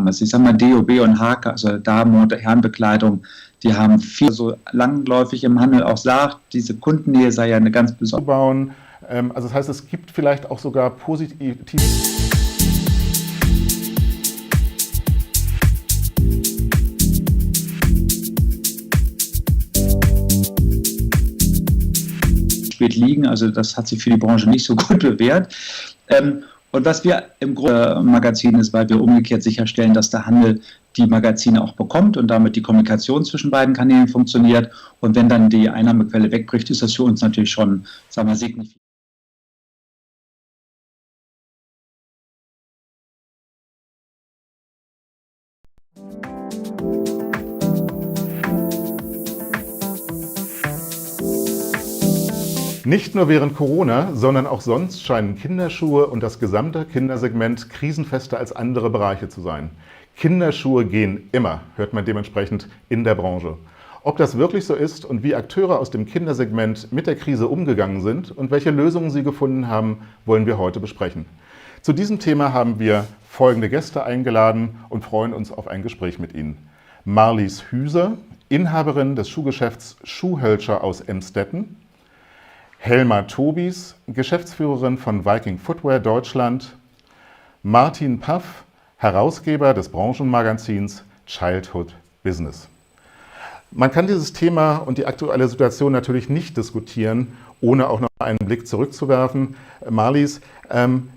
haben. Also ich sage mal DOB und Hake, also Damen- und Herrenbekleidung, die haben viel so langläufig im Handel auch sagt, diese Kundennähe sei ja eine ganz besondere. Also das heißt, es gibt vielleicht auch sogar positiv. Spät liegen, also das hat sich für die Branche nicht so gut bewährt. Und was wir im Magazin ist, weil wir umgekehrt sicherstellen, dass der Handel die Magazine auch bekommt und damit die Kommunikation zwischen beiden Kanälen funktioniert. Und wenn dann die Einnahmequelle wegbricht, ist das für uns natürlich schon, sagen wir, signifikant. Nicht nur während Corona, sondern auch sonst scheinen Kinderschuhe und das gesamte Kindersegment krisenfester als andere Bereiche zu sein. Kinderschuhe gehen immer, hört man dementsprechend in der Branche. Ob das wirklich so ist und wie Akteure aus dem Kindersegment mit der Krise umgegangen sind und welche Lösungen sie gefunden haben, wollen wir heute besprechen. Zu diesem Thema haben wir folgende Gäste eingeladen und freuen uns auf ein Gespräch mit ihnen. Marlies Hüser, Inhaberin des Schuhgeschäfts Schuhhölscher aus Emstetten. Helma Tobis, Geschäftsführerin von Viking Footwear Deutschland. Martin Paff, Herausgeber des Branchenmagazins Childhood Business. Man kann dieses Thema und die aktuelle Situation natürlich nicht diskutieren, ohne auch noch einen Blick zurückzuwerfen. Marlies,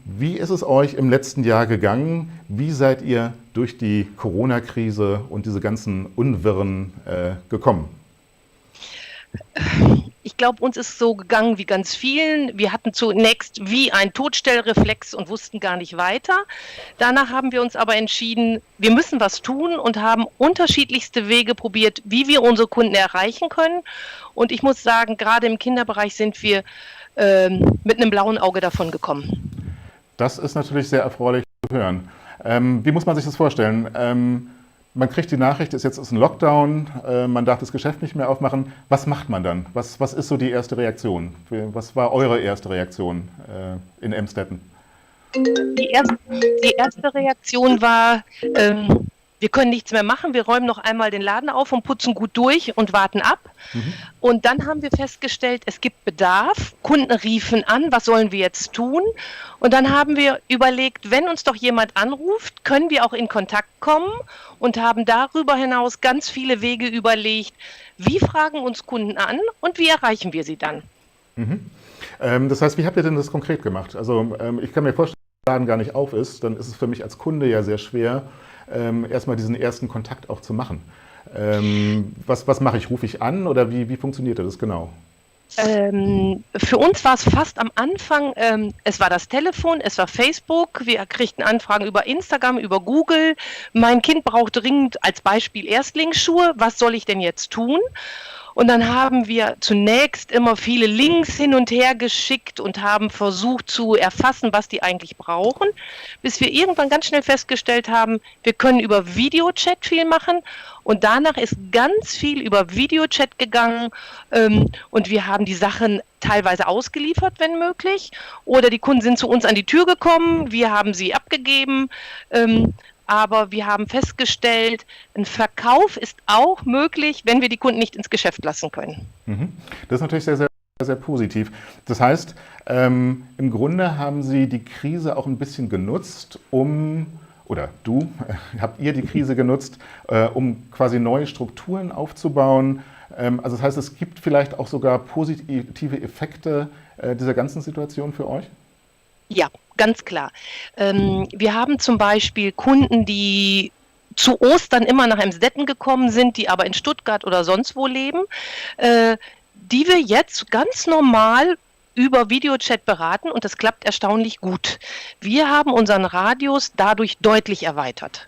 wie ist es euch im letzten Jahr gegangen? Wie seid ihr durch die Corona-Krise und diese ganzen Unwirren gekommen? Ich glaube, uns ist so gegangen wie ganz vielen. Wir hatten zunächst wie ein Todstellreflex und wussten gar nicht weiter. Danach haben wir uns aber entschieden, wir müssen was tun und haben unterschiedlichste Wege probiert, wie wir unsere Kunden erreichen können. Und ich muss sagen, gerade im Kinderbereich sind wir mit einem blauen Auge davon gekommen. Das ist natürlich sehr erfreulich zu hören. Wie muss man sich das vorstellen? Man kriegt die Nachricht, jetzt ist ein Lockdown, man darf das Geschäft nicht mehr aufmachen. Was macht man dann? Was ist so die erste Reaktion? Was war eure erste Reaktion in Emstetten? Die erste Reaktion war, wir können nichts mehr machen, wir räumen noch einmal den Laden auf und putzen gut durch und warten ab. Und dann haben wir festgestellt, es gibt Bedarf, Kunden riefen an, was sollen wir jetzt tun? Und dann haben wir überlegt, wenn uns doch jemand anruft, können wir auch in Kontakt kommen und haben darüber hinaus ganz viele Wege überlegt, wie fragen uns Kunden an und wie erreichen wir sie dann? Das heißt, wie habt ihr denn das konkret gemacht? Also ich kann mir vorstellen, wenn der Laden gar nicht auf ist, dann ist es für mich als Kunde ja sehr schwer, erstmal diesen ersten Kontakt auch zu machen. Was mache ich? Rufe ich an oder wie funktioniert das genau? Für uns war es fast am Anfang, es war das Telefon, es war Facebook, wir kriegten Anfragen über Instagram, über Google. Mein Kind braucht dringend als Beispiel Erstlingsschuhe, was soll ich denn jetzt tun? Und dann haben wir zunächst immer viele Links hin und her geschickt und haben versucht zu erfassen, was die eigentlich brauchen, bis wir irgendwann ganz schnell festgestellt haben, wir können über Videochat viel machen. Und danach ist ganz viel über Videochat gegangen und wir haben die Sachen teilweise ausgeliefert, wenn möglich. Oder die Kunden sind zu uns an die Tür gekommen, wir haben sie abgegeben. Aber wir haben festgestellt, ein Verkauf ist auch möglich, wenn wir die Kunden nicht ins Geschäft lassen können. Das ist natürlich sehr, sehr, sehr positiv. Das heißt, im Grunde haben Sie die Krise auch ein bisschen genutzt, habt ihr die Krise genutzt, um quasi neue Strukturen aufzubauen. Also das heißt, es gibt vielleicht auch sogar positive Effekte dieser ganzen Situation für euch? Ja, ganz klar. Wir haben zum Beispiel Kunden, die zu Ostern immer nach Emstetten gekommen sind, die aber in Stuttgart oder sonst wo leben, die wir jetzt ganz normal über Videochat beraten und das klappt erstaunlich gut. Wir haben unseren Radius dadurch deutlich erweitert.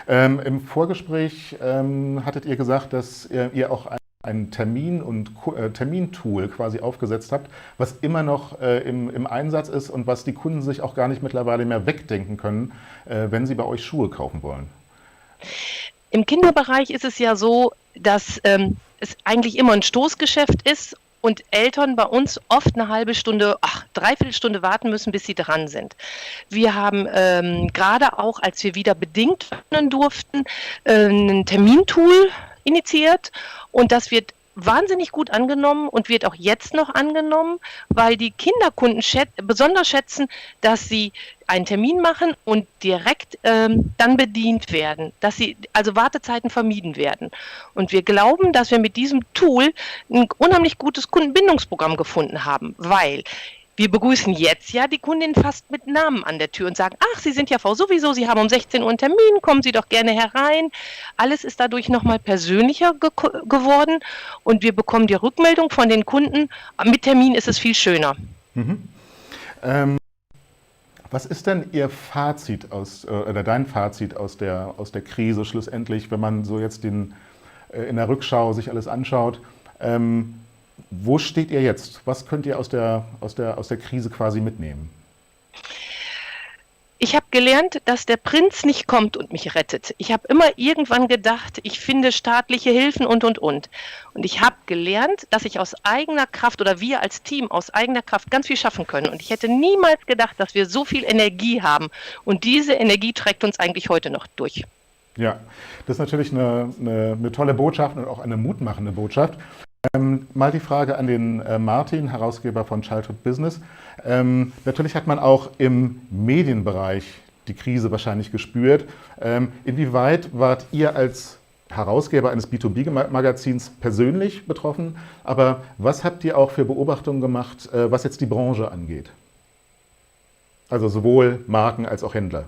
Im Vorgespräch hattet ihr gesagt, dass ihr auch ein Termintool quasi aufgesetzt habt, was immer noch im Einsatz ist und was die Kunden sich auch gar nicht mittlerweile mehr wegdenken können, wenn sie bei euch Schuhe kaufen wollen. Im Kinderbereich ist es ja so, dass es eigentlich immer ein Stoßgeschäft ist und Eltern bei uns oft eine halbe Stunde, dreiviertel Stunde warten müssen, bis sie dran sind. Wir haben gerade auch, als wir wieder bedingt öffnen durften, ein Termintool initiiert und das wird wahnsinnig gut angenommen und wird auch jetzt noch angenommen, weil die Kinderkunden besonders schätzen, dass sie einen Termin machen und direkt dann bedient werden, dass sie also Wartezeiten vermieden werden. Und wir glauben, dass wir mit diesem Tool ein unheimlich gutes Kundenbindungsprogramm gefunden haben, weil wir begrüßen jetzt ja die Kundin fast mit Namen an der Tür und sagen, ach, Sie sind ja Frau sowieso, Sie haben um 16 Uhr einen Termin, kommen Sie doch gerne herein. Alles ist dadurch nochmal persönlicher geworden und wir bekommen die Rückmeldung von den Kunden, mit Termin ist es viel schöner. Mhm. Was ist denn Ihr Fazit oder dein Fazit aus der Krise schlussendlich, wenn man so jetzt in der Rückschau sich alles anschaut? Wo steht ihr jetzt? Was könnt ihr aus der Krise quasi mitnehmen? Ich habe gelernt, dass der Prinz nicht kommt und mich rettet. Ich habe immer irgendwann gedacht, ich finde staatliche Hilfen und. Und ich habe gelernt, dass ich aus eigener Kraft oder wir als Team aus eigener Kraft ganz viel schaffen können. Und ich hätte niemals gedacht, dass wir so viel Energie haben. Und diese Energie trägt uns eigentlich heute noch durch. Ja, das ist natürlich eine tolle Botschaft und auch eine mutmachende Botschaft. Mal die Frage an den Martin, Herausgeber von Childhood Business. Natürlich hat man auch im Medienbereich die Krise wahrscheinlich gespürt. Inwieweit wart ihr als Herausgeber eines B2B-Magazins persönlich betroffen? Aber was habt ihr auch für Beobachtungen gemacht, was jetzt die Branche angeht? Also sowohl Marken als auch Händler.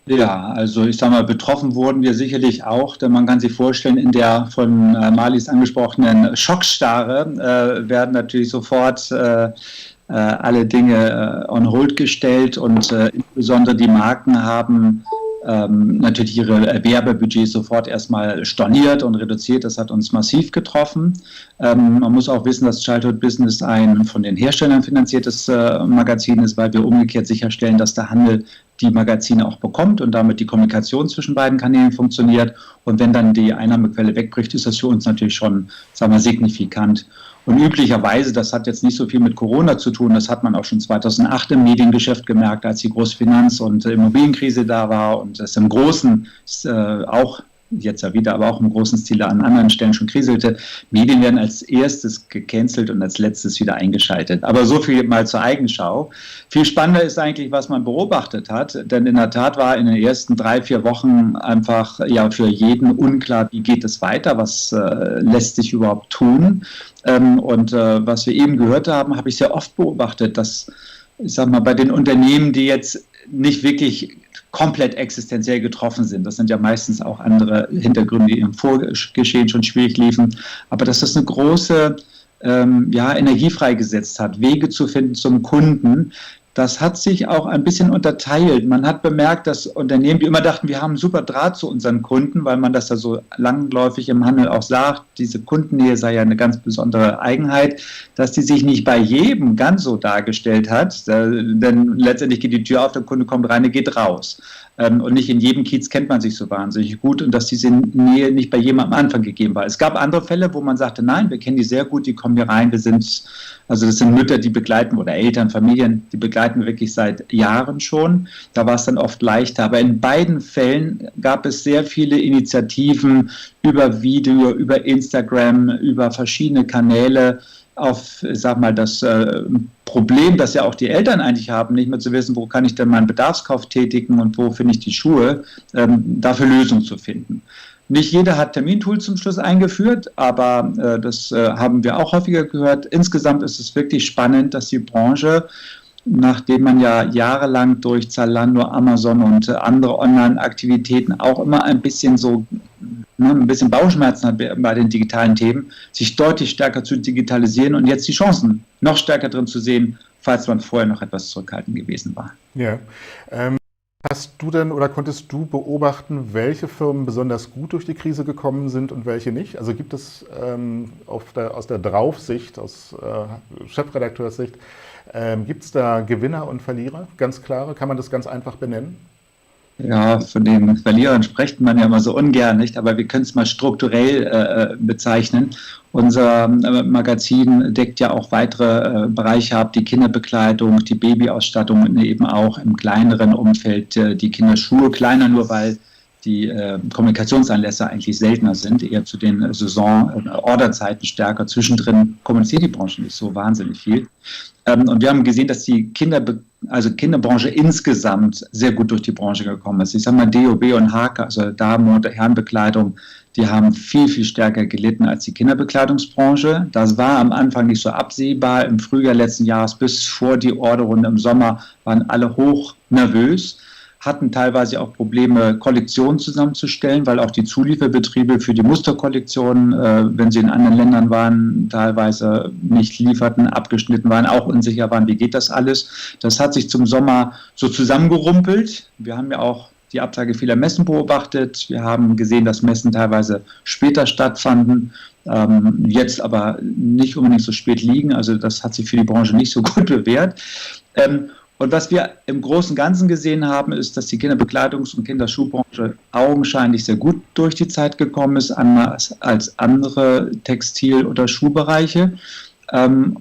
Ja, also ich sage mal, betroffen wurden wir sicherlich auch, denn man kann sich vorstellen, in der von Marlies angesprochenen Schockstarre werden natürlich sofort alle Dinge on hold gestellt und insbesondere die Marken haben natürlich ihre Werbebudgets sofort erstmal storniert und reduziert. Das hat uns massiv getroffen. Man muss auch wissen, dass Childhood Business ein von den Herstellern finanziertes Magazin ist, weil wir umgekehrt sicherstellen, dass der Handel die Magazine auch bekommt und damit die Kommunikation zwischen beiden Kanälen funktioniert. Und wenn dann die Einnahmequelle wegbricht, ist das für uns natürlich schon, sagen wir, signifikant. Und üblicherweise, das hat jetzt nicht so viel mit Corona zu tun, das hat man auch schon 2008 im Mediengeschäft gemerkt, als die große Finanz- und Immobilienkrise da war und es im Großen auch, jetzt ja wieder, aber auch im großen Stil an anderen Stellen schon kriselte. Medien werden als erstes gecancelt und als letztes wieder eingeschaltet. Aber so viel mal zur Eigenschau. Viel spannender ist eigentlich, was man beobachtet hat, denn in der Tat war in den ersten 3-4 Wochen einfach ja für jeden unklar, wie geht es weiter, was lässt sich überhaupt tun. Und was wir eben gehört haben, habe ich sehr oft beobachtet, dass, ich sag mal, bei den Unternehmen, die jetzt nicht wirklich komplett existenziell getroffen sind. Das sind ja meistens auch andere Hintergründe, die im Vorgeschehen schon schwierig liefen. Aber dass das eine große Energie freigesetzt hat, Wege zu finden zum Kunden, das hat sich auch ein bisschen unterteilt. Man hat bemerkt, dass Unternehmen, die immer dachten, wir haben einen super Draht zu unseren Kunden, weil man das ja so langläufig im Handel auch sagt, diese Kundennähe sei ja eine ganz besondere Eigenheit, dass die sich nicht bei jedem ganz so dargestellt hat, denn letztendlich geht die Tür auf, der Kunde kommt rein, er geht raus. Und nicht in jedem Kiez kennt man sich so wahnsinnig gut und dass diese Nähe nicht bei jedem am Anfang gegeben war. Es gab andere Fälle, wo man sagte, nein, wir kennen die sehr gut, die kommen hier rein, also das sind Mütter, die begleiten oder Eltern, Familien, die begleiten wir wirklich seit Jahren schon. Da war es dann oft leichter. Aber in beiden Fällen gab es sehr viele Initiativen über Video, über Instagram, über verschiedene Kanäle, auf, sag mal, das Problem, das ja auch die Eltern eigentlich haben, nicht mehr zu wissen, wo kann ich denn meinen Bedarfskauf tätigen und wo finde ich die Schuhe, dafür Lösungen zu finden. Nicht jeder hat Termintools zum Schluss eingeführt, aber das haben wir auch häufiger gehört. Insgesamt ist es wirklich spannend, dass die Branche, nachdem man ja jahrelang durch Zalando, Amazon und andere Online-Aktivitäten auch immer ein bisschen Bauchschmerzen hat bei den digitalen Themen, sich deutlich stärker zu digitalisieren und jetzt die Chancen noch stärker drin zu sehen, falls man vorher noch etwas zurückhaltend gewesen war. Ja. Hast du denn oder konntest du beobachten, welche Firmen besonders gut durch die Krise gekommen sind und welche nicht? Also gibt es aus der Draufsicht, aus Chefredakteurssicht, gibt es da Gewinner und Verlierer, ganz klare? Kann man das ganz einfach benennen? Ja, von den Verlierern spricht man ja immer so ungern, nicht? Aber wir können es mal strukturell bezeichnen. Unser Magazin deckt ja auch weitere Bereiche ab, die Kinderbekleidung, die Babyausstattung und eben auch im kleineren Umfeld die Kinderschuhe. Kleiner nur, weil die Kommunikationsanlässe eigentlich seltener sind, eher zu den Saison-Orderzeiten stärker. Zwischendrin kommuniziert die Branche nicht so wahnsinnig viel. Und wir haben gesehen, dass die Kinderbranche insgesamt sehr gut durch die Branche gekommen ist. Ich sage mal DOB und Hake, also Damen- und Herrenbekleidung, die haben viel, viel stärker gelitten als die Kinderbekleidungsbranche. Das war am Anfang nicht so absehbar. Im Frühjahr letzten Jahres bis vor die Orderrunde im Sommer waren alle hoch nervös, hatten teilweise auch Probleme, Kollektionen zusammenzustellen, weil auch die Zulieferbetriebe für die Musterkollektionen, wenn sie in anderen Ländern waren, teilweise nicht lieferten, abgeschnitten waren, auch unsicher waren, wie geht das alles. Das hat sich zum Sommer so zusammengerumpelt. Wir haben ja auch die Absage vieler Messen beobachtet. Wir haben gesehen, dass Messen teilweise später stattfanden, jetzt aber nicht unbedingt so spät liegen. Also das hat sich für die Branche nicht so gut bewährt. Und was wir im Großen und Ganzen gesehen haben, ist, dass die Kinderbekleidungs- und Kinderschuhbranche augenscheinlich sehr gut durch die Zeit gekommen ist, anders als andere Textil- oder Schuhbereiche,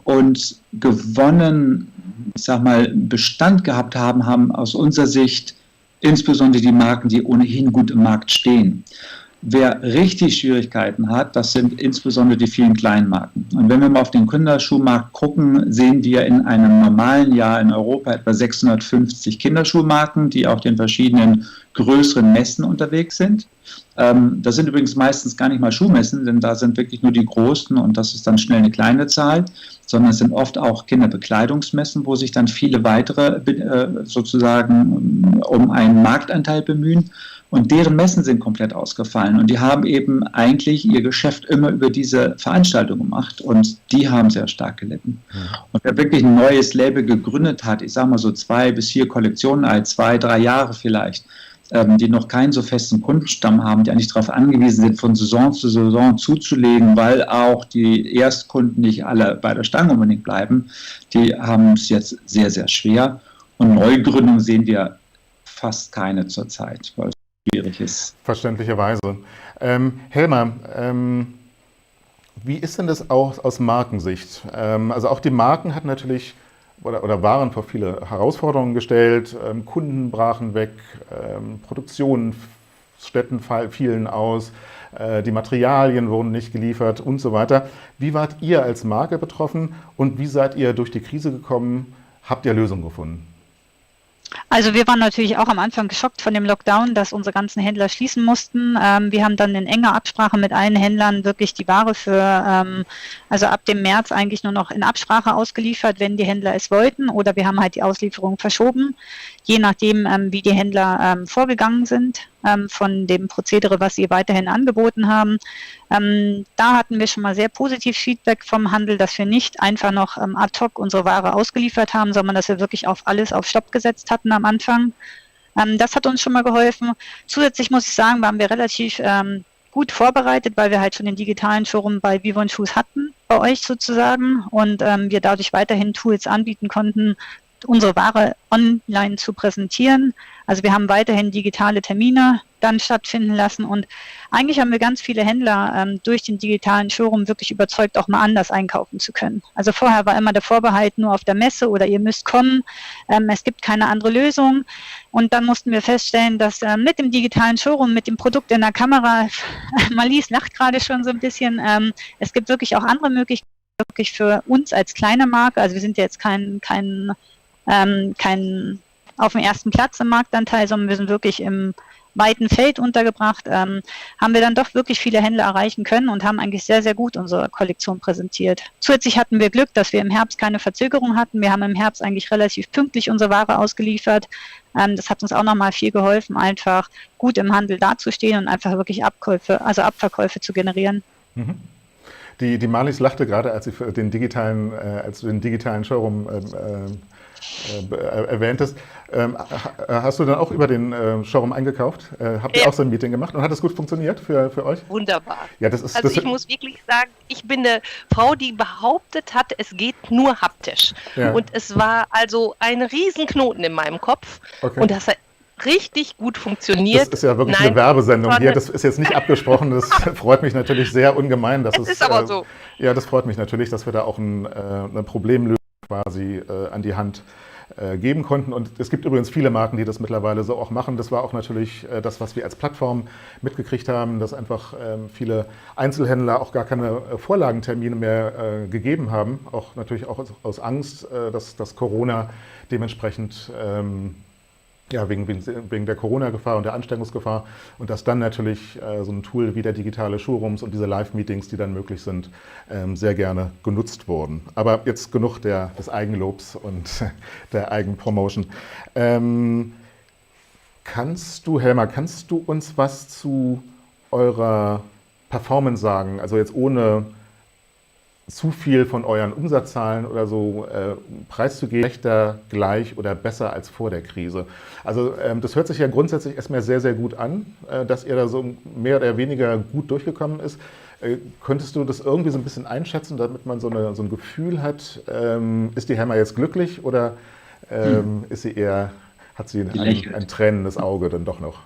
und gewonnen, ich sag mal, Bestand gehabt haben aus unserer Sicht insbesondere die Marken, die ohnehin gut im Markt stehen. Wer richtig Schwierigkeiten hat, das sind insbesondere die vielen kleinen Marken. Und wenn wir mal auf den Kinderschuhmarkt gucken, sehen wir in einem normalen Jahr in Europa etwa 650 Kinderschuhmarken, die auf den verschiedenen größeren Messen unterwegs sind. Das sind übrigens meistens gar nicht mal Schuhmessen, denn da sind wirklich nur die großen und das ist dann schnell eine kleine Zahl, sondern es sind oft auch Kinderbekleidungsmessen, wo sich dann viele weitere sozusagen um einen Marktanteil bemühen. Und deren Messen sind komplett ausgefallen. Und die haben eben eigentlich ihr Geschäft immer über diese Veranstaltung gemacht. Und die haben sehr stark gelitten. Und wer wirklich ein neues Label gegründet hat, ich sage mal so 2 bis 4 Kollektionen alt, 2, 3 Jahre vielleicht, die noch keinen so festen Kundenstamm haben, die eigentlich darauf angewiesen sind, von Saison zu Saison zuzulegen, weil auch die Erstkunden nicht alle bei der Stange unbedingt bleiben, die haben es jetzt sehr, sehr schwer. Und Neugründungen sehen wir fast keine zurzeit, weil es schwierig ist. Verständlicherweise. Helma, wie ist denn das auch aus Markensicht? Also auch die Marken hatten natürlich oder waren vor viele Herausforderungen gestellt. Kunden brachen weg, Produktionsstätten fielen aus, die Materialien wurden nicht geliefert und so weiter. Wie wart ihr als Marke betroffen und wie seid ihr durch die Krise gekommen? Habt ihr Lösungen gefunden? Also wir waren natürlich auch am Anfang geschockt von dem Lockdown, dass unsere ganzen Händler schließen mussten. Wir haben dann in enger Absprache mit allen Händlern wirklich die Ware also ab dem März eigentlich nur noch in Absprache ausgeliefert, wenn die Händler es wollten, oder wir haben halt die Auslieferung verschoben, je nachdem, wie die Händler vorgegangen sind von dem Prozedere, was sie weiterhin angeboten haben. Da hatten wir schon mal sehr positiv Feedback vom Handel, dass wir nicht einfach noch ad hoc unsere Ware ausgeliefert haben, sondern dass wir wirklich alles auf Stopp gesetzt hatten am Anfang. Das hat uns schon mal geholfen. Zusätzlich muss ich sagen, waren wir relativ gut vorbereitet, weil wir halt schon den digitalen Showroom bei Vivo & Shoes hatten, bei euch sozusagen, und wir dadurch weiterhin Tools anbieten konnten, unsere Ware online zu präsentieren. Also wir haben weiterhin digitale Termine dann stattfinden lassen und eigentlich haben wir ganz viele Händler durch den digitalen Showroom wirklich überzeugt, auch mal anders einkaufen zu können. Also vorher war immer der Vorbehalt nur auf der Messe oder ihr müsst kommen, es gibt keine andere Lösung, und dann mussten wir feststellen, dass mit dem digitalen Showroom, mit dem Produkt in der Kamera, Marlies lacht gerade schon so ein bisschen, es gibt wirklich auch andere Möglichkeiten, wirklich für uns als kleine Marke, also wir sind ja jetzt kein auf dem ersten Platz im Marktanteil, sondern wir sind wirklich im weiten Feld untergebracht, haben wir dann doch wirklich viele Händler erreichen können und haben eigentlich sehr, sehr gut unsere Kollektion präsentiert. Zusätzlich hatten wir Glück, dass wir im Herbst keine Verzögerung hatten. Wir haben im Herbst eigentlich relativ pünktlich unsere Ware ausgeliefert. Das hat uns auch nochmal viel geholfen, einfach gut im Handel dazustehen und einfach wirklich Abverkäufe zu generieren. Mhm. Die Marlies lachte gerade, als du den digitalen Showroom erwähntest. Hast du dann auch über den Showroom eingekauft? Habt ihr auch so ein Meeting gemacht und hat das gut funktioniert für euch? Wunderbar. Ja, ich muss wirklich sagen, ich bin eine Frau, die behauptet hat, es geht nur haptisch. Ja. Und es war also ein Riesenknoten in meinem Kopf. Okay. Und das richtig gut funktioniert. Das ist ja wirklich eine Werbesendung hier. Das ist jetzt nicht abgesprochen. Das freut mich natürlich sehr ungemein. Das ist aber so. Ja, das freut mich natürlich, dass wir da auch eine Problemlösung quasi an die Hand geben konnten. Und es gibt übrigens viele Marken, die das mittlerweile so auch machen. Das war auch natürlich das, was wir als Plattform mitgekriegt haben, dass einfach viele Einzelhändler auch gar keine Vorlagentermine mehr gegeben haben. Auch natürlich auch aus Angst, dass Corona dementsprechend wegen der Corona-Gefahr und der Ansteckungsgefahr und dass dann natürlich so ein Tool wie der digitale Showrooms und diese Live-Meetings, die dann möglich sind, sehr gerne genutzt wurden. Aber jetzt genug des Eigenlobs und der Eigenpromotion. Helma, kannst du uns was zu eurer Performance sagen? Also jetzt ohne zu viel von euren Umsatzzahlen oder so preiszugeben, schlechter, gleich oder besser als vor der Krise. Also das hört sich ja grundsätzlich erstmal sehr, sehr gut an, dass ihr da so mehr oder weniger gut durchgekommen ist. Könntest du das irgendwie so ein bisschen einschätzen, damit man so ein Gefühl hat, ist die Helma jetzt glücklich oder hat sie ein tränendes Auge dann doch noch?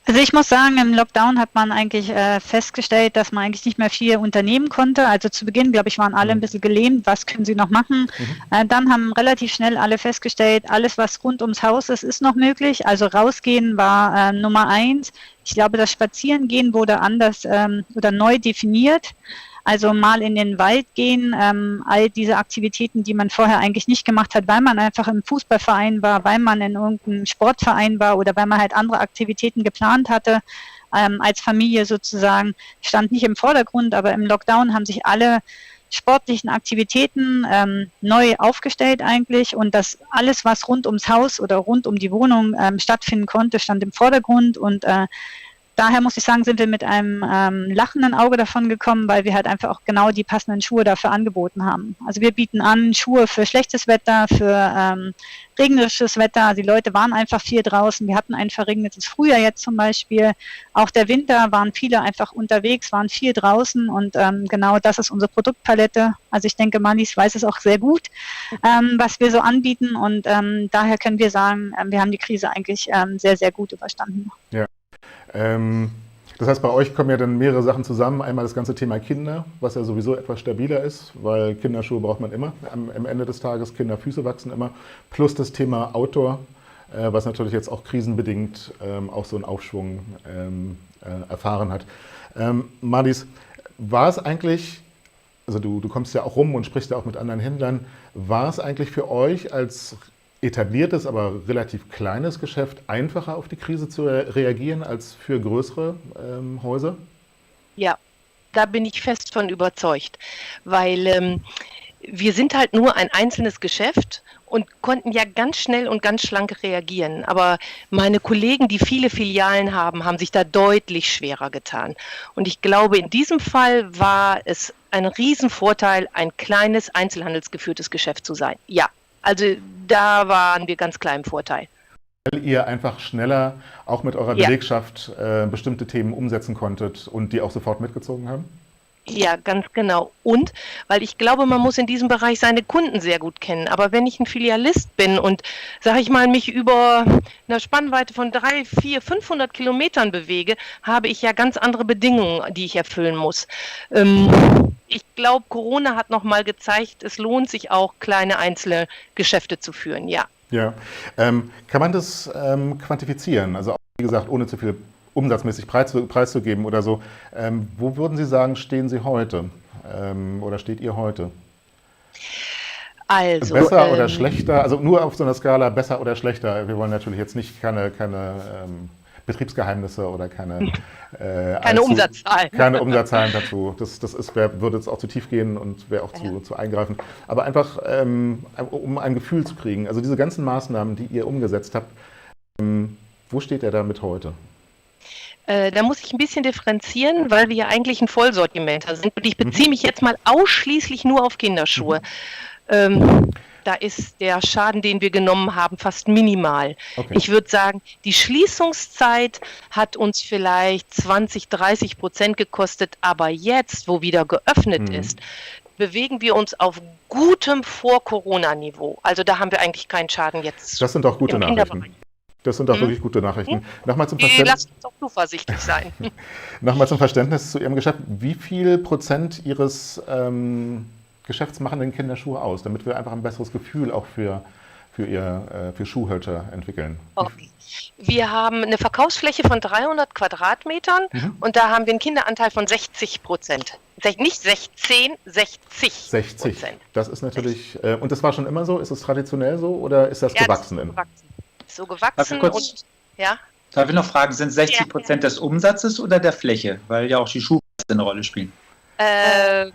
Also ich muss sagen, im Lockdown hat man eigentlich festgestellt, dass man eigentlich nicht mehr viel unternehmen konnte. Also zu Beginn, glaube ich, waren alle ein bisschen gelähmt, was können sie noch machen. Dann haben relativ schnell alle festgestellt, alles, was rund ums Haus ist noch möglich. Also rausgehen war Nummer 1. Ich glaube, das Spazierengehen wurde anders oder neu definiert. Also mal in den Wald gehen, all diese Aktivitäten, die man vorher eigentlich nicht gemacht hat, weil man einfach im Fußballverein war, weil man in irgendeinem Sportverein war oder weil man halt andere Aktivitäten geplant hatte, als Familie sozusagen, stand nicht im Vordergrund, aber im Lockdown haben sich alle sportlichen Aktivitäten neu aufgestellt eigentlich und das alles, was rund ums Haus oder rund um die Wohnung stattfinden konnte, stand im Vordergrund und daher muss ich sagen, sind wir mit einem lachenden Auge davon gekommen, weil wir halt einfach auch genau die passenden Schuhe dafür angeboten haben. Also wir bieten an Schuhe für schlechtes Wetter, für regnerisches Wetter. Also die Leute waren einfach viel draußen. Wir hatten ein verregnetes Frühjahr jetzt zum Beispiel. Auch der Winter waren viele einfach unterwegs, waren viel draußen und genau das ist unsere Produktpalette. Also ich denke, Marlies weiß es auch sehr gut, was wir so anbieten und daher können wir sagen, wir haben die Krise eigentlich sehr, sehr gut überstanden. Ja. Das heißt, bei euch kommen ja dann mehrere Sachen zusammen. Einmal das ganze Thema Kinder, was ja sowieso etwas stabiler ist, weil Kinderschuhe braucht man immer am Ende des Tages, Kinderfüße wachsen immer. Plus das Thema Outdoor, was natürlich jetzt auch krisenbedingt auch so einen Aufschwung erfahren hat. Marlies, war es eigentlich, also du kommst ja auch rum und sprichst ja auch mit anderen Händlern, war es eigentlich für euch als etabliertes, aber relativ kleines Geschäft einfacher auf die Krise zu reagieren als für größere Häuser? Ja, da bin ich fest von überzeugt, weil wir sind halt nur ein einzelnes Geschäft und konnten ja ganz schnell und ganz schlank reagieren. Aber meine Kollegen, die viele Filialen haben, haben sich da deutlich schwerer getan. Und ich glaube, in diesem Fall war es ein Riesenvorteil, ein kleines, einzelhandelsgeführtes Geschäft zu sein. Ja. Also da waren wir ganz klar im Vorteil. Weil ihr einfach schneller auch mit eurer Belegschaft bestimmte Themen umsetzen konntet und die auch sofort mitgezogen haben? Ja, ganz genau. Und weil ich glaube, man muss in diesem Bereich seine Kunden sehr gut kennen. Aber wenn ich ein Filialist bin und, sage ich mal, mich über eine Spannweite von 300, 400, 500 Kilometern bewege, habe ich ja ganz andere Bedingungen, die ich erfüllen muss. Ich glaube, Corona hat nochmal gezeigt, es lohnt sich auch, kleine einzelne Geschäfte zu führen, ja. Ja. Kann man das quantifizieren? Also auch, wie gesagt, ohne zu viel umsatzmäßig preiszugeben oder so. Wo würden Sie sagen, stehen Sie heute oder steht ihr heute? Also, besser oder schlechter? Also nur auf so einer Skala besser oder schlechter. Wir wollen natürlich jetzt nicht keine Betriebsgeheimnisse oder keine Umsatzzahlen. Keine Umsatzzahlen dazu. Das würde jetzt auch zu tief gehen und wäre auch zu eingreifend. Aber einfach, um ein Gefühl zu kriegen. Also diese ganzen Maßnahmen, die ihr umgesetzt habt, wo steht ihr damit heute? Da muss ich ein bisschen differenzieren, weil wir ja eigentlich ein Vollsortimenter sind. Und ich beziehe mich jetzt mal ausschließlich nur auf Kinderschuhe. Da ist der Schaden, den wir genommen haben, fast minimal. Okay. Ich würde sagen, die Schließungszeit hat uns vielleicht 20-30% gekostet, aber jetzt, wo wieder geöffnet ist, bewegen wir uns auf gutem Vor-Corona-Niveau. Also da haben wir eigentlich keinen Schaden jetzt. Das sind doch gute Nachrichten. Das sind doch wirklich gute Nachrichten. Nochmal zum Lass uns auch zuversichtlich sein. Nochmal zum Verständnis zu Ihrem Geschäft. Wie viel Prozent Ihres Geschäfts machen denn Kinderschuhe aus, damit wir einfach ein besseres Gefühl auch für Schuhhölzer entwickeln? Okay. Wir haben eine Verkaufsfläche von 300 Quadratmetern und da haben wir einen Kinderanteil von 60%. Nicht 16, 60%. 60. Das ist natürlich, und das war schon immer so? Ist es traditionell so oder ist das gewachsen? So gewachsen und ja. Darf ich noch fragen, sind 60% des Umsatzes oder der Fläche? Weil ja auch die Schuhe eine Rolle spielen. Der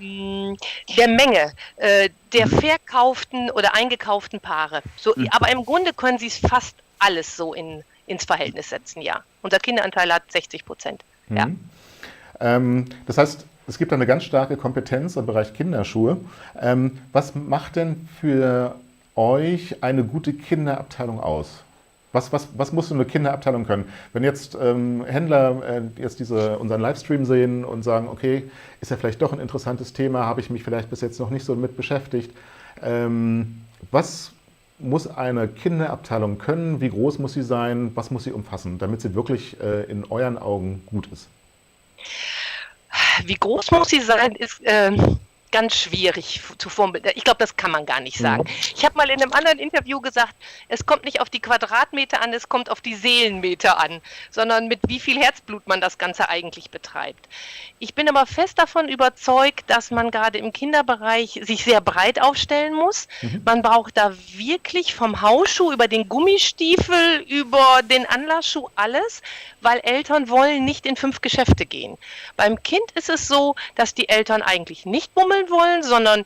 Menge der verkauften oder eingekauften Paare. So, aber im Grunde können Sie es fast alles so ins Verhältnis setzen, ja. Unser Kinderanteil hat 60%. Ja. Das heißt, es gibt eine ganz starke Kompetenz im Bereich Kinderschuhe. Was macht denn für euch eine gute Kinderabteilung aus? Was muss so eine Kinderabteilung können? Wenn jetzt Händler jetzt unseren Livestream sehen und sagen, okay, ist ja vielleicht doch ein interessantes Thema, habe ich mich vielleicht bis jetzt noch nicht so mit beschäftigt. Was muss eine Kinderabteilung können? Wie groß muss sie sein? Was muss sie umfassen, damit sie wirklich in euren Augen gut ist? Wie groß muss sie sein, ist ganz schwierig zu formulieren. Ich glaube, das kann man gar nicht sagen. Ich habe mal in einem anderen Interview gesagt, es kommt nicht auf die Quadratmeter an, es kommt auf die Seelenmeter an, sondern mit wie viel Herzblut man das Ganze eigentlich betreibt. Ich bin aber fest davon überzeugt, dass man gerade im Kinderbereich sich sehr breit aufstellen muss. Man braucht da wirklich vom Hausschuh über den Gummistiefel, über den Anlassschuh alles, weil Eltern wollen nicht in 5 Geschäfte gehen. Beim Kind ist es so, dass die Eltern eigentlich nicht bummeln wollen, sondern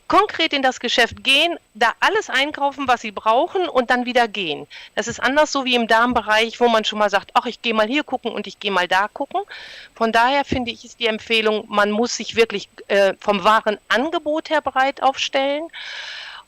konkret in das Geschäft gehen, da alles einkaufen, was sie brauchen und dann wieder gehen. Das ist anders so wie im Darmbereich, wo man schon mal sagt, ach, ich gehe mal hier gucken und ich gehe mal da gucken. Von daher finde ich, ist die Empfehlung, man muss sich wirklich vom wahren Angebot her breit aufstellen.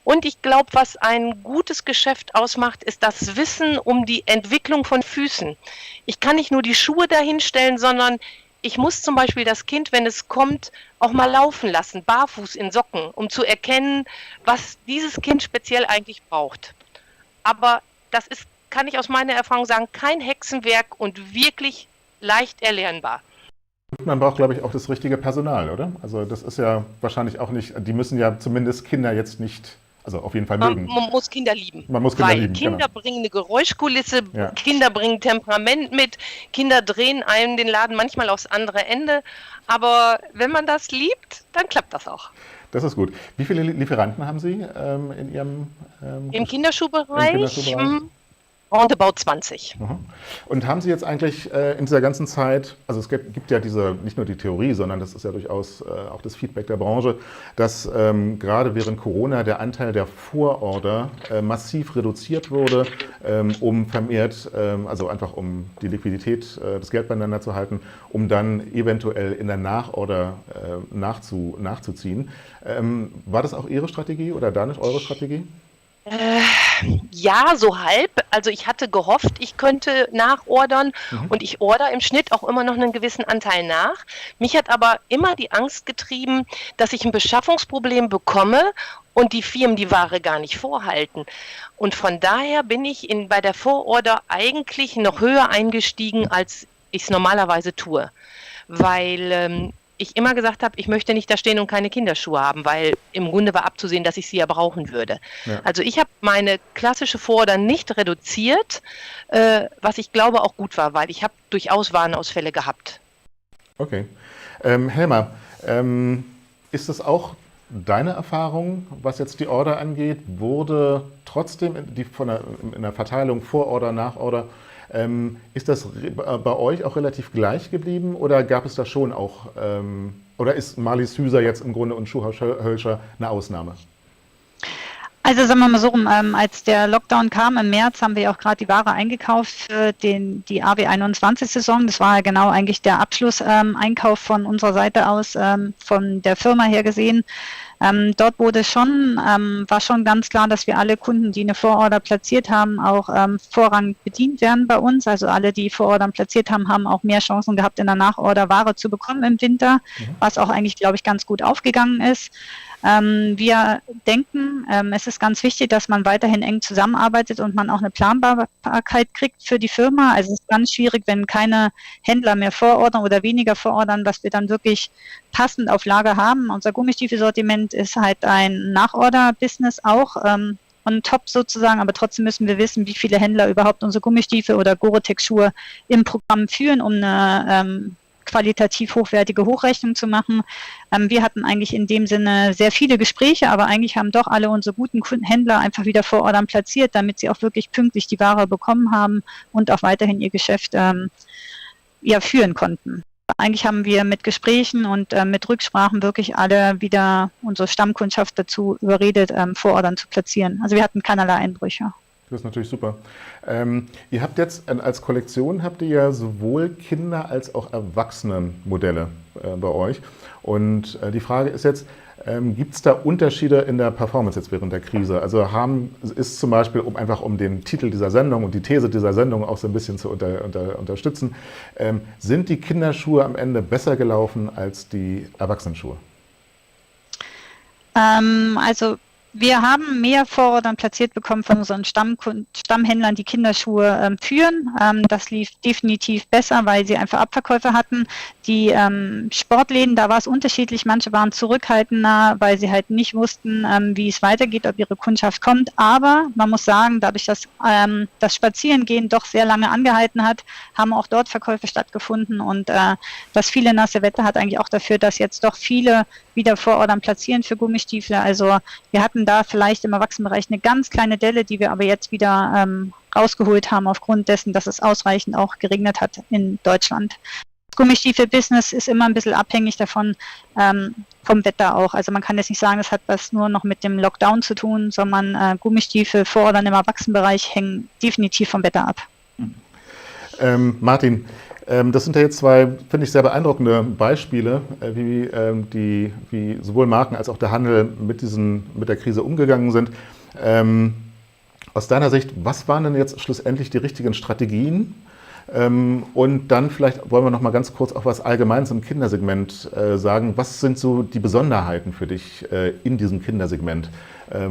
Und ich glaube, was ein gutes Geschäft ausmacht, ist das Wissen um die Entwicklung von Füßen. Ich kann nicht nur die Schuhe dahinstellen, sondern ich muss zum Beispiel das Kind, wenn es kommt, auch mal laufen lassen, barfuß in Socken, um zu erkennen, was dieses Kind speziell eigentlich braucht. Aber das ist, kann ich aus meiner Erfahrung sagen, kein Hexenwerk und wirklich leicht erlernbar. Man braucht, glaube ich, auch das richtige Personal, oder? Also das ist ja wahrscheinlich auch nicht, die müssen ja zumindest Kinder jetzt nicht, also auf jeden Fall mögen. Man muss Kinder lieben. Man muss Kinder lieben, Kinder bringen eine Geräuschkulisse, Kinder bringen Temperament mit, Kinder drehen einem den Laden manchmal aufs andere Ende. Aber wenn man das liebt, dann klappt das auch. Das ist gut. Wie viele Lieferanten haben Sie in Ihrem Im Kinderschuhbereich? Roundabout 20. Und haben Sie jetzt eigentlich in dieser ganzen Zeit, also es gibt ja nicht nur die Theorie, sondern das ist ja durchaus auch das Feedback der Branche, dass gerade während Corona der Anteil der Vororder massiv reduziert wurde, um vermehrt, also einfach um die Liquidität, das Geld beieinander zu halten, um dann eventuell in der Nachorder nachzuziehen. War das auch Ihre Strategie oder da nicht eure Strategie? Ja, so halb. Also ich hatte gehofft, ich könnte nachordern und ich order im Schnitt auch immer noch einen gewissen Anteil nach. Mich hat aber immer die Angst getrieben, dass ich ein Beschaffungsproblem bekomme und die Firmen die Ware gar nicht vorhalten. Und von daher bin ich bei der Vororder eigentlich noch höher eingestiegen, als ich es normalerweise tue. Weil ich immer gesagt habe, ich möchte nicht da stehen und keine Kinderschuhe haben, weil im Grunde war abzusehen, dass ich sie ja brauchen würde. Ja. Also ich habe meine klassische Vororder nicht reduziert, was ich glaube auch gut war, weil ich habe durchaus Warenausfälle gehabt. Okay. Helma, ist das auch deine Erfahrung, was jetzt die Order angeht? Wurde trotzdem in der Verteilung Vororder, Nachorder, ist das bei euch auch relativ gleich geblieben oder gab es da schon auch, oder ist Marlies Hüser jetzt im Grunde und Schuhhölscher eine Ausnahme? Also sagen wir mal so rum, als der Lockdown kam im März, haben wir auch gerade die Ware eingekauft für die AW21-Saison. Das war ja genau eigentlich der Abschlusseinkauf von unserer Seite aus, von der Firma her gesehen. Dort war schon ganz klar, dass wir alle Kunden, die eine Vororder platziert haben, auch vorrangig bedient werden bei uns. Also alle, die Vorordern platziert haben, haben auch mehr Chancen gehabt, in der Nachorder Ware zu bekommen im Winter, was auch eigentlich, glaube ich, ganz gut aufgegangen ist. Wir denken, es ist ganz wichtig, dass man weiterhin eng zusammenarbeitet und man auch eine Planbarkeit kriegt für die Firma. Also es ist ganz schwierig, wenn keine Händler mehr vorordern oder weniger vorordern, was wir dann wirklich passend auf Lager haben. Unser Gummistiefelsortiment ist halt ein Nachorder-Business auch, on top sozusagen, aber trotzdem müssen wir wissen, wie viele Händler überhaupt unsere Gummistiefel oder Gore-Tex-Schuhe im Programm führen, um eine qualitativ hochwertige Hochrechnung zu machen. Wir hatten eigentlich in dem Sinne sehr viele Gespräche, aber eigentlich haben doch alle unsere guten Händler einfach wieder Vorordern platziert, damit sie auch wirklich pünktlich die Ware bekommen haben und auch weiterhin ihr Geschäft führen konnten. Eigentlich haben wir mit Gesprächen und mit Rücksprachen wirklich alle wieder unsere Stammkundschaft dazu überredet, Vorordern zu platzieren. Also wir hatten keinerlei Einbrüche. Das ist natürlich super. Ihr habt jetzt als Kollektion ja sowohl Kinder- als auch Erwachsenenmodelle bei euch. Und die Frage ist jetzt, gibt es da Unterschiede in der Performance jetzt während der Krise? Also ist zum Beispiel, um den Titel dieser Sendung und die These dieser Sendung auch so ein bisschen zu unterstützen, sind die Kinderschuhe am Ende besser gelaufen als die Erwachsenenschuhe? Also wir haben mehr Vorordern platziert bekommen von unseren Stammhändlern, die Kinderschuhe führen. Das lief definitiv besser, weil sie einfach Abverkäufe hatten. Die Sportläden, da war es unterschiedlich. Manche waren zurückhaltender, weil sie halt nicht wussten, wie es weitergeht, ob ihre Kundschaft kommt. Aber man muss sagen, dadurch, dass das Spazierengehen doch sehr lange angehalten hat, haben auch dort Verkäufe stattgefunden. Und das viele nasse Wetter hat eigentlich auch dafür, dass jetzt doch viele wieder Vorordern platzieren für Gummistiefel. Also wir hatten da vielleicht im Erwachsenenbereich eine ganz kleine Delle, die wir aber jetzt wieder rausgeholt haben, aufgrund dessen, dass es ausreichend auch geregnet hat in Deutschland. Das Gummistiefel-Business ist immer ein bisschen abhängig davon, vom Wetter auch. Also man kann jetzt nicht sagen, das hat was nur noch mit dem Lockdown zu tun, sondern Gummistiefel vorordern im Erwachsenenbereich hängen definitiv vom Wetter ab. Martin, das sind ja jetzt zwei, finde ich, sehr beeindruckende Beispiele, wie sowohl Marken als auch der Handel mit der Krise umgegangen sind. Aus deiner Sicht, was waren denn jetzt schlussendlich die richtigen Strategien? Und dann vielleicht wollen wir noch mal ganz kurz auch was Allgemeines im Kindersegment sagen. Was sind so die Besonderheiten für dich in diesem Kindersegment?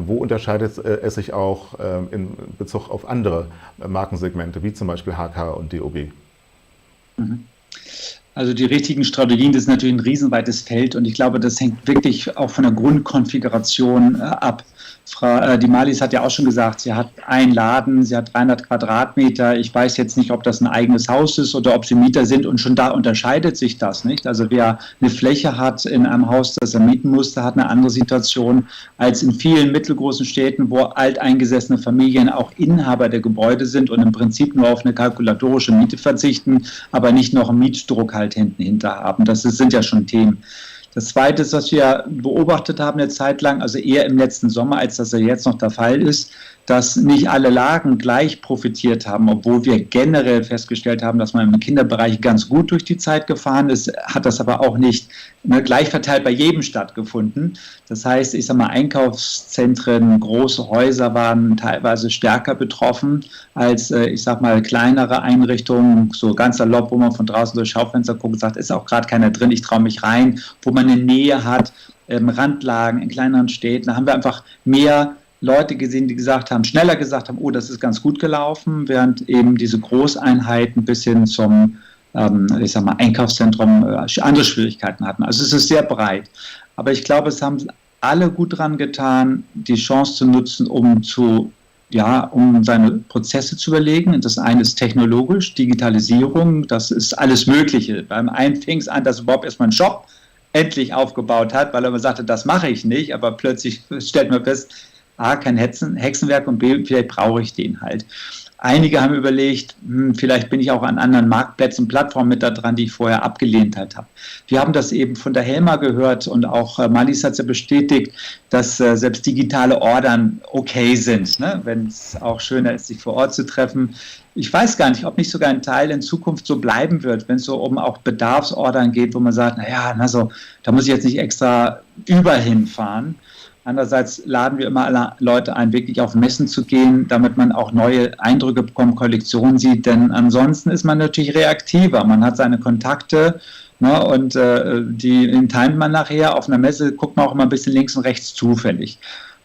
Wo unterscheidet es sich auch in Bezug auf andere Markensegmente, wie zum Beispiel HK und DOB? Also die richtigen Strategien, das ist natürlich ein riesenweites Feld und ich glaube, das hängt wirklich auch von der Grundkonfiguration ab. Die Marlies hat ja auch schon gesagt, sie hat einen Laden, sie hat 300 Quadratmeter. Ich weiß jetzt nicht, ob das ein eigenes Haus ist oder ob sie Mieter sind und schon da unterscheidet sich das nicht. Also wer eine Fläche hat in einem Haus, das er mieten musste, hat eine andere Situation als in vielen mittelgroßen Städten, wo alteingesessene Familien auch Inhaber der Gebäude sind und im Prinzip nur auf eine kalkulatorische Miete verzichten, aber nicht noch einen Mietdruck halt hinter haben. Das sind ja schon Themen. Das Zweite ist, was wir beobachtet haben eine Zeit lang, also eher im letzten Sommer, als das ja jetzt noch der Fall ist, dass nicht alle Lagen gleich profitiert haben, obwohl wir generell festgestellt haben, dass man im Kinderbereich ganz gut durch die Zeit gefahren ist, hat das aber auch nicht gleich verteilt bei jedem stattgefunden. Das heißt, ich sage mal, Einkaufszentren, große Häuser waren teilweise stärker betroffen als, ich sage mal, kleinere Einrichtungen, so ganz salopp, wo man von draußen durch Schaufenster guckt und sagt, ist auch gerade keiner drin, ich traue mich rein, wo man eine Nähe hat, Randlagen in kleineren Städten, da haben wir einfach mehr Leute gesehen, die schneller gesagt haben, oh, das ist ganz gut gelaufen, während eben diese Großeinheiten bis hin zum, Einkaufszentrum andere Schwierigkeiten hatten. Also es ist sehr breit. Aber ich glaube, es haben alle gut dran getan, die Chance zu nutzen, um seine Prozesse zu überlegen. Das eine ist technologisch, Digitalisierung, das ist alles Mögliche. Beim einen fing es an, dass überhaupt erstmal einen Shop endlich aufgebaut hat, weil er immer sagte, das mache ich nicht, aber plötzlich stellt man fest, A, kein Hexenwerk und B, vielleicht brauche ich den halt. Einige haben überlegt, vielleicht bin ich auch an anderen Marktplätzen und Plattformen mit da dran, die ich vorher abgelehnt habe. Wir haben das eben von der Helma gehört und auch Marlies hat es ja bestätigt, dass selbst digitale Ordern okay sind, ne? Wenn es auch schöner ist, sich vor Ort zu treffen. Ich weiß gar nicht, ob nicht sogar ein Teil in Zukunft so bleiben wird, wenn es so um auch Bedarfsordern geht, wo man sagt, naja, da muss ich jetzt nicht extra überall hinfahren. Andererseits laden wir immer alle Leute ein, wirklich auf Messen zu gehen, damit man auch neue Eindrücke bekommt, Kollektionen sieht, denn ansonsten ist man natürlich reaktiver. Man hat seine Kontakte, ne, und die teilt man nachher. Auf einer Messe guckt man auch immer ein bisschen links und rechts zufällig.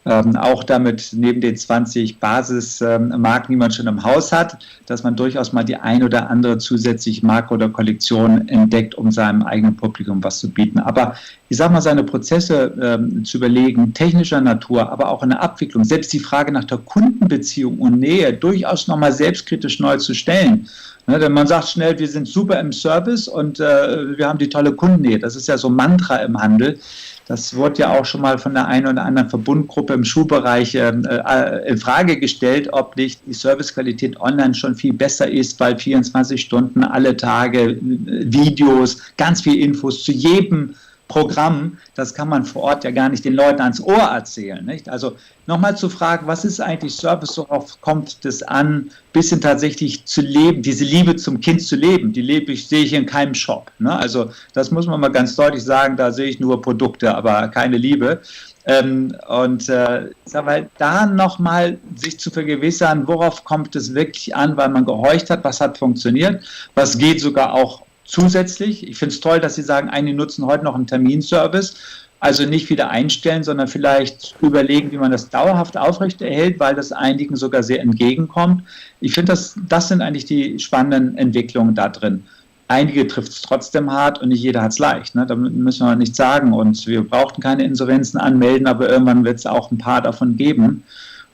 Auch damit neben den 20 Basismarken, die man schon im Haus hat, dass man durchaus mal die ein oder andere zusätzliche Marke oder Kollektion entdeckt, um seinem eigenen Publikum was zu bieten. Aber ich sage mal, seine Prozesse zu überlegen, technischer Natur, aber auch in der Abwicklung, selbst die Frage nach der Kundenbeziehung und Nähe durchaus nochmal selbstkritisch neu zu stellen. Ne, denn man sagt schnell, wir sind super im Service und wir haben die tolle Kundennähe. Das ist ja so ein Mantra im Handel. Das wurde ja auch schon mal von der einen oder anderen Verbundgruppe im Schuhbereich in Frage gestellt, ob nicht die Servicequalität online schon viel besser ist, weil 24 Stunden, alle Tage, Videos, ganz viel Infos zu jedem Programm, das kann man vor Ort ja gar nicht den Leuten ans Ohr erzählen. Nicht? Also nochmal zu fragen, was ist eigentlich Service, worauf kommt es an, ein bisschen tatsächlich zu leben, diese Liebe zum Kind zu leben, sehe ich in keinem Shop. Ne? Also das muss man mal ganz deutlich sagen, da sehe ich nur Produkte, aber keine Liebe. Sag mal, da nochmal sich zu vergewissern, worauf kommt es wirklich an, weil man gehorcht hat, was hat funktioniert, was geht sogar auch zusätzlich. Ich finde es toll, dass Sie sagen, einige nutzen heute noch einen Terminservice, also nicht wieder einstellen, sondern vielleicht überlegen, wie man das dauerhaft aufrechterhält, weil das einigen sogar sehr entgegenkommt. Ich finde, das sind eigentlich die spannenden Entwicklungen da drin. Einige trifft es trotzdem hart und nicht jeder hat es leicht. Ne? Da müssen wir nichts sagen und wir brauchten keine Insolvenzen anmelden, aber irgendwann wird es auch ein paar davon geben.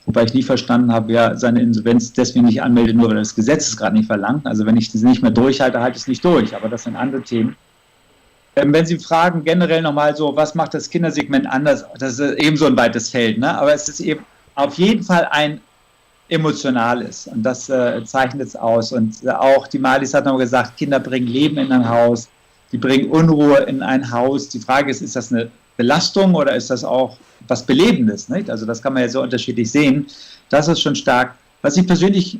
Wobei ich nie verstanden habe, wer seine Insolvenz deswegen nicht anmeldet, nur weil das Gesetz es gerade nicht verlangt. Also wenn ich das nicht mehr durchhalte, halte ich es nicht durch. Aber das sind andere Themen. Wenn Sie fragen generell nochmal so, was macht das Kindersegment anders? Das ist eben so ein weites Feld. Ne? Aber es ist eben auf jeden Fall ein emotionales. Und das zeichnet es aus. Und auch die Marlies hat noch gesagt, Kinder bringen Leben in ein Haus. Die bringen Unruhe in ein Haus. Die Frage ist das eine Belastung oder ist das auch was Belebendes? Nicht? Also das kann man ja so unterschiedlich sehen. Das ist schon stark. Was ich persönlich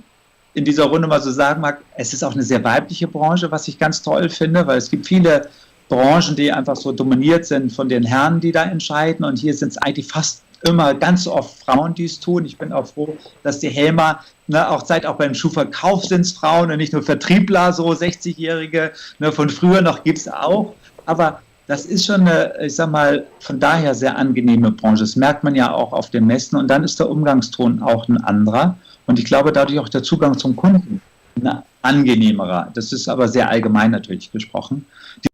in dieser Runde mal so sagen mag, es ist auch eine sehr weibliche Branche, was ich ganz toll finde, weil es gibt viele Branchen, die einfach so dominiert sind von den Herren, die da entscheiden. Und hier sind es eigentlich fast immer ganz oft Frauen, die es tun. Ich bin auch froh, dass die Helma, auch beim Schuhverkauf sind es Frauen und nicht nur Vertriebler, so 60-Jährige, von früher noch gibt es auch. Aber das ist schon eine, ich sag mal, von daher sehr angenehme Branche. Das merkt man ja auch auf den Messen und dann ist der Umgangston auch ein anderer. Und ich glaube, dadurch auch der Zugang zum Kunden ein angenehmerer. Das ist aber sehr allgemein natürlich gesprochen. Die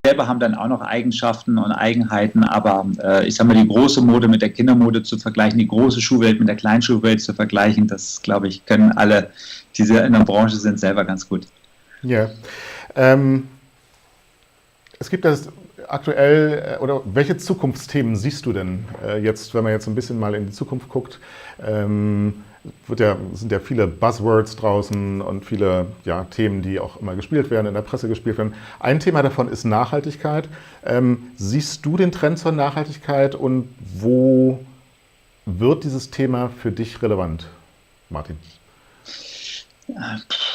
selber haben dann auch noch Eigenschaften und Eigenheiten, aber ich sag mal, die große Mode mit der Kindermode zu vergleichen, die große Schuhwelt mit der kleinen Schuhwelt zu vergleichen, das, glaube ich, können alle, die in der Branche sind, selber ganz gut. Ja. Es gibt das aktuell, oder welche Zukunftsthemen siehst du denn jetzt, wenn man jetzt ein bisschen mal in die Zukunft guckt? Sind ja viele Buzzwords draußen und viele Themen, die auch immer gespielt werden, in der Presse gespielt werden. Ein Thema davon ist Nachhaltigkeit. Siehst du den Trend zur Nachhaltigkeit und wo wird dieses Thema für dich relevant, Martin?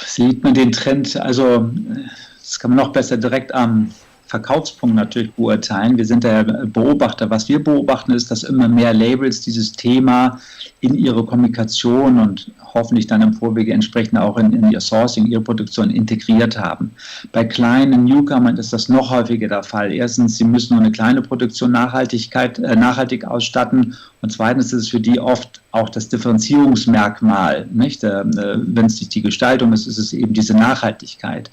Sieht man den Trend, also das kann man noch besser direkt am Verkaufspunkt natürlich beurteilen. Wir sind der Beobachter. Was wir beobachten, ist, dass immer mehr Labels dieses Thema in ihre Kommunikation und hoffentlich dann im Vorwege entsprechend auch in ihr Sourcing, ihre Produktion integriert haben. Bei kleinen Newcomern ist das noch häufiger der Fall. Erstens, sie müssen nur eine kleine Produktion nachhaltig ausstatten und zweitens ist es für die oft auch das Differenzierungsmerkmal. Nicht? Wenn es nicht die Gestaltung ist, ist es eben diese Nachhaltigkeit.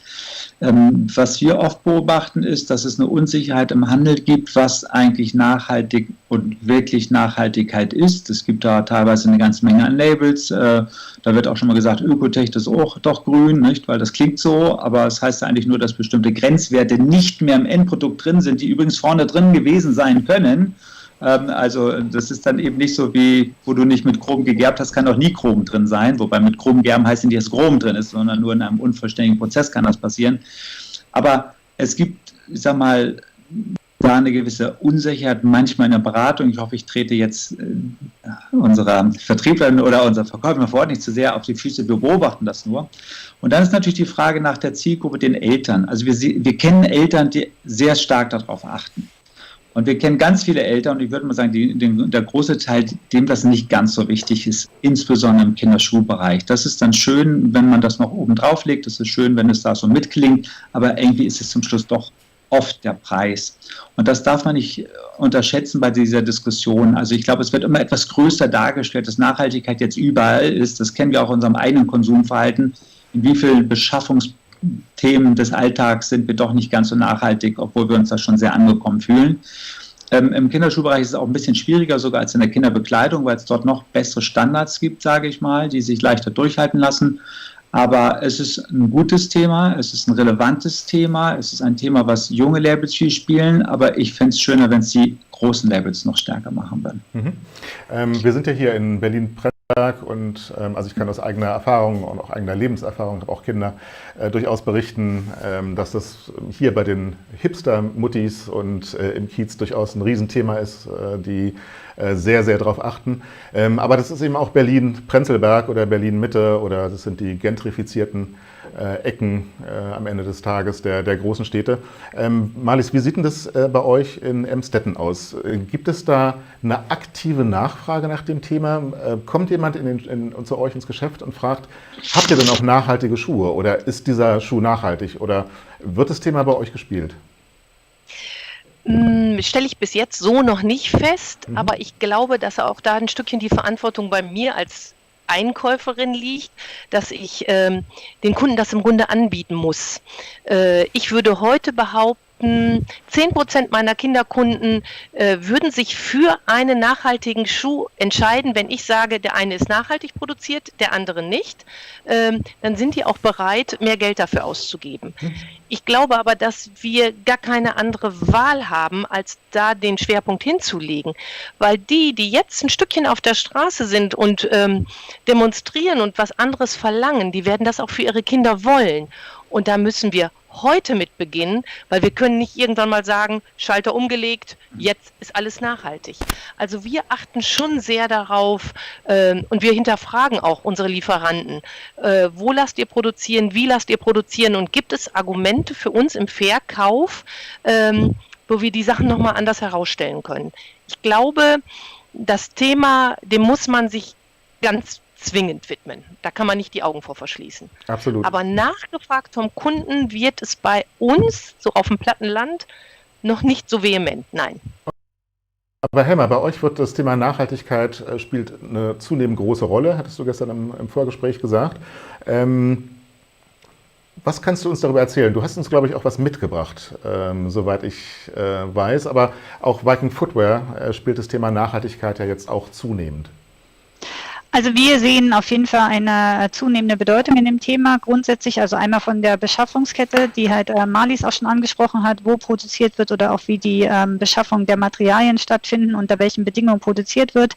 Was wir oft beobachten, ist, dass es eine Unsicherheit im Handel gibt, was eigentlich nachhaltig und wirklich Nachhaltigkeit ist. Es gibt da teilweise eine ganze Menge an Labels. Da wird auch schon mal gesagt, Ökotech ist auch doch grün, nicht? Weil das klingt so, aber es heißt eigentlich nur, dass bestimmte Grenzwerte nicht mehr im Endprodukt drin sind, die übrigens vorne drin gewesen sein können. Also das ist dann eben nicht so wie, wo du nicht mit Chrom gegerbt hast, kann auch nie Chrom drin sein. Wobei mit Chrom gerben heißt nicht, dass Chrom drin ist, sondern nur in einem unvollständigen Prozess kann das passieren. Aber es gibt, ich sag mal, da eine gewisse Unsicherheit manchmal in der Beratung. Ich hoffe, ich trete jetzt unserer Vertrieblerin oder unserer Verkäuferin vor Ort nicht zu sehr auf die Füße, wir beobachten das nur. Und dann ist natürlich die Frage nach der Zielgruppe, den Eltern. Also wir kennen Eltern, die sehr stark darauf achten. Und wir kennen ganz viele Eltern, und ich würde mal sagen, der große Teil, dem das nicht ganz so wichtig ist, insbesondere im Kinderschulbereich. Das ist dann schön, wenn man das noch oben drauf legt, das ist schön, wenn es da so mitklingt, aber irgendwie ist es zum Schluss doch oft der Preis. Und das darf man nicht unterschätzen bei dieser Diskussion. Also ich glaube, es wird immer etwas größer dargestellt, dass Nachhaltigkeit jetzt überall ist. Das kennen wir auch in unserem eigenen Konsumverhalten. In wie vielen Beschaffungsthemen des Alltags sind wir doch nicht ganz so nachhaltig, obwohl wir uns da schon sehr angekommen fühlen. Im Kinderschulbereich ist es auch ein bisschen schwieriger, sogar als in der Kinderbekleidung, weil es dort noch bessere Standards gibt, sage ich mal, die sich leichter durchhalten lassen. Aber es ist ein gutes Thema, es ist ein relevantes Thema, es ist ein Thema, was junge Labels viel spielen, aber ich fände es schöner, wenn es die großen Labels noch stärker machen würden. Mhm. Wir sind ja hier in Berlin-Prenzlberg und also ich kann aus eigener Erfahrung und auch eigener Lebenserfahrung, habe auch Kinder, durchaus berichten, dass das hier bei den Hipster-Muttis und im Kiez durchaus ein Riesenthema ist, die sehr, sehr darauf achten. Aber das ist eben auch Berlin-Prenzlberg oder Berlin-Mitte oder das sind die gentrifizierten Ecken am Ende des Tages der großen Städte. Marlies, wie sieht denn das bei euch in Emstetten aus? Gibt es da eine aktive Nachfrage nach dem Thema? Kommt jemand zu euch ins Geschäft und fragt, habt ihr denn auch nachhaltige Schuhe oder ist dieser Schuh nachhaltig oder wird das Thema bei euch gespielt? Stelle ich bis jetzt so noch nicht fest, aber ich glaube, dass auch da ein Stückchen die Verantwortung bei mir als Einkäuferin liegt, dass ich den Kunden das im Grunde anbieten muss. Ich würde heute behaupten, 10% meiner Kinderkunden würden sich für einen nachhaltigen Schuh entscheiden, wenn ich sage, der eine ist nachhaltig produziert, der andere nicht. Dann sind die auch bereit, mehr Geld dafür auszugeben. Ich glaube aber, dass wir gar keine andere Wahl haben, als da den Schwerpunkt hinzulegen. Weil die jetzt ein Stückchen auf der Straße sind und demonstrieren und was anderes verlangen, die werden das auch für ihre Kinder wollen. Und da müssen wir heute mit beginnen, weil wir können nicht irgendwann mal sagen, Schalter umgelegt, jetzt ist alles nachhaltig. Also wir achten schon sehr darauf und wir hinterfragen auch unsere Lieferanten. Wo lasst ihr produzieren, wie lasst ihr produzieren und gibt es Argumente für uns im Verkauf, wo wir die Sachen nochmal anders herausstellen können. Ich glaube, das Thema, dem muss man sich ganz zwingend widmen. Da kann man nicht die Augen vor verschließen. Absolut. Aber nachgefragt vom Kunden wird es bei uns, so auf dem platten Land, noch nicht so vehement, nein. Aber Helma, bei euch wird das Thema Nachhaltigkeit spielt eine zunehmend große Rolle, hattest du gestern im Vorgespräch gesagt. Was kannst du uns darüber erzählen? Du hast uns, glaube ich, auch was mitgebracht, soweit ich weiß, aber auch Viking Footwear spielt das Thema Nachhaltigkeit ja jetzt auch zunehmend. Also wir sehen auf jeden Fall eine zunehmende Bedeutung in dem Thema grundsätzlich, also einmal von der Beschaffungskette, die halt Marlies auch schon angesprochen hat, wo produziert wird oder auch wie die Beschaffung der Materialien stattfinden, unter welchen Bedingungen produziert wird.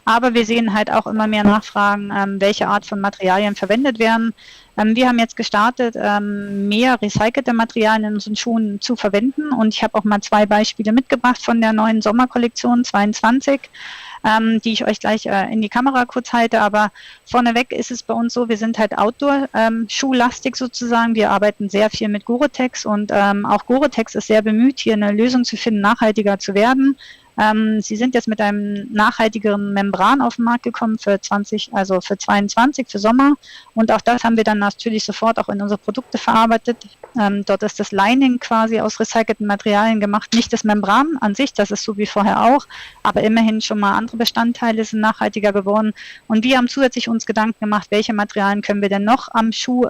Aber wir sehen halt auch immer mehr Nachfragen, welche Art von Materialien verwendet werden. Wir haben jetzt gestartet, mehr recycelte Materialien in unseren Schuhen zu verwenden und ich habe auch mal 2 Beispiele mitgebracht von der neuen Sommerkollektion 22. Die ich euch gleich in die Kamera kurz halte, aber vorneweg ist es bei uns so, wir sind halt Outdoor-Schuhlastig sozusagen, wir arbeiten sehr viel mit Gore-Tex und auch Gore-Tex ist sehr bemüht, hier eine Lösung zu finden, nachhaltiger zu werden. Sie sind jetzt mit einem nachhaltigeren Membran auf den Markt gekommen für 22, für Sommer. Und auch das haben wir dann natürlich sofort auch in unsere Produkte verarbeitet. Dort ist das Lining quasi aus recycelten Materialien gemacht, nicht das Membran an sich, das ist so wie vorher auch, aber immerhin schon mal andere Bestandteile sind nachhaltiger geworden. Und wir haben zusätzlich uns Gedanken gemacht, welche Materialien können wir denn noch am Schuh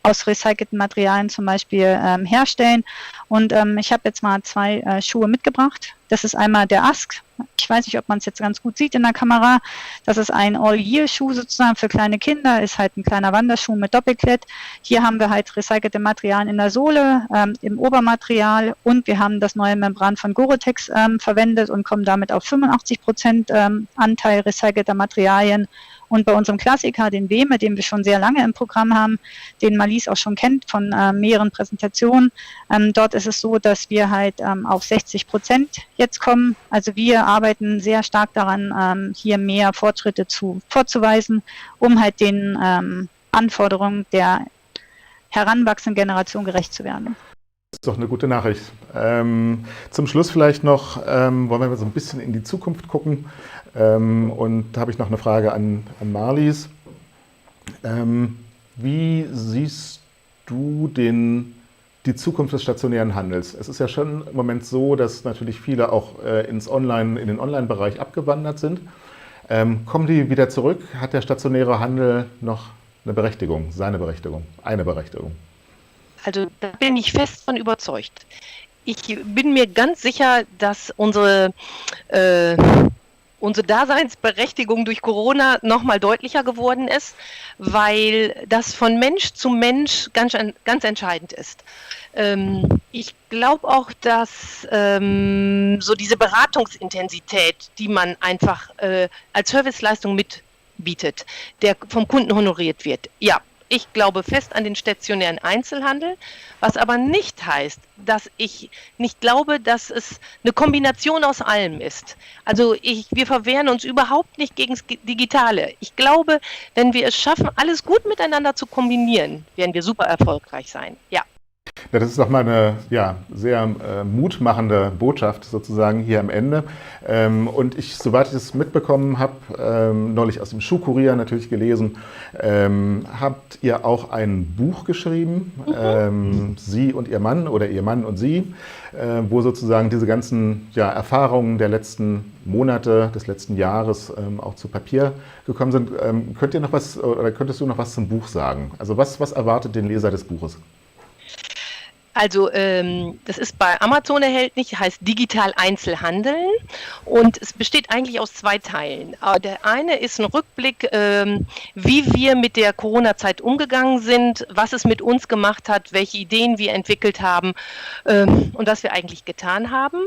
aus recycelten Materialien zum Beispiel herstellen. Und ich habe jetzt mal 2 Schuhe mitgebracht. Das ist einmal der Ask. Ich weiß nicht, ob man es jetzt ganz gut sieht in der Kamera. Das ist ein All-Year-Schuh sozusagen für kleine Kinder, ist halt ein kleiner Wanderschuh mit Doppelklett. Hier haben wir halt recycelte Materialien in der Sohle, im Obermaterial, und wir haben das neue Membran von Gore-Tex verwendet und kommen damit auf 85% Anteil recycelter Materialien. Und bei unserem Klassiker, den Wehme, den wir schon sehr lange im Programm haben, den Marlies auch schon kennt von mehreren Präsentationen, dort ist es so, dass wir halt auf 60% jetzt kommen. Also wir arbeiten sehr stark daran, hier mehr Fortschritte vorzuweisen, um halt den Anforderungen der heranwachsenden Generation gerecht zu werden. Das ist doch eine gute Nachricht. Zum Schluss vielleicht noch, wollen wir so ein bisschen in die Zukunft gucken. Und da habe ich noch eine Frage an Marlies. Wie siehst du die Zukunft des stationären Handels? Es ist ja schon im Moment so, dass natürlich viele auch in den Online-Bereich abgewandert sind. Kommen die wieder zurück? Hat der stationäre Handel noch eine Berechtigung, eine Berechtigung? Also da bin ich fest von überzeugt. Ich bin mir ganz sicher, dass unsere Daseinsberechtigung durch Corona nochmal deutlicher geworden ist, weil das von Mensch zu Mensch ganz entscheidend ist. Ich glaube auch, dass so diese Beratungsintensität, die man einfach als Serviceleistung mitbietet, der vom Kunden honoriert wird, ja. Ich glaube fest an den stationären Einzelhandel, was aber nicht heißt, dass ich nicht glaube, dass es eine Kombination aus allem ist. Also wir verwehren uns überhaupt nicht gegen das Digitale. Ich glaube, wenn wir es schaffen, alles gut miteinander zu kombinieren, werden wir super erfolgreich sein. Ja. Ja, das ist doch mal eine sehr mutmachende Botschaft sozusagen hier am Ende. Und soweit ich es mitbekommen habe, neulich aus dem Schuhkurier natürlich gelesen, habt ihr auch ein Buch geschrieben, Sie und Ihr Mann oder Ihr Mann und Sie, wo sozusagen diese ganzen Erfahrungen der letzten Monate, des letzten Jahres auch zu Papier gekommen sind. Könntest du noch was zum Buch sagen? Also was erwartet den Leser des Buches? Also das ist bei Amazon erhältlich, heißt Digital Einzelhandeln, und es besteht eigentlich aus 2 Teilen. Der eine ist ein Rückblick, wie wir mit der Corona-Zeit umgegangen sind, was es mit uns gemacht hat, welche Ideen wir entwickelt haben und was wir eigentlich getan haben.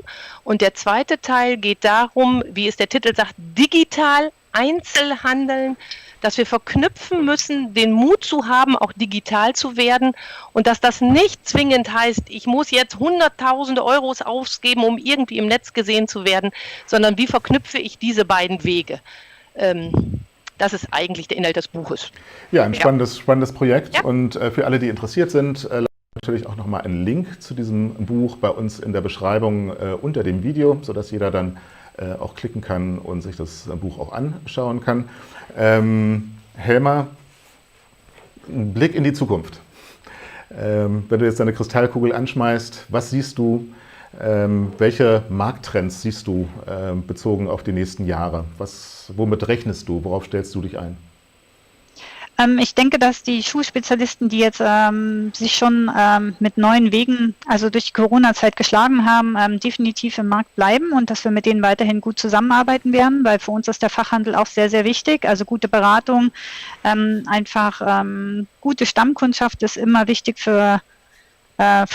Und der zweite Teil geht darum, wie es der Titel sagt, Digital Einzelhandeln, dass wir verknüpfen müssen, den Mut zu haben, auch digital zu werden, und dass das nicht zwingend heißt, ich muss jetzt Hunderttausende Euros ausgeben, um irgendwie im Netz gesehen zu werden, sondern wie verknüpfe ich diese beiden Wege? Das ist eigentlich der Inhalt des Buches. Ja, ein spannendes Projekt, ja. Und für alle, die interessiert sind, natürlich auch nochmal einen Link zu diesem Buch bei uns in der Beschreibung unter dem Video, sodass jeder dann auch klicken kann und sich das Buch auch anschauen kann. Helma, ein Blick in die Zukunft. Wenn du jetzt deine Kristallkugel anschmeißt, was siehst du, welche Markttrends siehst du bezogen auf die nächsten Jahre? Womit rechnest du, worauf stellst du dich ein? Ich denke, dass die Schuhspezialisten, die jetzt sich schon mit neuen Wegen, also durch die Corona-Zeit geschlagen haben, definitiv im Markt bleiben und dass wir mit denen weiterhin gut zusammenarbeiten werden, weil für uns ist der Fachhandel auch sehr, sehr wichtig. Also gute Beratung, gute Stammkundschaft ist immer wichtig für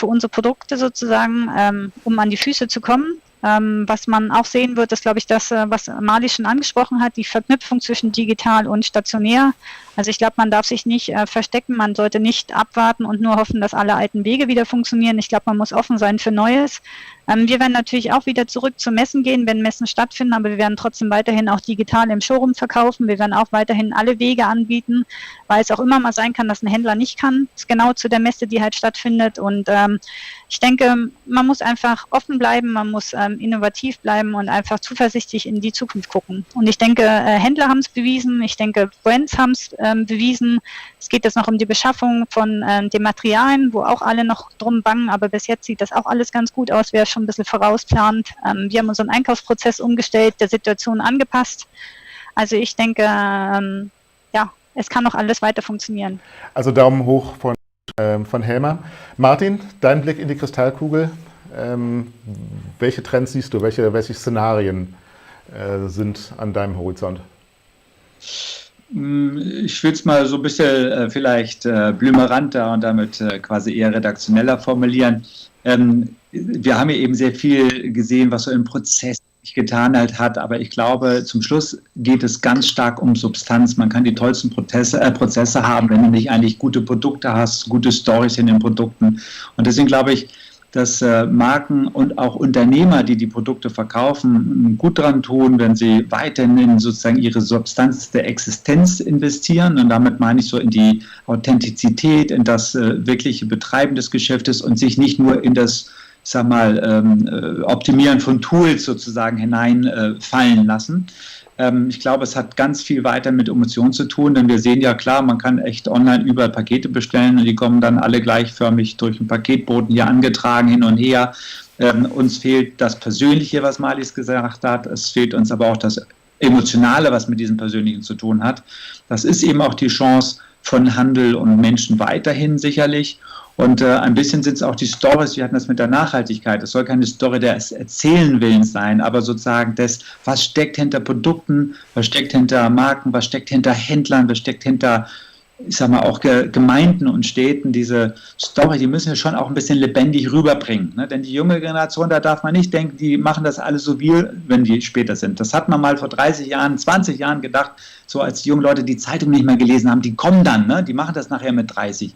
unsere Produkte sozusagen, um an die Füße zu kommen. Was man auch sehen wird, ist, glaube ich, das, was Marlies schon angesprochen hat, die Verknüpfung zwischen digital und stationär. Also ich glaube, man darf sich nicht verstecken, man sollte nicht abwarten und nur hoffen, dass alle alten Wege wieder funktionieren. Ich glaube, man muss offen sein für Neues. Wir werden natürlich auch wieder zurück zu Messen gehen, wenn Messen stattfinden, aber wir werden trotzdem weiterhin auch digital im Showroom verkaufen. Wir werden auch weiterhin alle Wege anbieten, weil es auch immer mal sein kann, dass ein Händler nicht kann, genau zu der Messe, die halt stattfindet. Und ich denke, man muss einfach offen bleiben, man muss innovativ bleiben und einfach zuversichtlich in die Zukunft gucken. Und ich denke, Händler haben es bewiesen, ich denke, Brands haben es bewiesen. Es geht jetzt noch um die Beschaffung von den Materialien, wo auch alle noch drum bangen, aber bis jetzt sieht das auch alles ganz gut aus, wer schon ein bisschen vorausplant. Wir haben unseren Einkaufsprozess umgestellt, der Situation angepasst. Also ich denke, es kann noch alles weiter funktionieren. Also Daumen hoch von von Helmer. Martin, dein Blick in die Kristallkugel. Welche Trends siehst du? Welche Szenarien sind an deinem Horizont? Ich will es mal so ein bisschen vielleicht blümeranter und damit quasi eher redaktioneller formulieren. Wir haben ja eben sehr viel gesehen, was so im Prozess sich getan hat, aber ich glaube, zum Schluss geht es ganz stark um Substanz. Man kann die tollsten Prozesse haben, wenn du nicht eigentlich gute Produkte hast, gute Storys in den Produkten. Und deswegen glaube ich, dass Marken und auch Unternehmer, die die Produkte verkaufen, gut dran tun, wenn sie weiterhin in sozusagen ihre Substanz der Existenz investieren. Und damit meine ich so in die Authentizität, in das wirkliche Betreiben des Geschäftes und sich nicht nur in das, ich sag mal, Optimieren von Tools sozusagen hineinfallen lassen. Ich glaube, es hat ganz viel weiter mit Emotionen zu tun, denn wir sehen ja klar, man kann echt online überall Pakete bestellen und die kommen dann alle gleichförmig durch den Paketboten hier angetragen hin und her. Uns fehlt das Persönliche, was Marlies gesagt hat. Es fehlt uns aber auch das Emotionale, was mit diesem Persönlichen zu tun hat. Das ist eben auch die Chance von Handel und Menschen weiterhin sicherlich. Und ein bisschen sind es auch die Stories, wir hatten das mit der Nachhaltigkeit. Es soll keine Story des Erzählen-Willens sein, aber sozusagen das, was steckt hinter Produkten, was steckt hinter Marken, was steckt hinter Händlern, was steckt hinter, ich sag mal, auch Gemeinden und Städten. Diese Story, die müssen wir schon auch ein bisschen lebendig rüberbringen. Ne? Denn die junge Generation, da darf man nicht denken, die machen das alles so wie, wenn die später sind. Das hat man mal vor 30 Jahren, 20 Jahren gedacht, so als die jungen Leute die Zeitung nicht mehr gelesen haben, die kommen dann, ne? Die machen das nachher mit 30.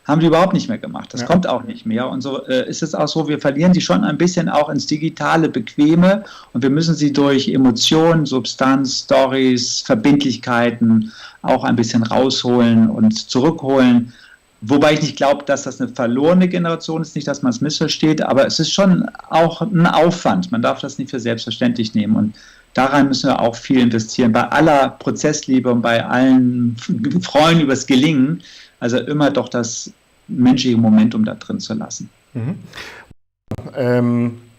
Haben die überhaupt nicht mehr gemacht. Das kommt auch nicht mehr. Und so ist es auch so, wir verlieren die schon ein bisschen auch ins digitale, bequeme und wir müssen sie durch Emotionen, Substanz, Stories, Verbindlichkeiten auch ein bisschen rausholen und zurückholen. Wobei ich nicht glaube, dass das eine verlorene Generation ist, nicht, dass man es missversteht, aber es ist schon auch ein Aufwand. Man darf das nicht für selbstverständlich nehmen und daran müssen wir auch viel investieren. Bei aller Prozessliebe und bei allen Freuen übers Gelingen, also immer doch das menschliche Momentum da drin zu lassen.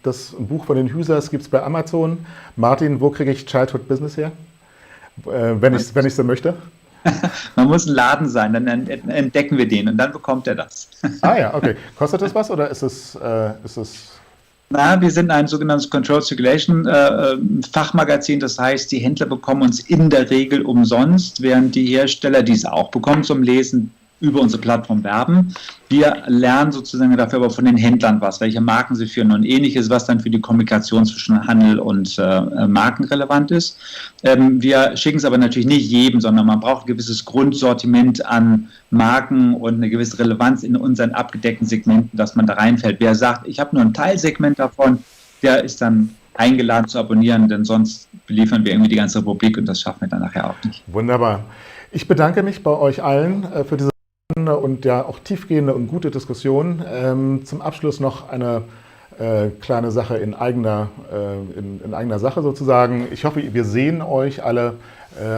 Das Buch von den Hüsers gibt es bei Amazon. Martin, wo kriege ich Childhood Business her? Wenn ich so möchte? Man muss ein Laden sein, dann entdecken wir den und dann bekommt er das. Ah ja, okay. Kostet das was oder ist es Na, wir sind ein sogenanntes Controlled Circulation Fachmagazin, das heißt, die Händler bekommen uns in der Regel umsonst, während die Hersteller diese auch bekommen zum Lesen, über unsere Plattform werben. Wir lernen sozusagen dafür aber von den Händlern was, welche Marken sie führen und ähnliches, was dann für die Kommunikation zwischen Handel und Marken relevant ist. Wir schicken es aber natürlich nicht jedem, sondern man braucht ein gewisses Grundsortiment an Marken und eine gewisse Relevanz in unseren abgedeckten Segmenten, dass man da reinfällt. Wer sagt, ich habe nur ein Teilsegment davon, der ist dann eingeladen zu abonnieren, denn sonst beliefern wir irgendwie die ganze Republik und das schaffen wir dann nachher auch nicht. Wunderbar. Ich bedanke mich bei euch allen für diese und ja auch tiefgehende und gute Diskussion. Zum Abschluss noch eine kleine Sache in eigener Sache sozusagen. Ich hoffe, wir sehen euch alle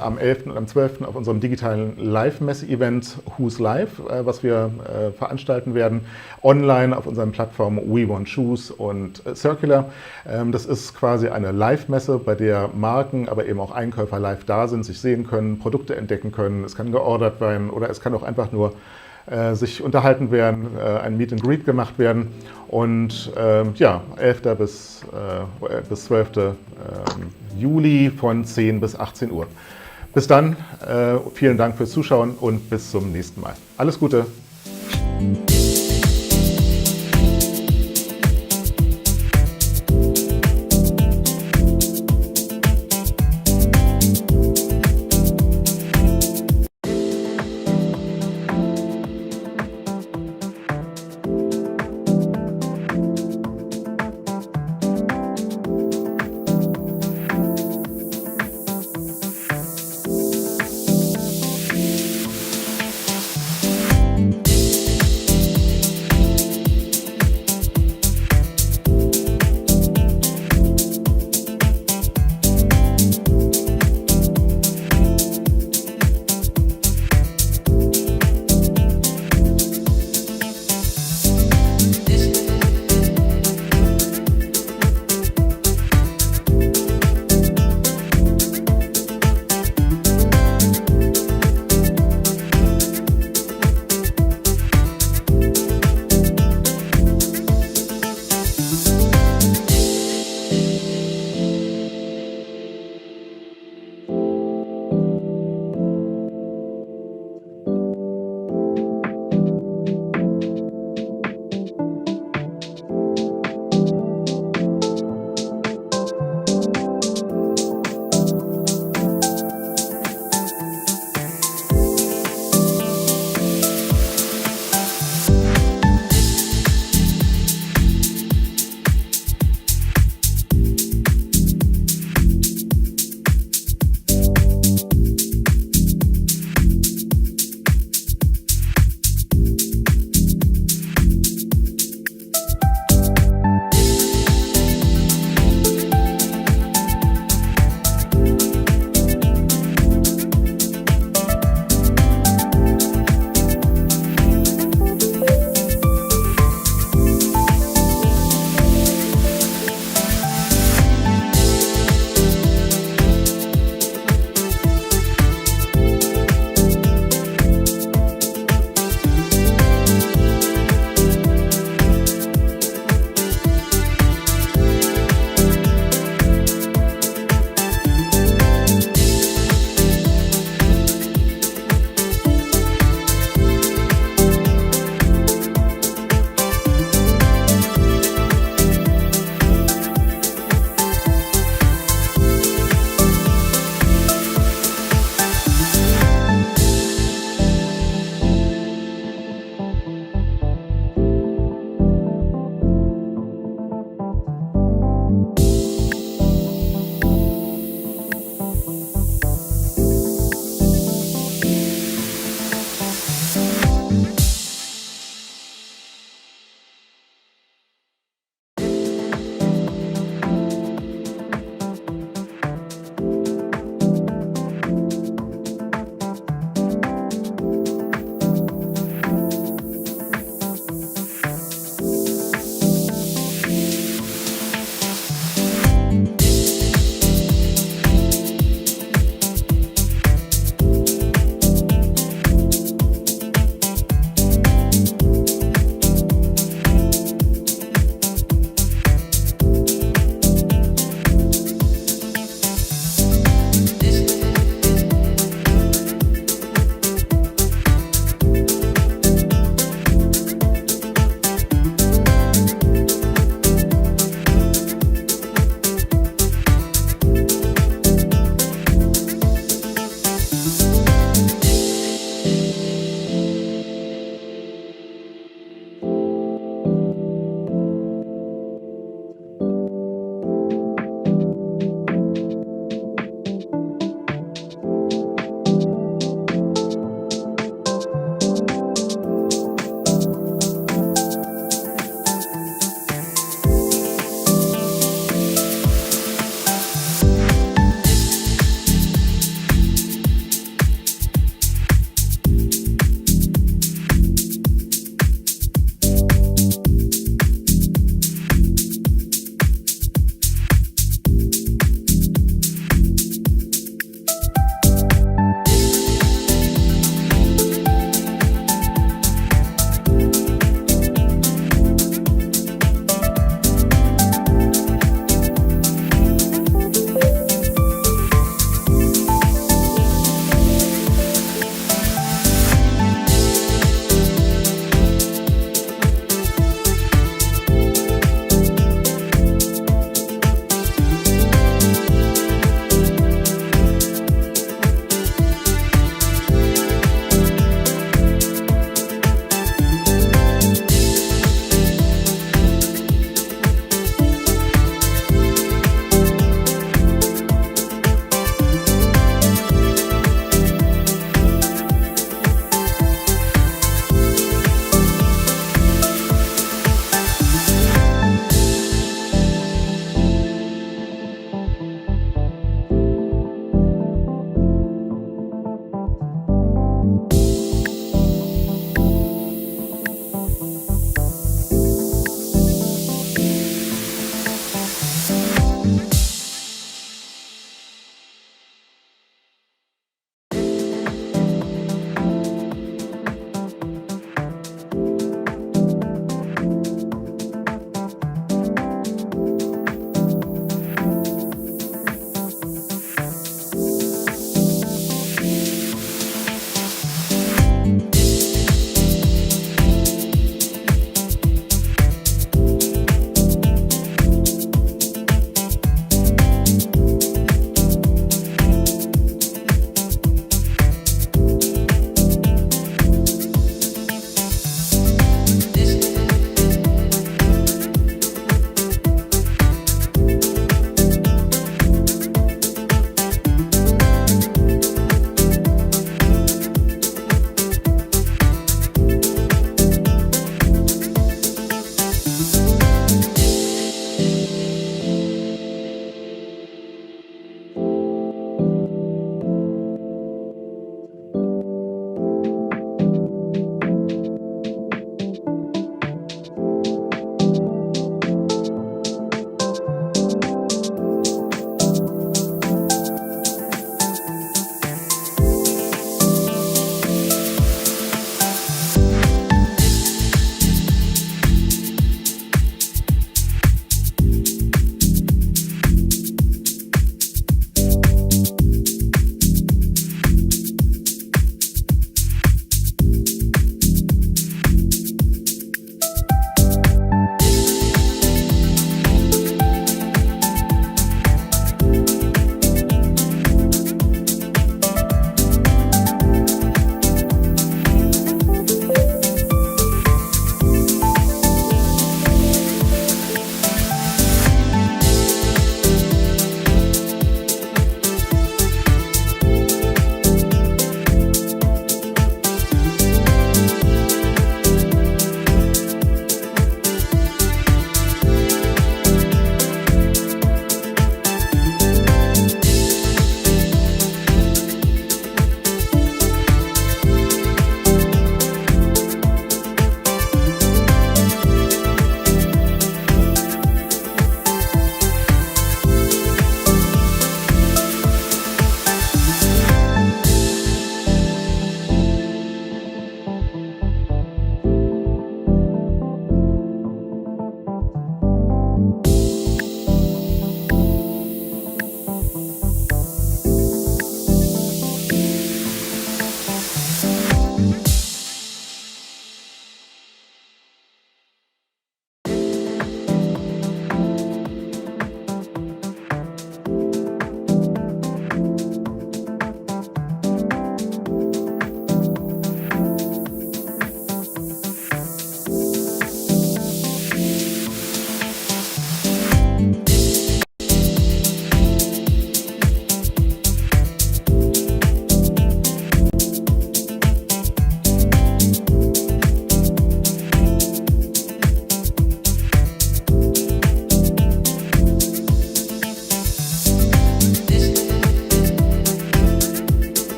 am 11. und am 12. auf unserem digitalen Live-Messe-Event Who's Live, was wir veranstalten werden, online auf unseren Plattformen We Want Shoes und Circular. Das ist quasi eine Live-Messe, bei der Marken, aber eben auch Einkäufer live da sind, sich sehen können, Produkte entdecken können. Es kann geordert werden oder es kann auch einfach nur sich unterhalten werden, ein Meet and Greet gemacht werden und 11. bis 12. Juli von 10 bis 18 Uhr. Bis dann, vielen Dank fürs Zuschauen und bis zum nächsten Mal. Alles Gute!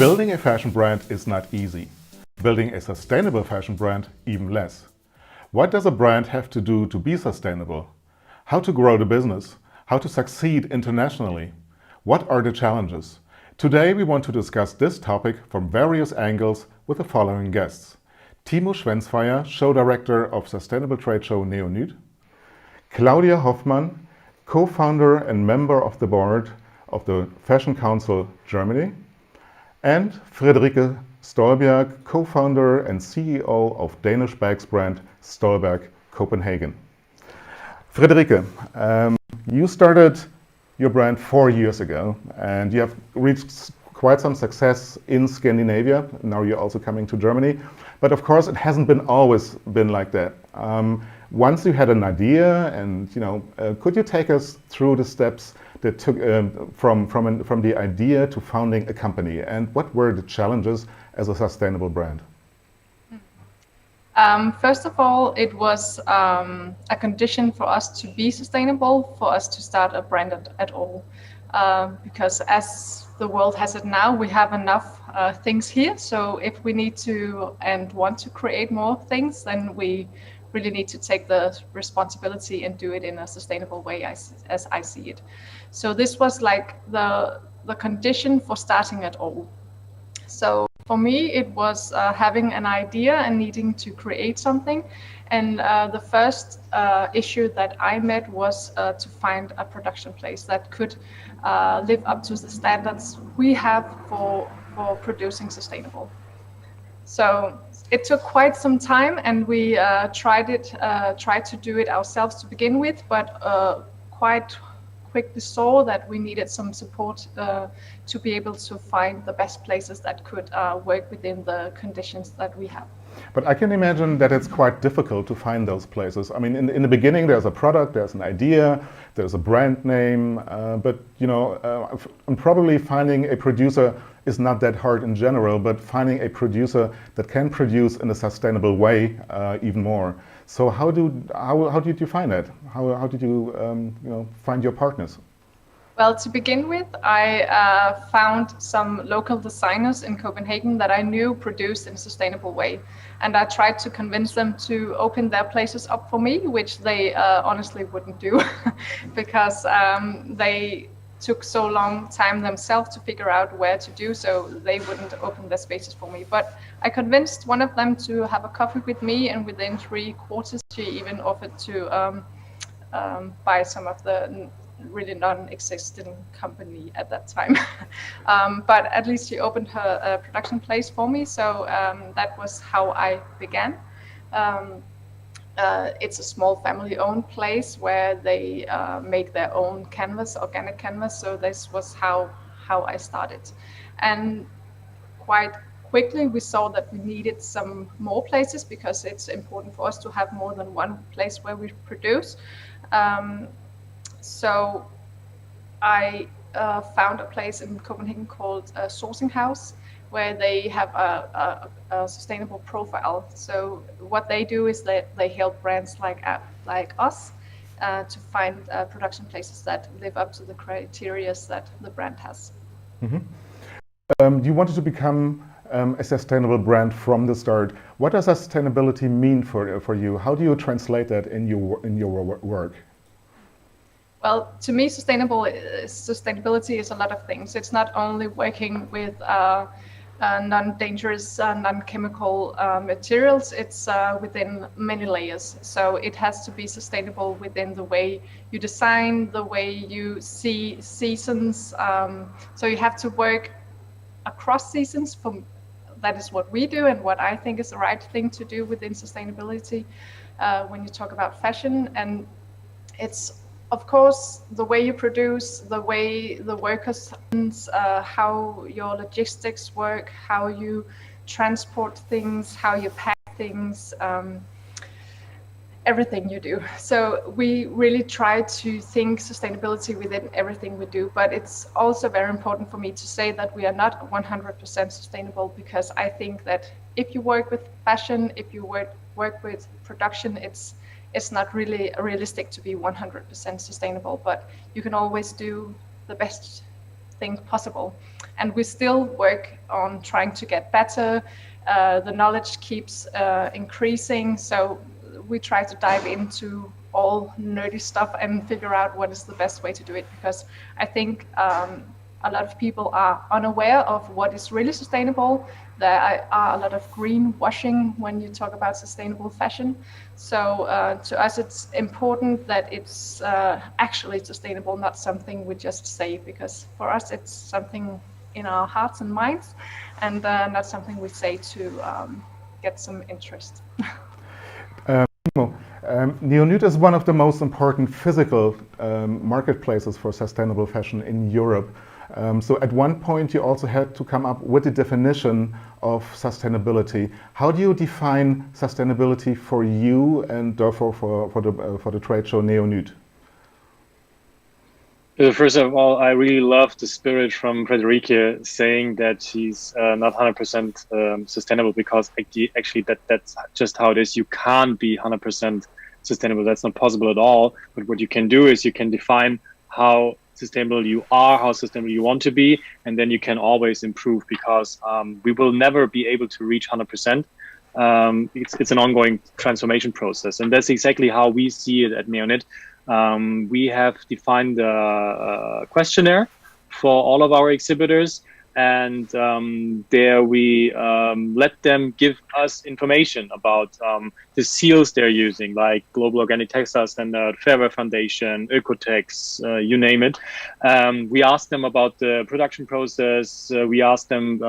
Building a fashion brand is not easy. Building a sustainable fashion brand even less. What does a brand have to do to be sustainable? How to grow the business? How to succeed internationally? What are the challenges? Today we want to discuss this topic from various angles with the following guests. Timo Schwenzfeier, Show Director of Sustainable Trade Show Neonyd. Claudia Hoffmann, co-founder and member of the board of the Fashion Council Germany. And Friederike Stolberg, co-founder and CEO of Danish bags brand Stolberg Copenhagen. Friederike, you started your brand 4 years ago and you have reached quite some success in Scandinavia. Now you're also coming to Germany. But of course, it hasn't always been like that. Once you had an idea, and could you take us through the steps that took from the idea to founding a company, and what were the challenges as a sustainable brand? First of all, it was a condition for us to be sustainable, for us to start a brand at all. Because as the world has it now, we have enough things here. So if we need to and want to create more things, then we really need to take the responsibility and do it in a sustainable way, as I see it. So this was like the condition for starting at all. So for me, it was having an idea and needing to create something. And the first issue that I met was to find a production place that could live up to the standards we have for producing sustainable. So it took quite some time, and we tried to do it ourselves to begin with, but quite quickly saw that we needed some support to be able to find the best places that could work within the conditions that we have. But I can imagine that it's quite difficult to find those places. I mean, in the beginning, there's a product, there's an idea, there's a brand name, but and probably finding a producer is not that hard in general, but finding a producer that can produce in a sustainable way even more. So how did you find that? How did you find your partners? Well, to begin with, I found some local designers in Copenhagen that I knew produced in a sustainable way. And I tried to convince them to open their places up for me, which they honestly wouldn't do because they took so long time themselves to figure out where to do, so they wouldn't open their spaces for me. But I convinced one of them to have a coffee with me, and within 3 quarters, she even offered to buy some of the really non-existent company at that time. But at least she opened her production place for me, so that was how I began. It's a small family-owned place where they make their own canvas, organic canvas, so this was how I started. And quite quickly we saw that we needed some more places because it's important for us to have more than one place where we produce. So I found a place in Copenhagen called Sourcing House, where they have a sustainable profile. So what they do is that they help brands like us to find production places that live up to the criteria that the brand has. Mm-hmm. You wanted to become a sustainable brand from the start. What does sustainability mean for you? How do you translate that in your work? Well, to me, sustainability is a lot of things. It's not only working with non-dangerous, non-chemical materials. It's within many layers. So it has to be sustainable within the way you design, the way you see seasons. So you have to work across seasons. That is what we do and what I think is the right thing to do within sustainability when you talk about fashion. And it's, of course, the way you produce, the way the workers, how your logistics work, how you transport things, how you pack things, everything you do. So we really try to think sustainability within everything we do, but it's also very important for me to say that we are not 100% sustainable, because I think that if you work with fashion, if you work with production, it's not really realistic to be 100% sustainable, but you can always do the best things possible. And we still work on trying to get better. The knowledge keeps increasing, so we try to dive into all nerdy stuff and figure out what is the best way to do it, because I think a lot of people are unaware of what is really sustainable. There are a lot of greenwashing when you talk about sustainable fashion. So to us, it's important that it's actually sustainable, not something we just say, because for us, it's something in our hearts and minds, and not something we say to get some interest. Neonut is one of the most important physical marketplaces for sustainable fashion in Europe. So at one point you also had to come up with a definition of sustainability. How do you define sustainability for you and therefore for the trade show Neonut? First of all, I really love the spirit from Friederike saying that she's not 100% sustainable, because actually that's just how it is. You can't be 100% sustainable. That's not possible at all. But what you can do is you can define how sustainable you are, how sustainable you want to be, and then you can always improve, because we will never be able to reach 100%. It's an ongoing transformation process, and that's exactly how we see it at Neonut. We have defined a questionnaire for all of our exhibitors, and there we let them give us information about the seals they're using, like Global Organic Textile Standard, Fair Wear Foundation, Oekotex, you name it. We asked them about the production process. We asked them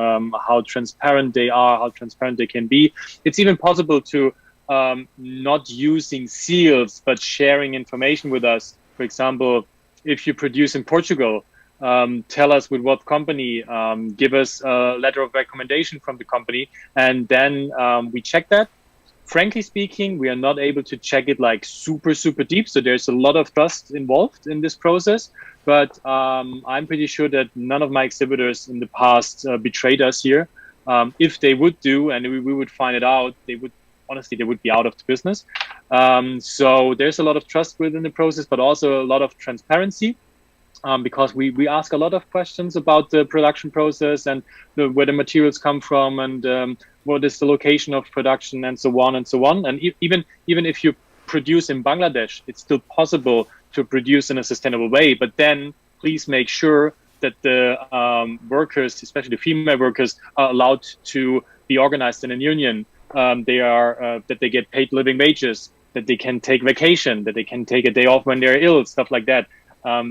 how transparent they are, how transparent they can be. It's even possible to not using seals, but sharing information with us. For example, if you produce in Portugal, tell us with what company, give us a letter of recommendation from the company, and then we check that. Frankly speaking, we are not able to check it like super deep, so there's a lot of trust involved in this process, but I'm pretty sure that none of my exhibitors in the past betrayed us here. If they would do, and we would find it out, honestly, they would be out of the business. So there's a lot of trust within the process, but also a lot of transparency, because we ask a lot of questions about the production process and where the materials come from, and what is the location of production, and so on and so on. And even if you produce in Bangladesh, it's still possible to produce in a sustainable way. But then please make sure that the workers, especially the female workers, are allowed to be organized in a union. That they get paid living wages, that they can take vacation, that they can take a day off when they're ill, stuff like that.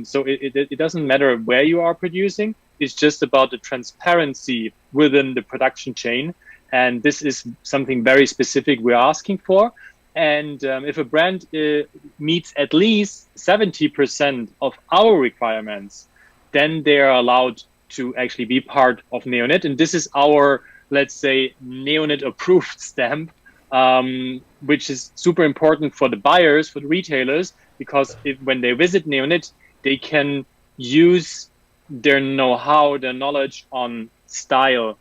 So it doesn't matter where you are producing. It's just about the transparency within the production chain. And this is something very specific we're asking for. And if a brand meets at least 70% of our requirements, then they are allowed to actually be part of Neonut. And this is our, let's say, Neonut approved stamp, which is super important for the buyers, for the retailers, because when they visit Neonut, they can use their know-how, their knowledge on style,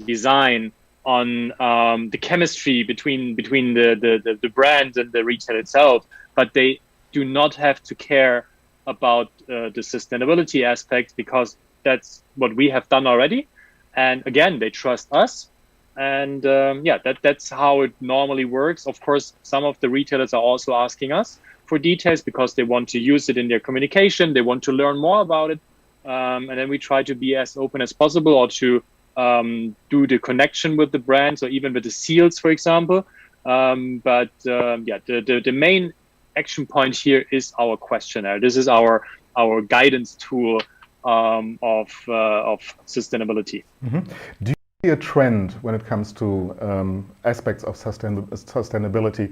design, on the chemistry between the brand and the retail itself, but they do not have to care about the sustainability aspect, because that's what we have done already. And again, they trust us, and yeah, that's how it normally works. Of course, some of the retailers are also asking us for details because they want to use it in their communication. They want to learn more about it, and then we try to be as open as possible, or to do the connection with the brands, or even with the seals, for example. But yeah, the main action point here is our questionnaire. This is our guidance tool of sustainability. Mm-hmm. Do you see a trend when it comes to aspects of sustainability?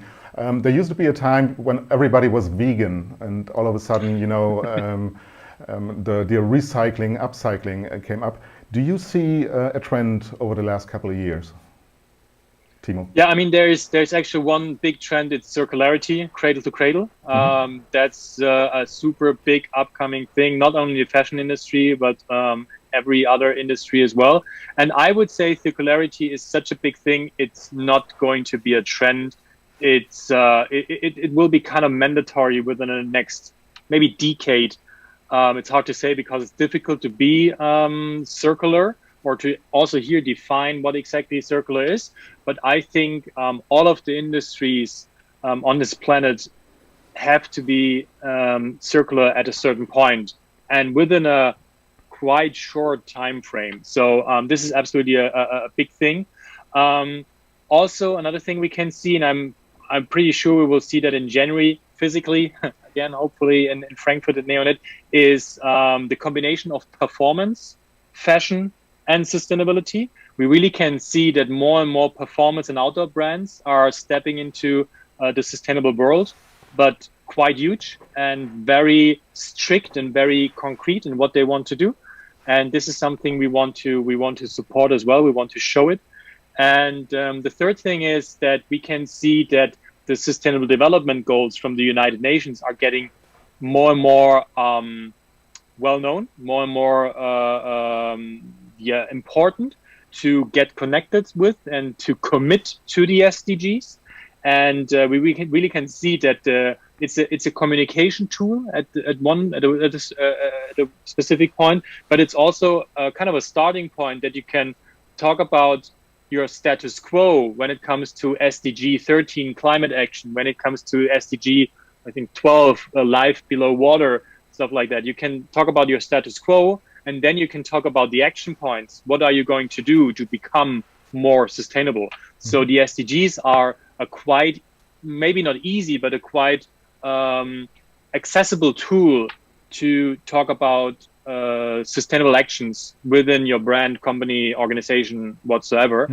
There used to be a time when everybody was vegan, and all of a sudden, you know, the recycling, upcycling came up. Do you see a trend over the last couple of years, Timo? Yeah, I mean, there's actually one big trend. It's circularity, cradle to cradle. Mm-hmm. That's a super big upcoming thing, not only the fashion industry, but every other industry as well. And I would say circularity is such a big thing. It's not going to be a trend. It will be kind of mandatory within the next maybe decade. It's hard to say because it's difficult to be circular or to also here define what exactly circular is. But I think all of the industries on this planet have to be circular at a certain point and within a quite short time frame. So this is absolutely a big thing. Also, another thing we can see, and I'm pretty sure we will see that in January physically, again, hopefully in Frankfurt at Neonet, is the combination of performance, fashion, and sustainability. We really can see that more and more performance and outdoor brands are stepping into the sustainable world, but quite huge and very strict and very concrete in what they want to do. And this is something we want to support as well. We want to show it. And the third thing is that we can see that the Sustainable Development Goals from the United Nations are getting more and more well-known, more and more important to get connected with and to commit to the SDGs. And we really can see that it's a communication tool at a specific point, but it's also kind of a starting point that you can talk about your status quo when it comes to SDG 13 climate action, when it comes to SDG, I think 12 life below water, stuff like that. You can talk about your status quo, and then you can talk about the action points. What are you going to do to become more sustainable? So the SDGs are a quite, maybe not easy, but a quite accessible tool to talk about sustainable actions within your brand, company, organization, whatsoever.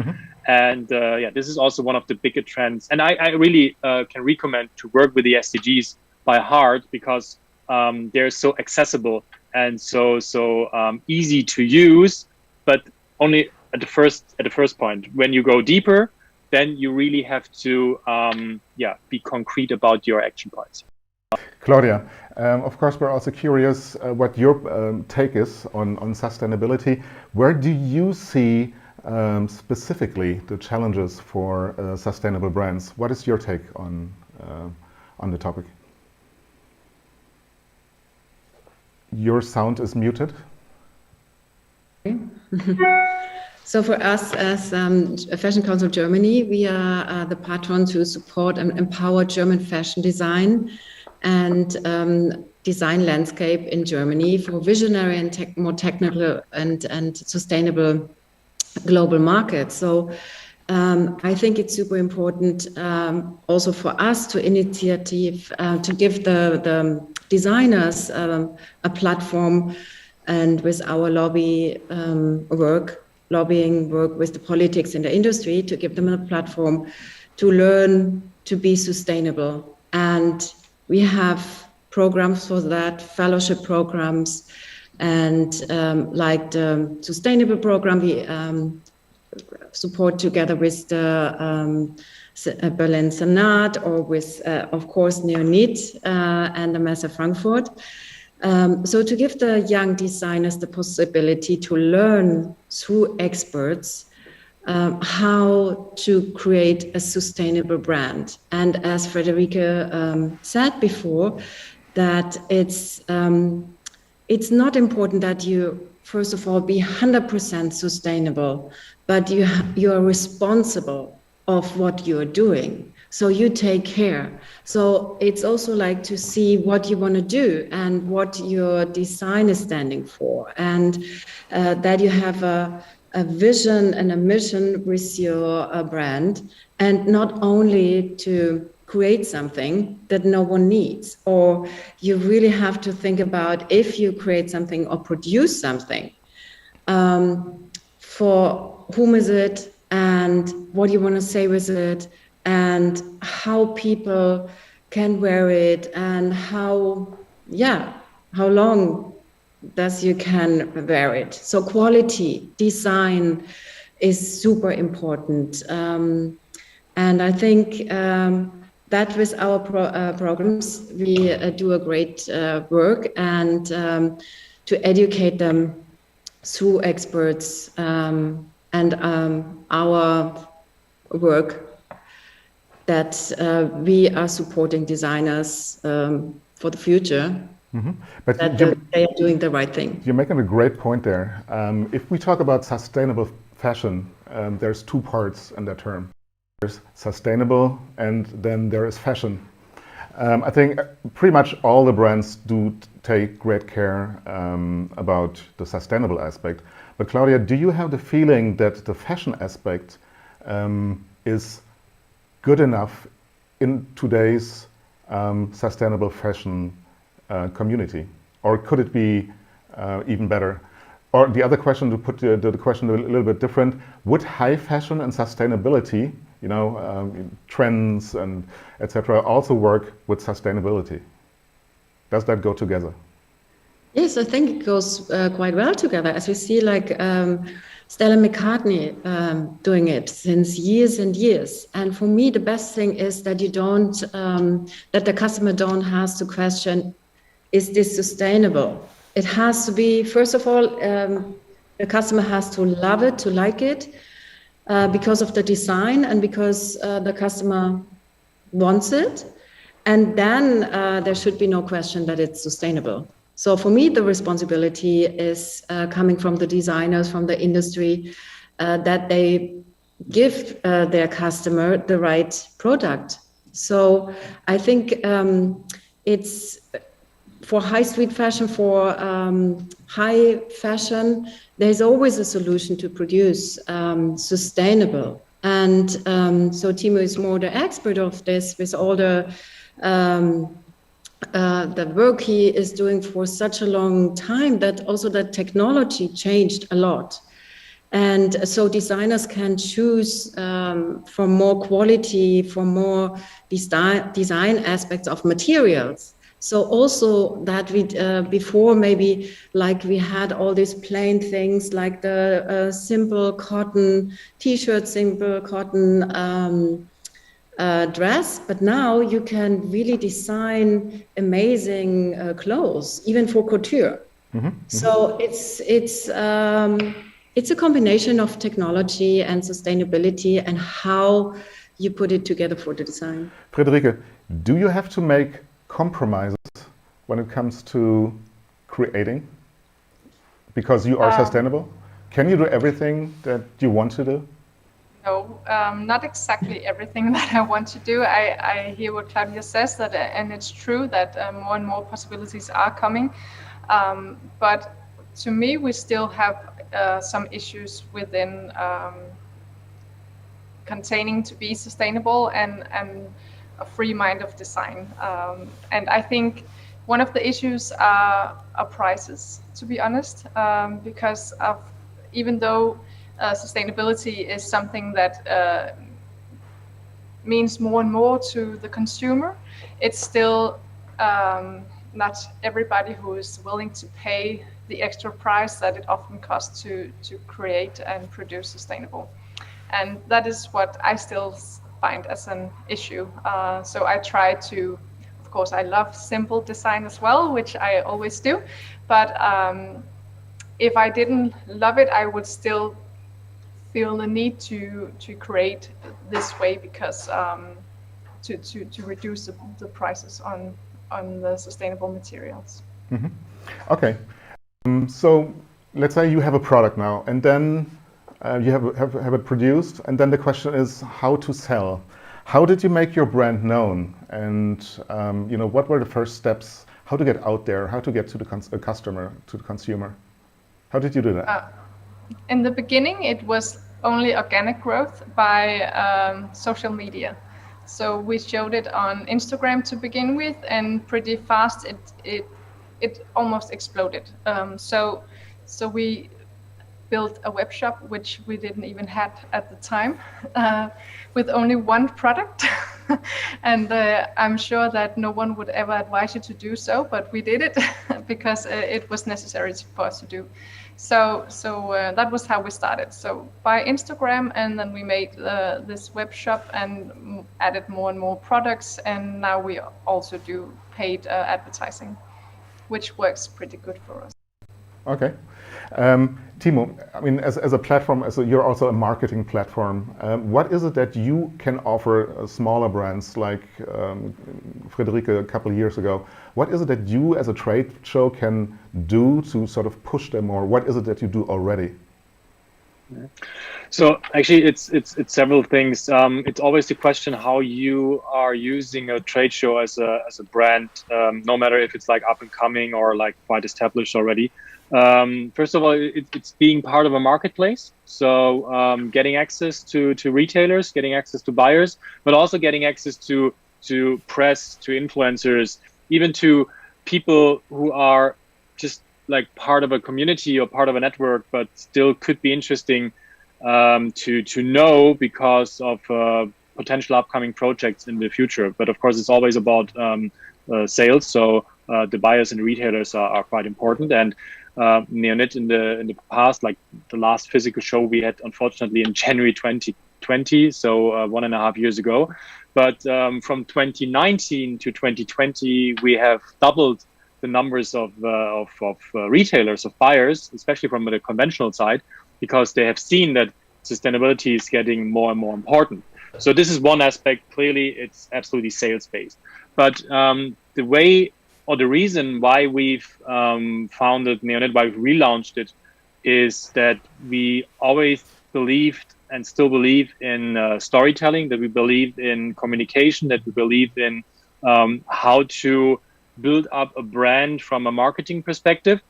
And this is also one of the bigger trends. And I really can recommend to work with the SDGs by heart because they're so accessible and so easy to use, but only at the first point. When you go deeper, then you really have to be concrete about your action points. Claudia, of course, we're also curious what your take is on sustainability. Where do you see specifically the challenges for sustainable brands? What is your take on the topic? Your sound is muted. So for us as Fashion Council Germany, we are the patrons who support and empower German fashion design and design landscape in Germany for visionary and more technical and sustainable global markets. So I think it's super important also for us to initiative to give the designers a platform, and with our lobbying work with the politics in the industry to give them a platform to learn to be sustainable. And we have programs for that, fellowship programs, and like the sustainable program we support together with the Berlin Senat, or with, of course, Neonet and the Messe Frankfurt. So to give the young designers the possibility to learn through experts how to create a sustainable brand. And as Friederike said before, that it's not important that you, first of all, be 100% sustainable, but you are responsible of what you're doing. So you take care. So it's also like to see what you want to do and what your design is standing for, and that you have a vision and a mission with your brand, and not only to create something that no one needs. Or you really have to think about, if you create something or produce something, for whom is it, and what you want to say with it, and how people can wear it, and how long does you can wear it. So quality, design is super important. And I think that with our programs, we do a great work, and to educate them through experts and our work, that we are supporting designers for the future, But that they are doing the right thing. You're making a great point there. If we talk about sustainable fashion, there's two parts in that term. There's sustainable and then there is fashion. I think pretty much all the brands do take great care about the sustainable aspect. But Claudia, do you have the feeling that the fashion aspect is good enough in today's sustainable fashion community? Or could it be even better? Or the other question, to put the question a little bit different, would high fashion and sustainability, trends and etc., also work with sustainability? Does that go together? Yes, I think it goes quite well together, as we see like Stella McCartney doing it since years and years. And for me, the best thing is that you don't, that the customer don't have to question, is this sustainable? It has to be, first of all, the customer has to love it, to like it, because of the design and because the customer wants it. And then there should be no question that it's sustainable. So for me, the responsibility is coming from the designers, from the industry, that they give their customer the right product. So I think it's for high street fashion, for high fashion, there's always a solution to produce sustainable. And so Timo is more the expert of this with all the work he is doing for such a long time, that also the technology changed a lot. And so designers can choose for more quality, for more design aspects of materials. So also that we before maybe like we had all these plain things like the simple cotton t-shirt, simple cotton dress, but now you can really design amazing clothes, even for couture. So it's a combination of technology and sustainability and how you put it together for the design. Friederike, do you have to make compromises when it comes to creating? Because you are sustainable? Can you do everything that you want to do? No, not exactly everything that I want to do. I hear what Claudia says, that, and it's true that more and more possibilities are coming. But to me, we still have some issues within containing to be sustainable and a free mind of design. And I think one of the issues are prices, to be honest, because of, even though sustainability is something that means more and more to the consumer, it's still not everybody who is willing to pay the extra price that it often costs to create and produce sustainable. And that is what I still find as an issue. So I try to, of course, I love simple design as well, which I always do. But if I didn't love it, I would still feel the need to create this way, because to reduce the prices on the sustainable materials. Okay, so let's say you have a product now, and then you have it produced, and then the question is how to sell. How did you make your brand known, and what were the first steps? How to get out there? How to get to the customer, to the consumer? How did you do that? In the beginning, it was only organic growth by social media. So we showed it on Instagram to begin with, and pretty fast it almost exploded. So we built a web shop, which we didn't even have at the time, with only one product. And I'm sure that no one would ever advise you to do so, but we did it because it was necessary for us to do. So that was how we started. So by Instagram, and then we made this web shop and added more and more products. And now we also do paid advertising, which works pretty good for us. Okay. Timo, I mean, as a platform, you're also a marketing platform. What is it that you can offer smaller brands like Friederike a couple of years ago? What is it that you as a trade show can do to sort of push them more? What is it that you do already? So actually, it's several things. It's always the question how you are using a trade show as a brand, no matter if it's like up and coming or like quite established already. First of all, it's being part of a marketplace. So getting access to retailers, getting access to buyers, but also getting access to press, to influencers, even to people who are just like part of a community or part of a network, but still could be interesting to know because of potential upcoming projects in the future. But of course, it's always about sales. So the buyers and retailers are quite important. And Neonit in the past, like the last physical show we had, unfortunately, in January 2020, so 1.5 years ago. But from 2019 to 2020, we have doubled the numbers of retailers, of buyers, especially from the conventional side, because they have seen that sustainability is getting more and more important. So this is one aspect. Clearly, it's absolutely sales-based. But the way or the reason why we've founded Neonit, why we've relaunched it, is that we always believed and still believe in storytelling, that we believe in communication, that we believe in how to build up a brand from a marketing perspective.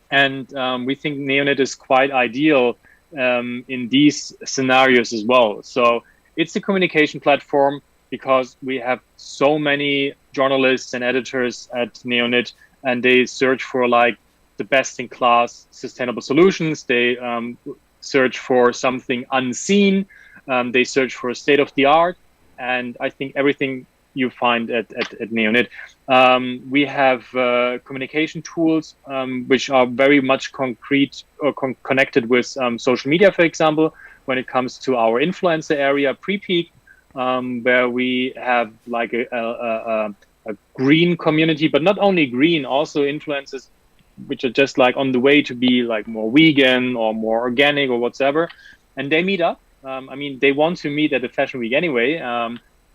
And we think Neonit is quite ideal in these scenarios as well. So it's a communication platform because we have so many journalists and editors at Neonit, and they search for like the best in class sustainable solutions. They search for something unseen. They search for state of the art. And I think everything you find at Neonit. We have communication tools which are very much concrete or connected with social media, for example, when it comes to our influencer area pre-peak, where we have like a green community, but not only green, also influencers which are just like on the way to be like more vegan or more organic or whatever, and they meet up. I mean, they want to meet at the Fashion Week anyway,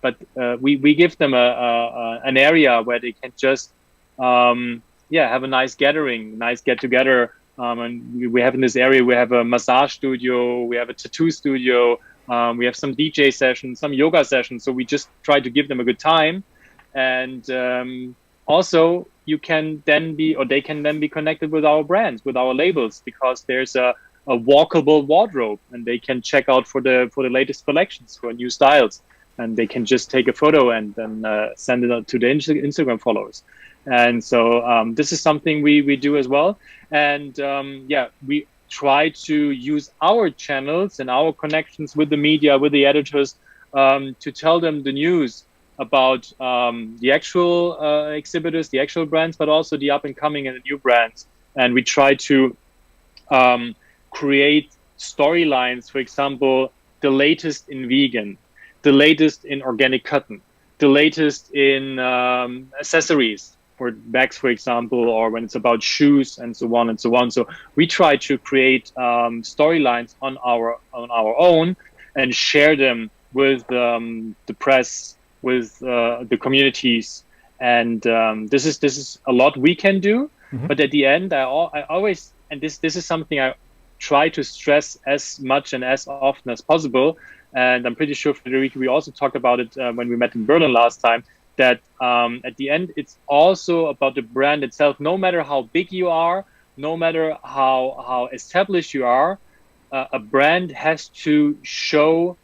but we give them an area where they can just have a nice gathering, nice get together. And we have in this area, we have a massage studio, we have a tattoo studio, we have some DJ sessions, some yoga sessions. So we just try to give them a good time. And also you can then be, or they can then be connected with our brands, with our labels, because there's a walkable wardrobe, and they can check out for the latest collections, for new styles, and they can just take a photo and then send it out to the Instagram followers. And so this is something we do as well. And we try to use our channels and our connections with the media, with the editors, to tell them the news about the actual exhibitors, the actual brands, but also the up and coming and the new brands. And we try to create storylines, for example, the latest in vegan, the latest in organic cotton, the latest in accessories for bags, for example, or when it's about shoes and so on and so on. So we try to create storylines on our own and share them with the press, with the communities, and this is a lot we can do. Mm-hmm. But at the end, I always, and this is something I try to stress as much and as often as possible. And I'm pretty sure, Friederike, we also talked about it when we met in Berlin last time, that at the end, it's also about the brand itself. No matter how big you are, no matter how established you are, a brand has to show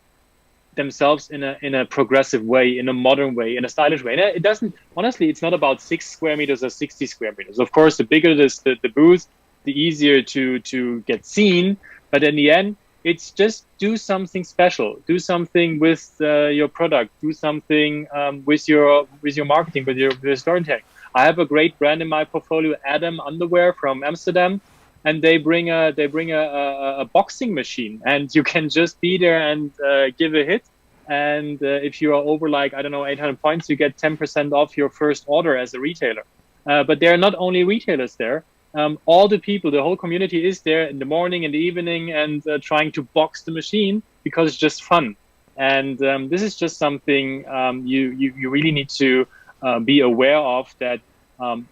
themselves in a progressive way, in a modern way, in a stylish way. And it doesn't, honestly, it's not about 6 square meters or 60 square meters. Of course, the bigger the booth, the easier to get seen. But in the end, it's just do something special, do something with your product, do something with your marketing, with your storytelling. I have a great brand in my portfolio, Adam Underwear from Amsterdam, and they bring a boxing machine, and you can just be there and give a hit. And if you are over 800 points, you get 10% off your first order as a retailer. But there are not only retailers there. all the people, the whole community is there in the morning, in the evening, and trying to box the machine because it's just fun. And this is just something you really need to be aware of, that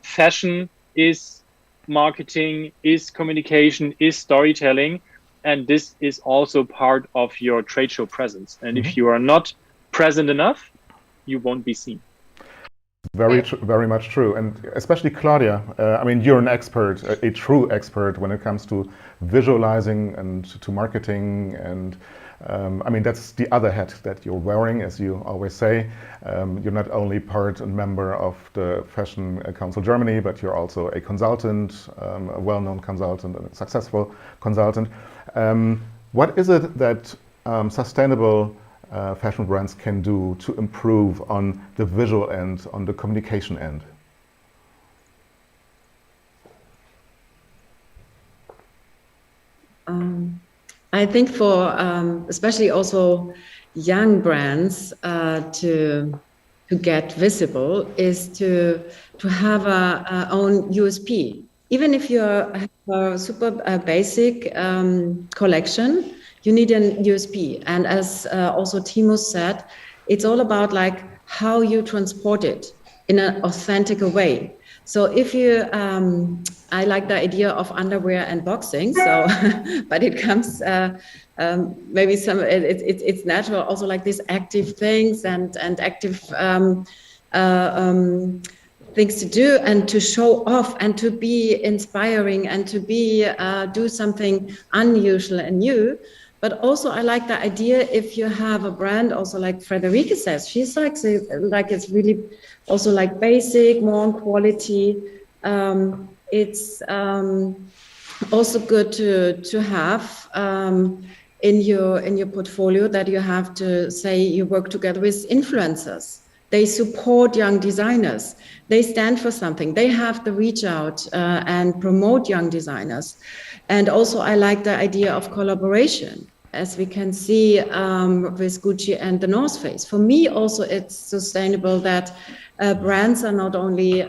fashion is marketing, is communication, is storytelling, and this is also part of your trade show presence. And if you are not present enough, you won't be seen. Very much true. And especially Claudia, I mean, you're an expert, a true expert when it comes to visualizing and to marketing. And I mean, that's the other hat that you're wearing, as you always say. You're not only part and member of the Fashion Council Germany, but you're also a consultant, a well-known consultant and a successful consultant. What is it that sustainable fashion brands can do to improve on the visual end, on the communication end? I think for especially also young brands to get visible is to have a own USP. Even if you have a super basic collection, you need an USP. And as also Timo said, it's all about like how you transport it in an authentic way. So if you, I like the idea of underwear and boxing. So, but it comes maybe some. It's natural. Also like these active things and active things to do and to show off and to be inspiring and to be do something unusual and new. But also I like the idea if you have a brand, also like Friederike says, she's like it's really also like basic, more on quality. It's also good to have in your portfolio that you have to say you work together with influencers. They support young designers. They stand for something. They have the reach out and promote young designers. And also I like the idea of collaboration, as we can see with Gucci and the North Face. For me also it's sustainable that brands are not only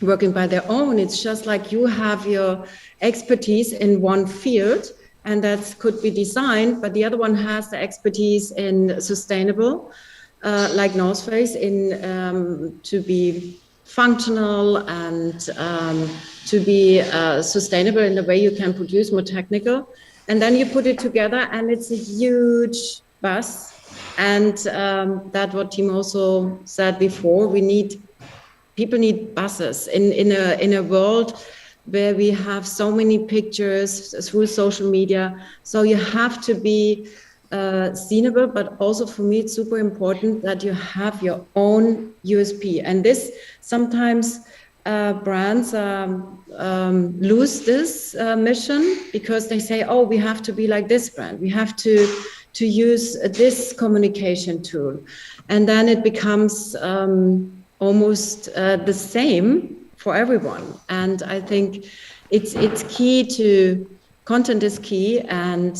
working by their own. It's just like you have your expertise in one field, and that could be design, but the other one has the expertise in sustainable, like North Face, in to be functional and to be sustainable in the way you can produce, more technical. And then you put it together and it's a huge buzz. And that what Tim also said before, people need buzzes in a world where we have so many pictures through social media. So you have to be seenable, but also for me, it's super important that you have your own USP. And this sometimes brands lose this mission because they say, oh, we have to be like this brand. We have to use this communication tool. And then it becomes almost the same for everyone. And I think it's key to, content is key, and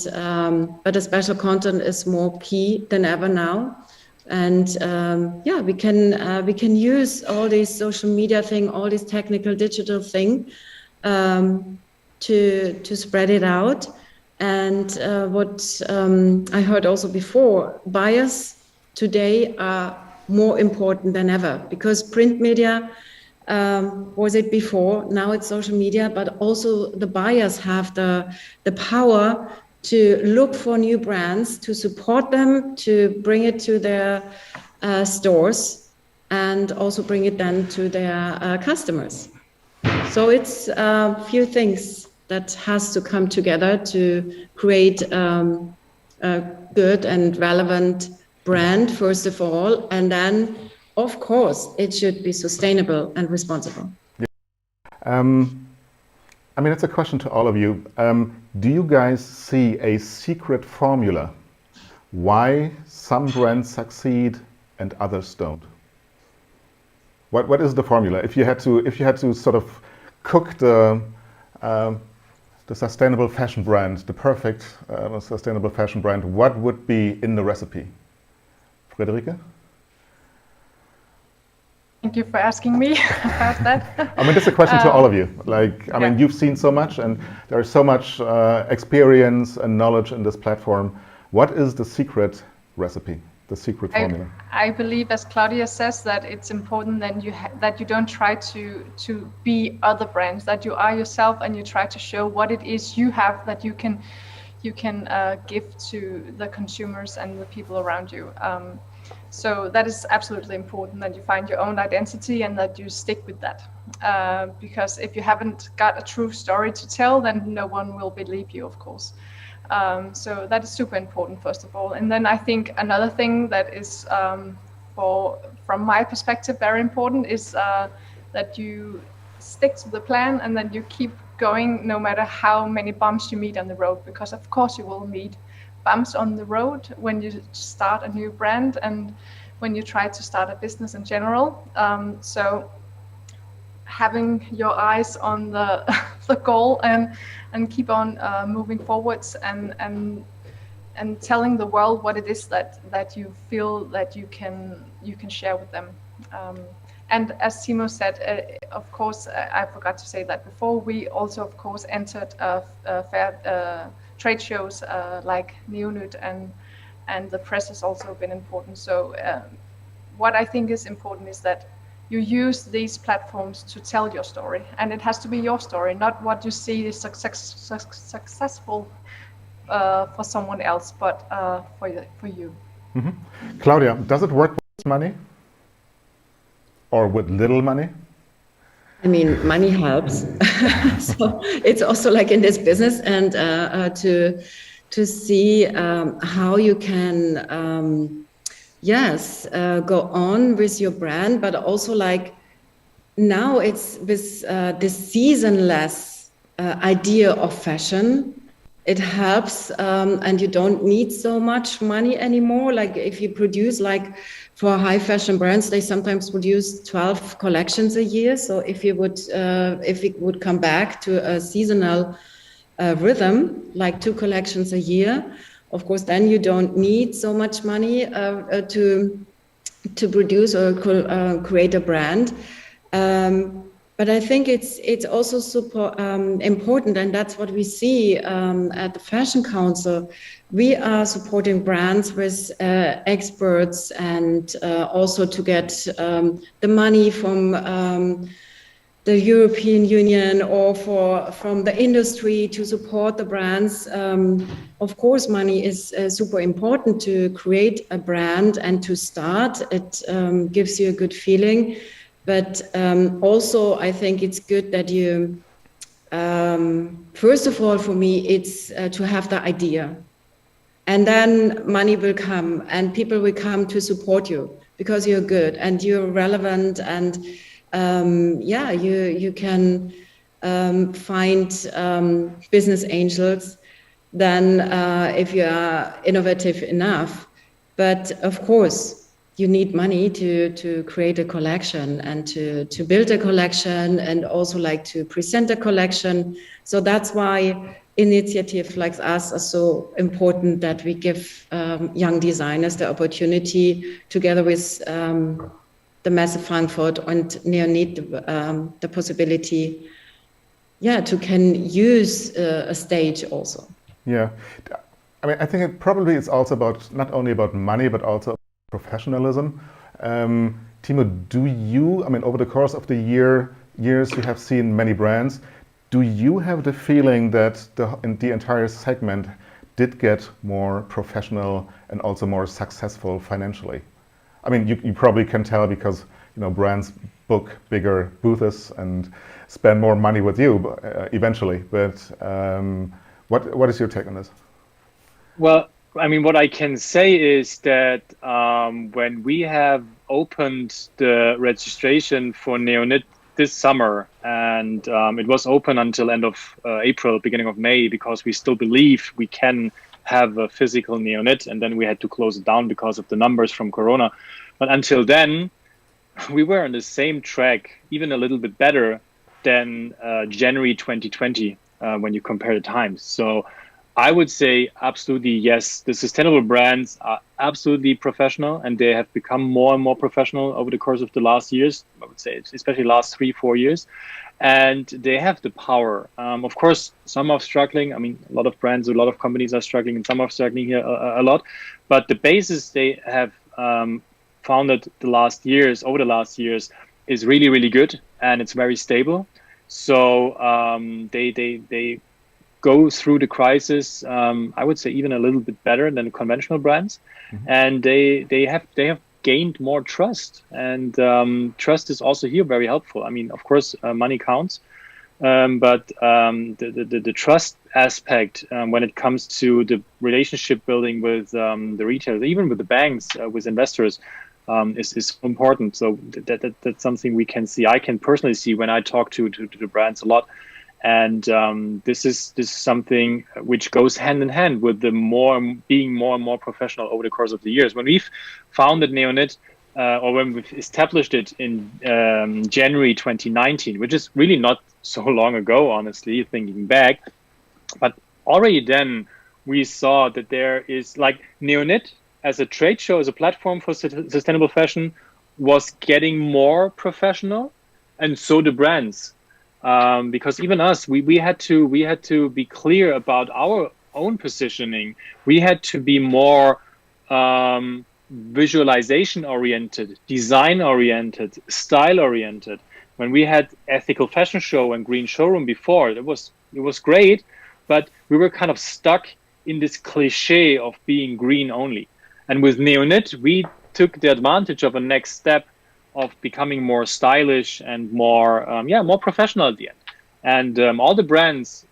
but a special content is more key than ever now. And yeah, we can use all these social media thing, all this technical digital thing to spread it out. And what I heard also before, buyers today are more important than ever, because print media was it before, now it's social media, but also the buyers have the power to look for new brands, to support them, to bring it to their stores, and also bring it then to their customers. So it's a few things that has to come together to create a good and relevant brand, first of all, and then, of course, it should be sustainable and responsible. Yeah. I mean, it's a question to all of you. Do you guys see a secret formula why some brands succeed and others don't? What is the formula? If you had to sort of cook the sustainable fashion brand, the perfect sustainable fashion brand, what would be in the recipe? Friederike? Thank you for asking me about that. I mean, this is a question to all of you. Like, I mean, you've seen so much, and there's so much experience and knowledge in this platform. What is the secret recipe, the secret formula? I believe, as Claudia says, that it's important that you don't try to be other brands, that you are yourself and you try to show what it is you have that you can give to the consumers and the people around you. So that is absolutely important, that you find your own identity and that you stick with that. Because if you haven't got a true story to tell, then no one will believe you, of course. So that is super important, first of all. And then I think another thing that is, from my perspective, very important is that you stick to the plan and that you keep going no matter how many bumps you meet on the road, because of course you will meet bumps on the road when you start a new brand and when you try to start a business in general. So having your eyes on the goal and keep on moving forwards and telling the world what it is that you feel that you can share with them. And as Timo said, of course, I forgot to say that before, we also, of course, entered fair trade shows like Neonyt, and the press has also been important. So what I think is important is that you use these platforms to tell your story, and it has to be your story, not what you see is successful for someone else, but for you. Mm-hmm. Claudia, does it work with money? Or with little money? I mean, money helps. So it's also like in this business, and to see how you can, go on with your brand, but also like now it's with this seasonless idea of fashion. It helps, and you don't need so much money anymore. Like if you produce, like for high fashion brands, they sometimes produce 12 collections a year. So if it would come back to a seasonal rhythm, like 2 collections a year, of course, then you don't need so much money to produce or create a brand. But I think it's also super important, and that's what we see at the Fashion Council. We are supporting brands with experts, and also to get the money from the European Union or from the industry to support the brands. Of course, money is super important to create a brand and to start. It gives you a good feeling. But also, I think it's good that you, first of all, for me, it's to have the idea. And then money will come and people will come to support you because you're good and you're relevant, and you can find business angels then if you are innovative enough. But of course, you need money to create a collection and to build a collection, and also like to present a collection. So that's why initiatives like us are so important, that we give young designers the opportunity, together with the Messe Frankfurt and Neonyt, the possibility, to can use a stage also. Yeah, I mean, I think it probably is also about not only about money, but also professionalism. Timo, do you, I mean, over the course of the years, you have seen many brands. Do you have the feeling that the entire segment did get more professional and also more successful financially? I mean, you probably can tell because, you know, brands book bigger booths and spend more money with you eventually. But what is your take on this? Well, I mean, what I can say is that when we have opened the registration for Neonyt this summer, and it was open until end of April, beginning of May, because we still believe we can have a physical Neonyt, and then we had to close it down because of the numbers from Corona. But until then, we were on the same track, even a little bit better than January 2020 when you compare the times. So I would say absolutely yes. The sustainable brands are absolutely professional, and they have become more and more professional over the course of the last years. I would say, especially last 3-4 years, and they have the power. Of course, some are struggling. I mean, a lot of brands, a lot of companies are struggling, and some are struggling here a lot. But the basis they have founded over the last years, is really, really good, and it's very stable. So they go through the crisis, I would say even a little bit better than conventional brands, and they have gained more trust, and trust is also here very helpful. I mean, of course, money counts, but the trust aspect when it comes to the relationship building with the retailers, even with the banks, with investors, is important. So that's something we can see. I can personally see when I talk to the brands a lot. And this is something which goes hand in hand with being more and more professional over the course of the years. When we've founded Neonit, or when we've established it in January 2019, which is really not so long ago, honestly, thinking back, but already then we saw that there is, like, Neonit as a trade show, as a platform for sustainable fashion, was getting more professional, and so the brands. Because even us, we had to be clear about our own positioning. We had to be more visualization oriented, design oriented, style oriented. When we had Ethical Fashion Show and Green Showroom before, it was great, but we were kind of stuck in this cliche of being green only. And with Neonit, we took the advantage of a next step of becoming more stylish and more professional at the end. And all the brands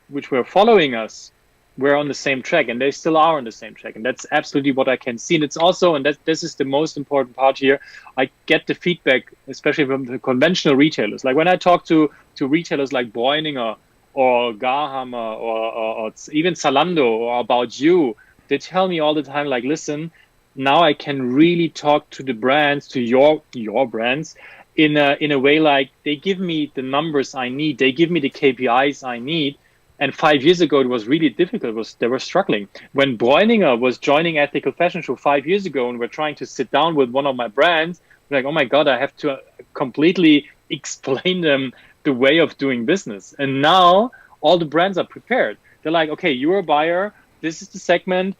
which were following us were on the same track, and they still are on the same track. And that's absolutely what I can see. And it's also, and this is the most important part here, I get the feedback, especially from the conventional retailers. Like when I talk to retailers like Bräuninger or Garhammer or even Zalando or About You, they tell me all the time, like, listen, now I can really talk to the brands, to your brands, in a way like they give me the numbers I need, they give me the KPIs I need. And 5 years ago, it was really difficult. They were struggling. When Bräuninger was joining Ethical Fashion Show 5 years ago, and we're trying to sit down with one of my brands, like, oh my God, I have to completely explain them the way of doing business. And now all the brands are prepared. They're like, okay, you're a buyer. This is the segment.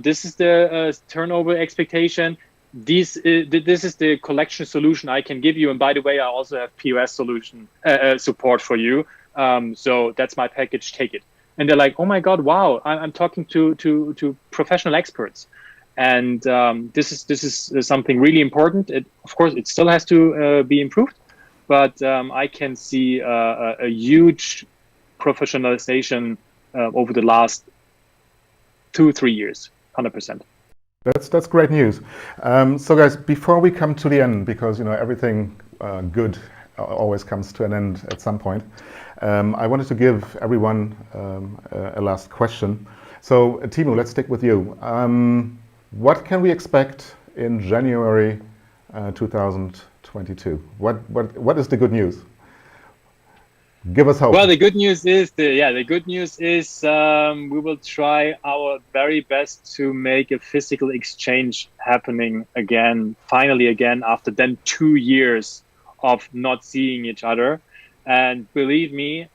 This is the turnover expectation. This is the collection solution I can give you. And by the way, I also have POS solution support for you. So that's my package. Take it. And they're like, oh my God, wow! I'm talking to professional experts, and this is something really important. Of course, it still has to be improved, but I can see a huge professionalization over the last 2-3 years, 100%. That's great news. So guys, before we come to the end, because everything good always comes to an end at some point, I wanted to give everyone a last question. So Timo, let's stick with you. What can we expect in January 2022? What is the good news? Give us hope. Well, the good news is we will try our very best to make a physical exchange happening finally again, after then 2 years of not seeing each other. And believe me,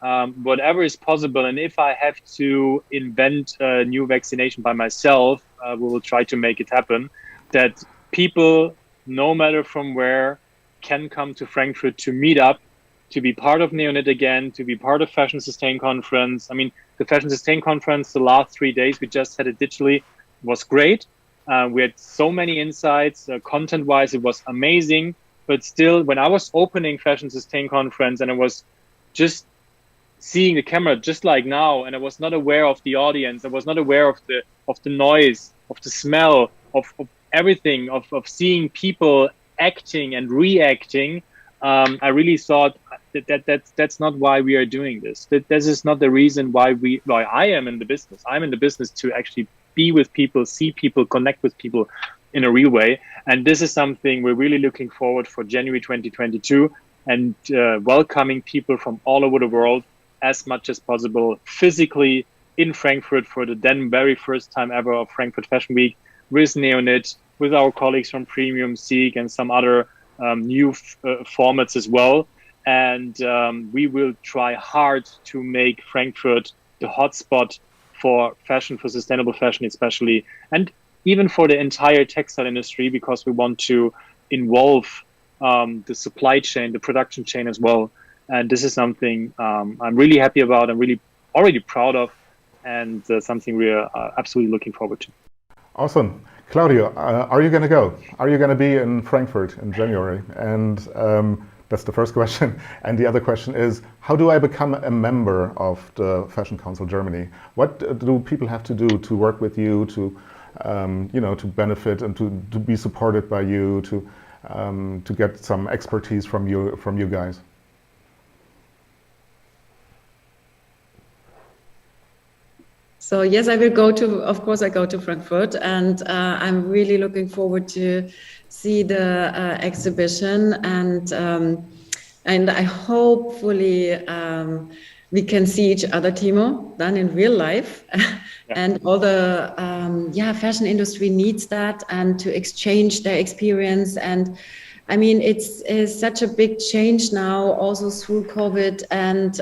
whatever is possible, and if I have to invent a new vaccination by myself, we will try to make it happen, that people, no matter from where, can come to Frankfurt to meet up, to be part of Neonit again, to be part of Fashion Sustain Conference. I mean, the Fashion Sustain Conference, the last 3 days, we just had it digitally, was great. We had so many insights, content-wise, it was amazing. But still, when I was opening Fashion Sustain Conference and I was just seeing the camera just like now, and I was not aware of the audience, I was not aware of the noise, of the smell, of everything, of seeing people acting and reacting, I really thought that's not why we are doing this. This is not the reason why I am in the business. I'm in the business to actually be with people, see people, connect with people in a real way. And this is something we're really looking forward for January 2022, and welcoming people from all over the world as much as possible, physically in Frankfurt for the then very first time ever of Frankfurt Fashion Week with Neonit, with our colleagues from Premium, Seek, and some other new formats as well. And we will try hard to make Frankfurt the hotspot for fashion, for sustainable fashion especially, and even for the entire textile industry, because we want to involve the supply chain, the production chain as well. And this is something I'm really happy about, I'm really already proud of, and something we are absolutely looking forward to. Awesome. Claudio, are you going to go? Are you going to be in Frankfurt in January? And that's the first question. And the other question is, how do I become a member of the Fashion Council Germany? What do people have to do to work with you, to to benefit and to be supported by you, to get some expertise from you guys? So yes, I will go to, of course, I go to Frankfurt, and I'm really looking forward to see the exhibition, and I hopefully we can see each other, Timo, then in real life. And all the fashion industry needs that, and to exchange their experience. And I mean, it's such a big change now, also through COVID, and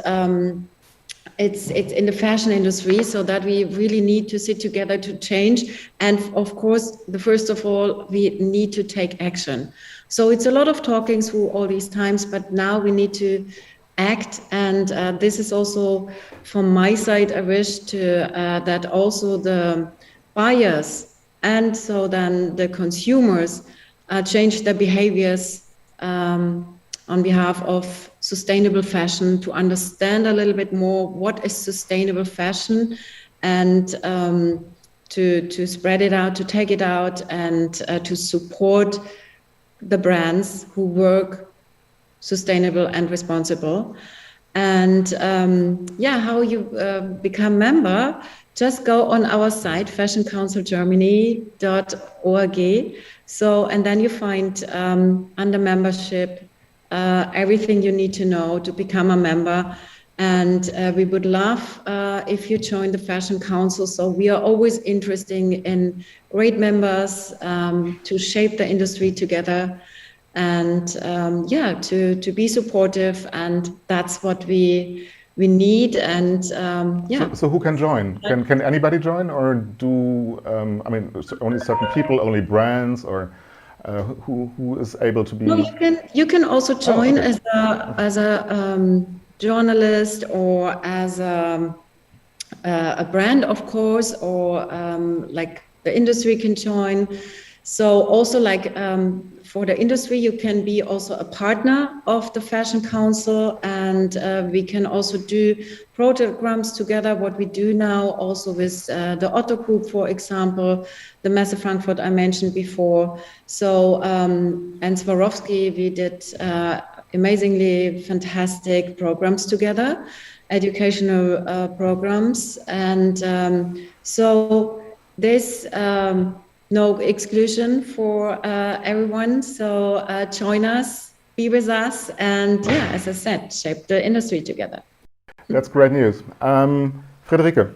it's in the fashion industry, so that we really need to sit together to change. And of course, first of all, we need to take action. So it's a lot of talking through all these times, but now we need to act. And this is also from my side, I wish to that also the buyers and so then the consumers change their behaviors on behalf of sustainable fashion, to understand a little bit more what is sustainable fashion, and to spread it out, to take it out, and to support the brands who work sustainable and responsible. And how you become member, just go on our site, fashioncouncilgermany.org. So, and then you find under membership everything you need to know to become a member. And we would love if you join the Fashion Council. So we are always interested in great members to shape the industry together, and to be supportive. And that's what we need. And So who can join? Can anybody join, or do only certain people, only brands, or who is able to be? No, you can also join as a journalist, or as a brand, of course, or like the industry can join. So also like for the industry, you can be also a partner of the Fashion Council, and we can also do programs together, what we do now also with the Otto Group, for example, the Messe Frankfurt I mentioned before. So, and Swarovski, we did amazingly fantastic programs together, educational programs. And so there's no exclusion for everyone. So join us, be with us, and as I said, shape the industry together. That's great news. Friederike,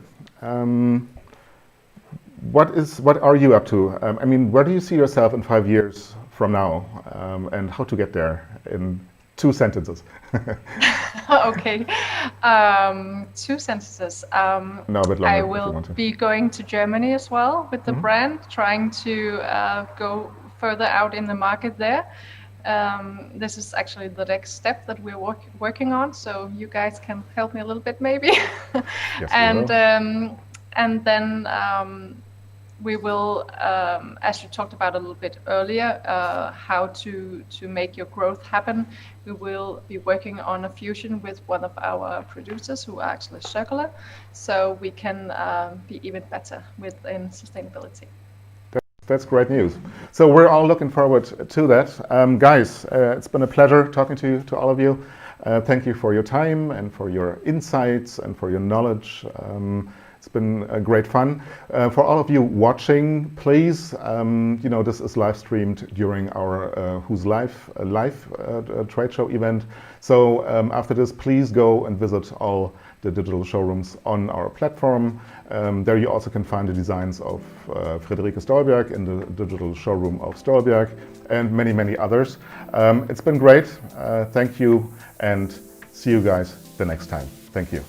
what are you up to? Where do you see yourself in 5 years from now, and how to get there in 2 sentences? Okay, 2 sentences. No, a bit longer. I will be going to Germany as well with the brand, trying to go further out in the market there. This is actually the next step that we're working on, so you guys can help me a little bit maybe. Yes, and then we will, as you talked about a little bit earlier, how to make your growth happen. We will be working on a fusion with one of our producers who are actually circular, so we can be even better within sustainability. That's great news. So we're all looking forward to that. Guys, it's been a pleasure talking to all of you. Thank you for your time and for your insights and for your knowledge. It's been great fun. For all of you watching, please, this is live streamed during our Who's Live trade show event. So after this, please go and visit all the digital showrooms on our platform. There you also can find the designs of Friederike Stolberg in the digital showroom of Stolberg and many, many others. It's been great. Thank you, and see you guys the next time. Thank you.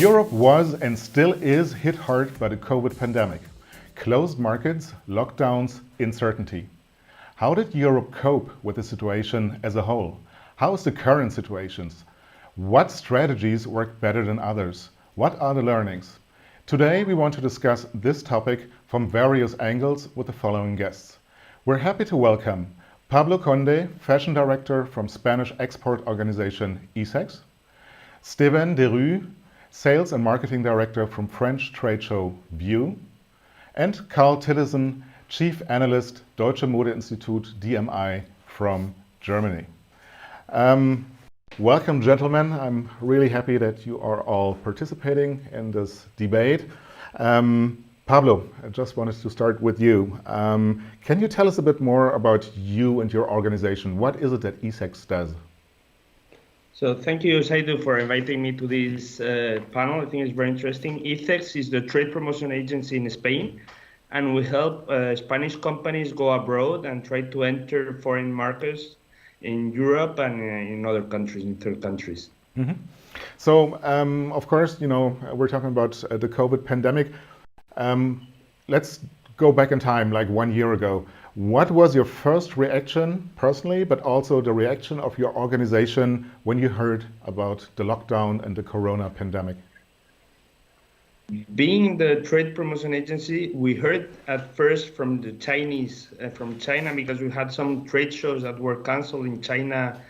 Europe was and still is hit hard by the COVID pandemic. Closed markets, lockdowns, uncertainty. How did Europe cope with the situation as a whole? How is the current situation? What strategies work better than others? What are the learnings? Today we want to discuss this topic from various angles with the following guests. We're happy to welcome Pablo Conde, Fashion Director from Spanish export organization ISEX, Steven Derue, Sales and Marketing Director from French trade show View, and Karl Tillison, Chief Analyst, Deutsche Modeinstitut DMI from Germany. Welcome, gentlemen. I'm really happy that you are all participating in this debate. Pablo, I just wanted to start with you. Can you tell us a bit more about you and your organization? What is it that ISEX does? So thank you, Saidu, for inviting me to this panel. I think it's very interesting. ISEX is the trade promotion agency in Spain, and we help Spanish companies go abroad and try to enter foreign markets in Europe and in other countries, in third countries. Mm-hmm. So, of course, you know, we're talking about the COVID pandemic. Let's go back in time, like 1 year ago. What was your first reaction personally, but also the reaction of your organization when you heard about the lockdown and the corona pandemic? Being the trade promotion agency, we heard at first from the Chinese, from China, because we had some trade shows that were canceled in China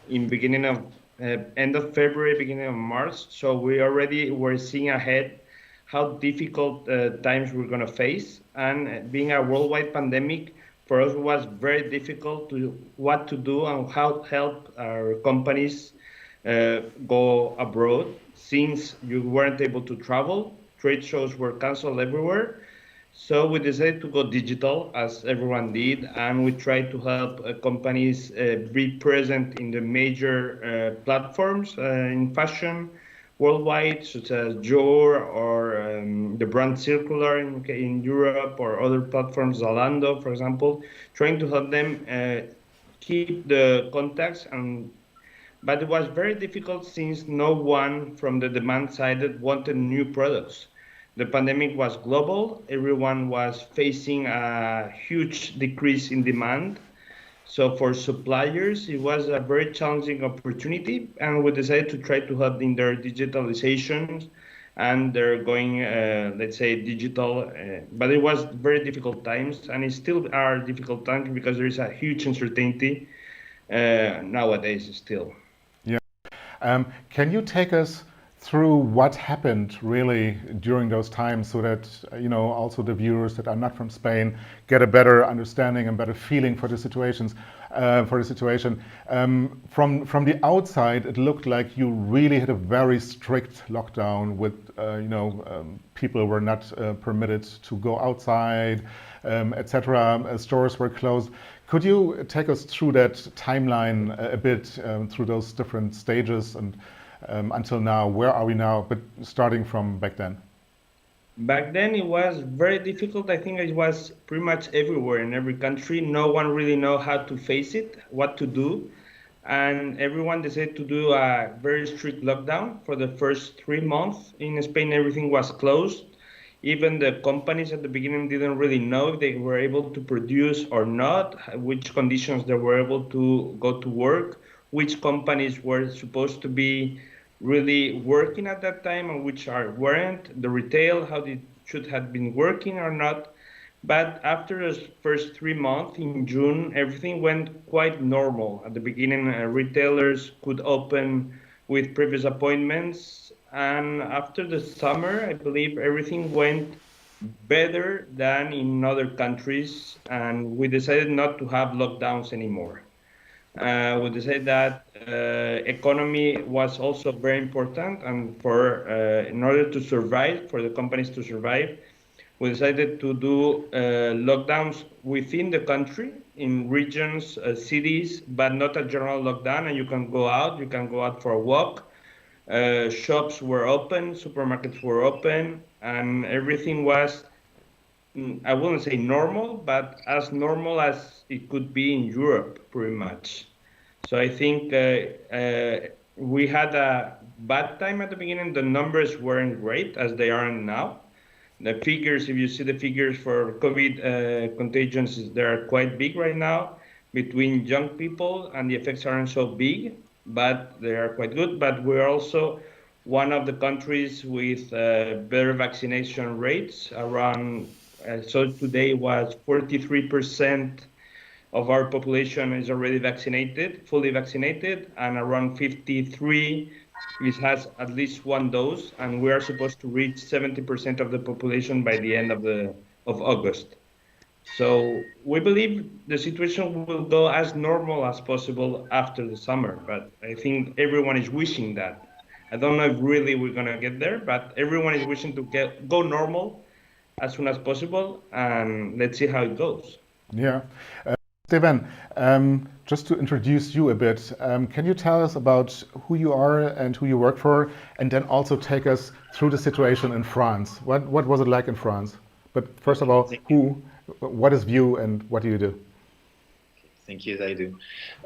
in beginning of, end of February, beginning of March. So we already were seeing ahead how difficult times we're going to face. And being a worldwide pandemic, for us, it was very difficult to what to do and how to help our companies go abroad. Since you weren't able to travel, trade shows were canceled everywhere. So we decided to go digital, as everyone did, and we tried to help companies be present in the major platforms in fashion worldwide, such as Dior or the brand Circular in Europe, or other platforms, Zalando, for example, trying to help them keep the contacts. But it was very difficult since no one from the demand side wanted new products. The pandemic was global. Everyone was facing a huge decrease in demand. So for suppliers, it was a very challenging opportunity, and we decided to try to help in their digitalization, and they're going, let's say, digital. But it was very difficult times, and it still are difficult times because there is a huge uncertainty nowadays still. Yeah. Can you take us through what happened really during those times, so that also the viewers that are not from Spain get a better understanding and better feeling for the situations, from the outside, it looked like you really had a very strict lockdown with people were not permitted to go outside, etc. Stores were closed. Could you take us through that timeline a bit, through those different stages and until now? Where are we now? But starting from back then. Back then it was very difficult. I think it was pretty much everywhere in every country. No one really know how to face it, what to do. And everyone decided to do a very strict lockdown for the first 3 months. In Spain, everything was closed. Even the companies at the beginning didn't really know if they were able to produce or not, which conditions they were able to go to work, which companies were supposed to be really working at that time and which weren't, the retail, how they should have been working or not. But after the first 3 months, in June, everything went quite normal. At the beginning, retailers could open with previous appointments. And after the summer, I believe everything went better than in other countries. And we decided not to have lockdowns anymore. We decided that economy was also very important, and in order to survive, for the companies to survive, we decided to do lockdowns within the country, in regions, cities, but not a general lockdown. And you can go out for a walk. Shops were open, supermarkets were open, and everything was, I wouldn't say normal, but as normal as it could be in Europe, pretty much. So I think we had a bad time at the beginning. The numbers weren't great as they are now. The figures, if you see the figures for COVID contagions, they're quite big right now between young people, and the effects aren't so big, but they are quite good. But we're also one of the countries with better vaccination rates. Around, so today was 43% of our population is already vaccinated, fully vaccinated, and around 53 it has at least one dose, and we are supposed to reach 70% of the population by the end of August. So we believe the situation will go as normal as possible after the summer, but I think everyone is wishing that. I don't know if really we're gonna get there, but everyone is wishing to go normal as soon as possible, and let's see how it goes. Yeah. Steven, just to introduce you a bit, can you tell us about who you are and who you work for, and then also take us through the situation in France? What was it like in France? But first of all, what is View and what do you do? Thank you, I do.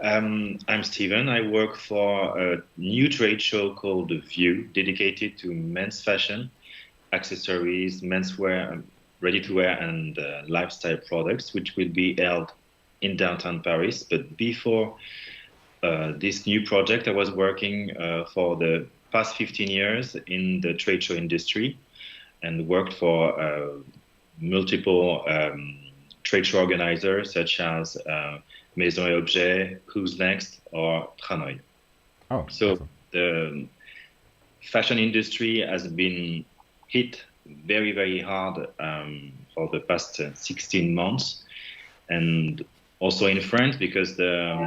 I'm Steven. I work for a new trade show called View, dedicated to men's fashion, accessories, menswear, ready-to-wear, and lifestyle products, which will be held in downtown Paris. But before this new project, I was working for the past 15 years in the trade show industry and worked for multiple trade show organizers such as Maison et Objet, Who's Next, or Tranoï. Oh, so awesome. The fashion industry has been hit very, very hard for the past 16 months. And also in France, because the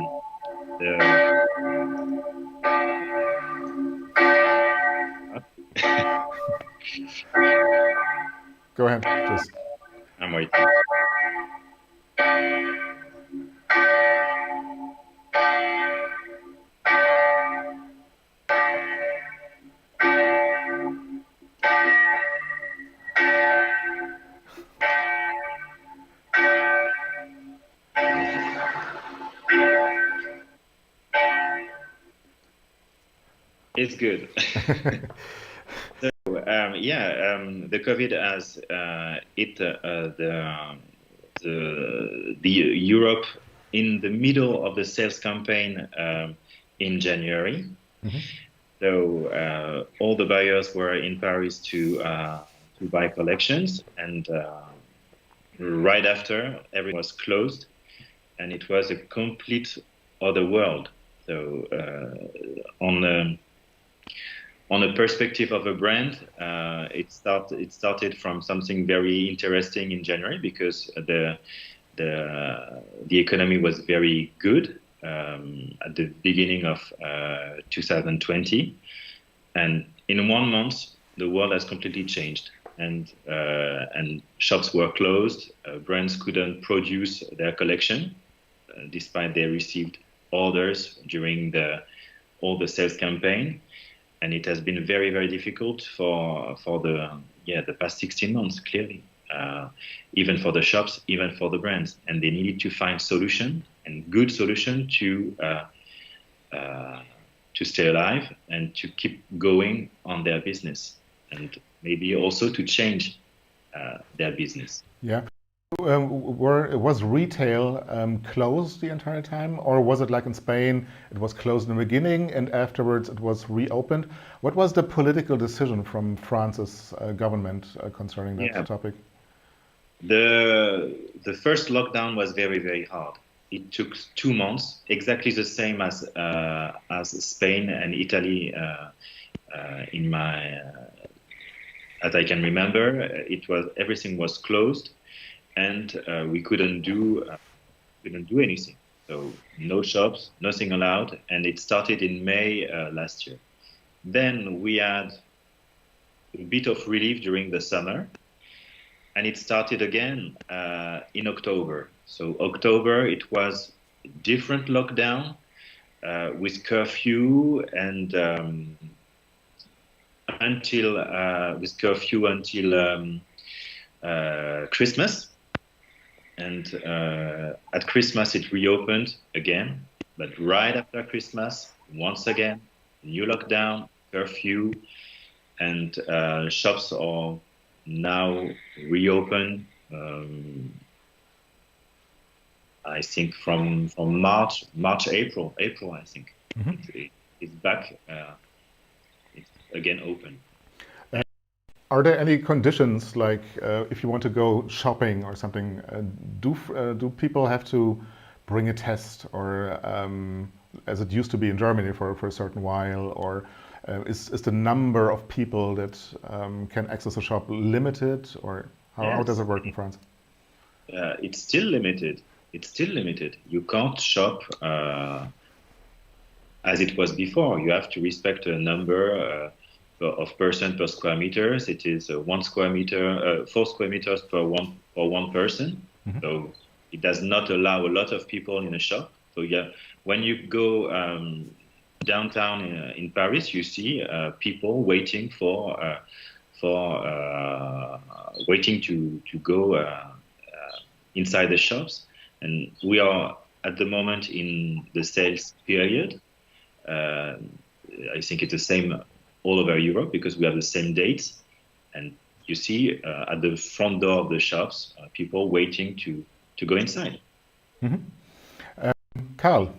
Go ahead, just. I'm waiting. It's good. So, the COVID has hit the Europe in the middle of the sales campaign in January. Mm-hmm. So all the buyers were in Paris to buy collections, and right after, everything was closed, and it was a complete other world. So on the perspective of a brand, it started from something very interesting in January because the economy was very good at the beginning of 2020, and in 1 month the world has completely changed, and shops were closed. Brands couldn't produce their collection despite they received orders during all the sales campaign. And it has been very, very difficult for the past 16 months, clearly, even for the shops, even for the brands. And they needed to find solution, and good solution to stay alive and to keep going on their business, and maybe also to change their business. Yeah. Was retail closed the entire time, or was it like in Spain, it was closed in the beginning and afterwards it was reopened? What was the political decision from France's government concerning that topic? The first lockdown was very, very hard. It took 2 months, exactly the same as Spain and Italy. As I can remember, everything was closed. And we couldn't do anything. So no shops, nothing allowed, and it started in May last year. Then we had a bit of relief during the summer, and it started again in October. So October, it was a different lockdown with curfew and until Christmas. And at Christmas, it reopened again. But right after Christmas, once again, new lockdown, curfew, and shops are now reopened. I think from March, April, I think. It's back. It's again open. Are there any conditions, like if you want to go shopping or something, do people have to bring a test, or as it used to be in Germany for a certain while, or is the number of people that can access a shop limited, or how does it work in France? It's still limited. You can't shop as it was before. You have to respect a number of person per square meters. It is 1 square meter, 4 square meters per one person. So it does not allow a lot of people in a shop. So yeah, when you go downtown in Paris, you see people waiting waiting to go inside the shops. And we are at the moment in the sales period. I think it's the same all over Europe because we have the same dates. And you see at the front door of the shops, people waiting to go inside. Karl,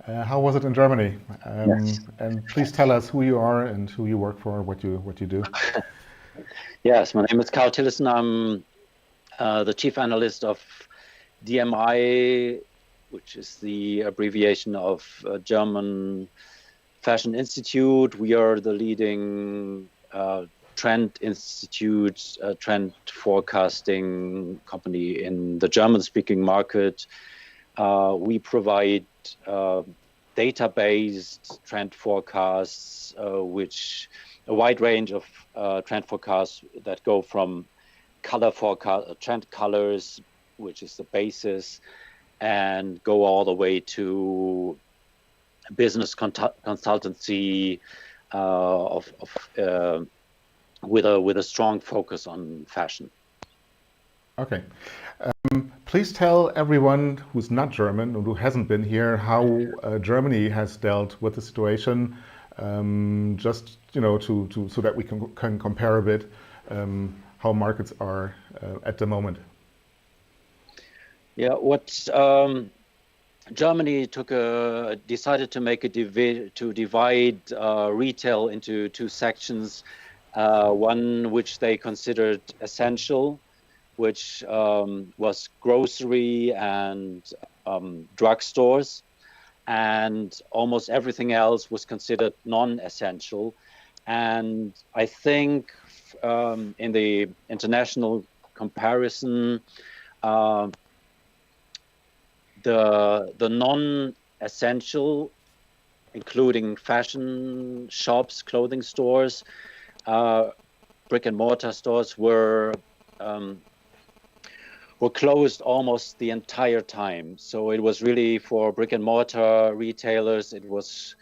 how was it in Germany? Yes. And please tell us who you are and who you work for, what you do. Yes, my name is Karl Tillissen. I'm the chief analyst of DMI, which is the abbreviation of German Fashion Institute. We are the leading trend institute, trend forecasting company in the German-speaking market. We provide data-based trend forecasts, which a wide range of trend forecasts that go from color forecast, trend colors, which is the basis, and go all the way to business consultancy with a strong focus on fashion. Okay. Please tell everyone who's not German and who hasn't been here how Germany has dealt with the situation, just so that we can compare a bit how markets are at the moment. Yeah, what Germany decided to make to divide retail into two sections. One which they considered essential, which was grocery and drugstores, and almost everything else was considered non-essential. And I think in the international comparison, the non-essential, including fashion shops, clothing stores, brick and mortar stores were closed almost the entire time. So it was really, for brick and mortar retailers, it was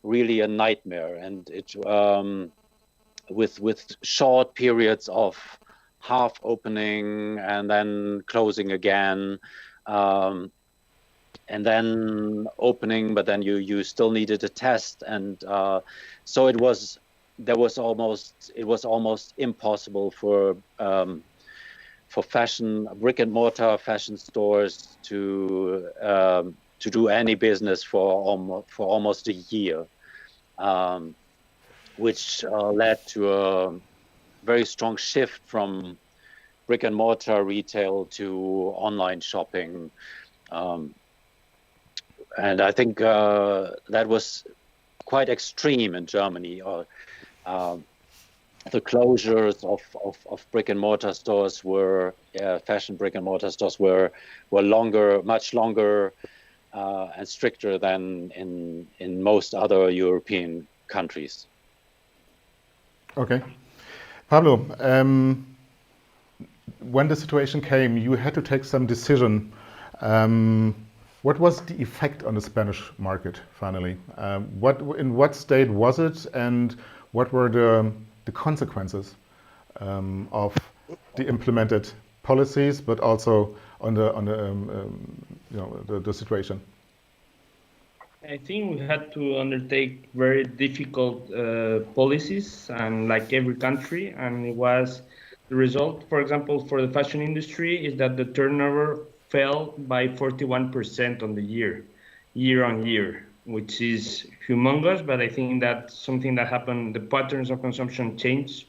really a nightmare, and it with short periods of half opening and then closing again, and then opening, but then you still needed a test, and so it was almost impossible for brick and mortar fashion stores to do any business for almost a year, which led to a very strong shift from brick and mortar retail to online shopping. And I think that was quite extreme in Germany. The closures of brick and mortar stores fashion brick and mortar stores were much longer and stricter than in most other European countries. Okay. Pablo, when the situation came, you had to take some decision. What was the effect on the Spanish market finally? In what state was it, and what were the consequences of the implemented policies, but also on the situation? I think we had to undertake very difficult policies, and like every country, and it was the result. For example, for the fashion industry, is that the turnover fell by 41% on the year on year, which is humongous. But I think that's something that happened. The patterns of consumption changed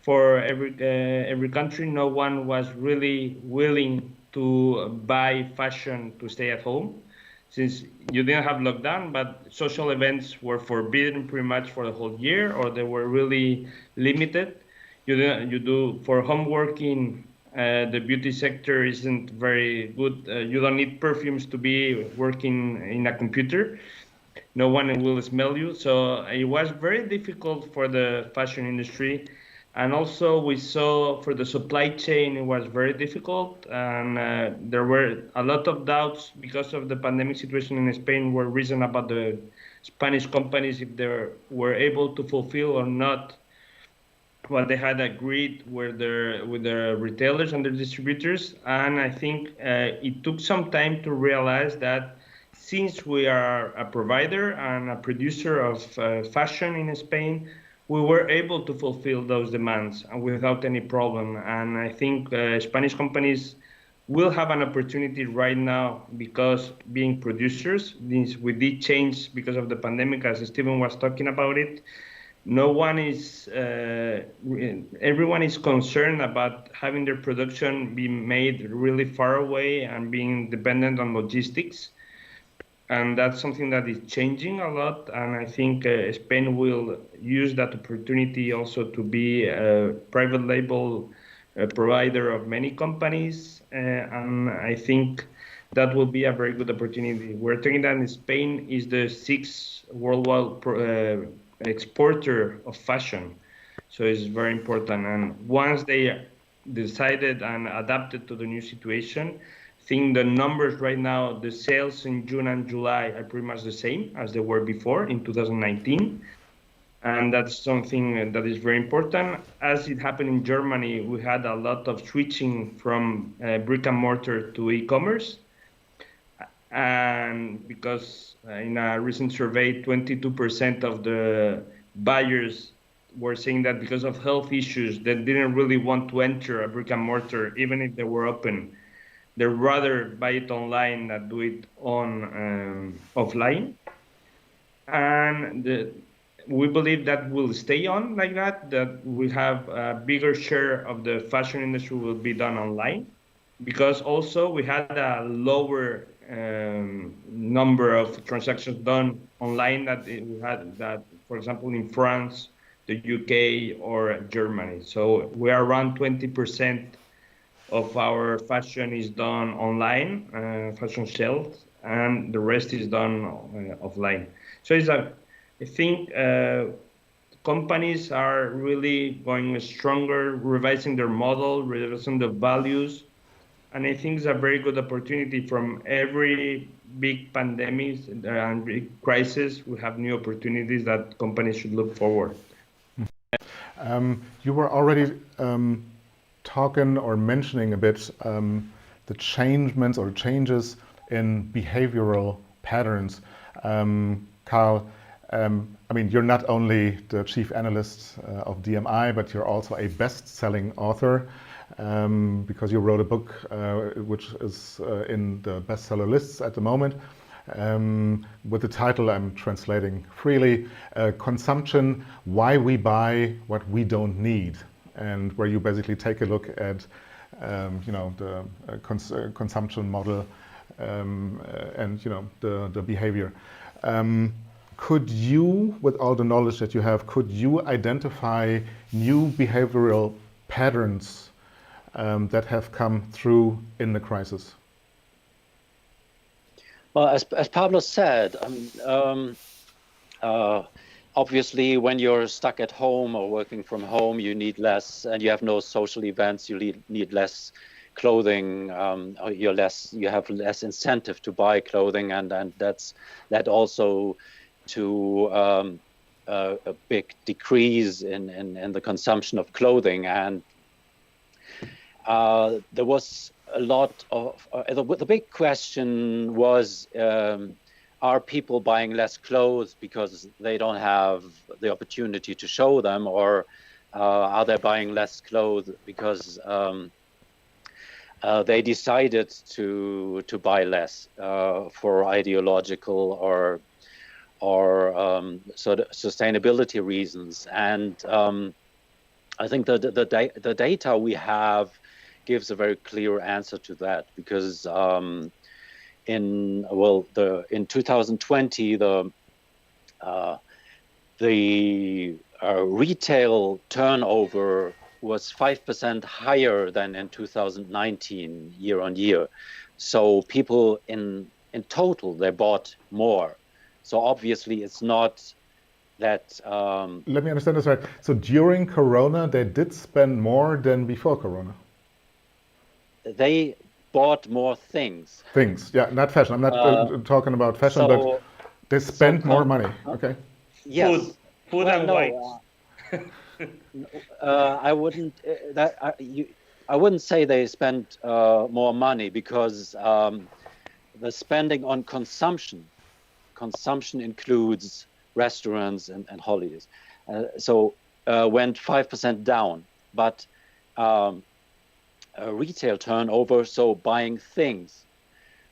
for every country. No one was really willing to buy fashion to stay at home, since you didn't have lockdown, but social events were forbidden pretty much for the whole year, or they were really limited. You do for home working. The beauty sector isn't very good. You don't need perfumes to be working in a computer. No one will smell you. So it was very difficult for the fashion industry. And also we saw for the supply chain, it was very difficult. And there were a lot of doubts because of the pandemic situation in Spain were risen about the Spanish companies, if they were able to fulfill or not what they had agreed with their retailers and their distributors. And I think it took some time to realize that since we are a provider and a producer of fashion in Spain, we were able to fulfill those demands without any problem. And I think Spanish companies will have an opportunity right now because being producers, we did change because of the pandemic, as Steven was talking about it. No one is, everyone is concerned about having their production be made really far away and being dependent on logistics. And that's something that is changing a lot. And I think Spain will use that opportunity also to be a private label provider of many companies. And I think that will be a very good opportunity. We're talking that Spain is the 6th worldwide exporter of fashion. So it's very important. And once they decided and adapted to the new situation, I think the numbers right now, the sales in June and July are pretty much the same as they were before in 2019. And that's something that is very important. As it happened in Germany, we had a lot of switching from brick and mortar to e-commerce. And because in a recent survey, 22% of the buyers were saying that because of health issues, they didn't really want to enter a brick and mortar, even if they were open. They'd rather buy it online than do it on offline. And we believe that will stay on like that, that we have a bigger share of the fashion industry will be done online, because also we had a lower number of transactions done online that we had that, for example, in France, the UK, or Germany. So we are around 20% of our fashion is done online, fashion sales, and the rest is done offline. So it's I think companies are really going stronger, revising their model, revising the values. And I think it's a very good opportunity. From every big pandemic and big crisis, we have new opportunities that companies should look forward. You were already talking or mentioning a bit the changes in behavioral patterns. Carl, I mean, you're not only the chief analyst of DMI, but you're also a best-selling author. Because you wrote a book which is in the bestseller lists at the moment, with the title, I'm translating freely, Consumption, Why We Buy What We Don't Need, and where you basically take a look at the consumption model and the behavior. Could you, with all the knowledge that you have, could you identify new behavioral patterns that have come through in the crisis? Well, as Pablo said, obviously when you're stuck at home or working from home, you need less, and you have no social events, you need less clothing, you have less incentive to buy clothing, and that's led also to a big decrease in the consumption of clothing. And there was a lot of the big question was are people buying less clothes because they don't have the opportunity to show them, or are they buying less clothes because they decided to buy less for ideological or sort of sustainability reasons? And I think the data we have gives a very clear answer to that, because in 2020 the retail turnover was 5% higher than in 2019 year on year. So people in total, they bought more. So obviously it's not that... Let me understand this right. So during Corona, they did spend more than before Corona? They bought more things. Things, yeah, not fashion. I'm not talking about fashion, but they spend more money. Okay. Yes. Food and wipes. I wouldn't. I wouldn't say they spent more money, because the spending on consumption includes restaurants and holidays. So went 5% down, but retail turnover, so buying things,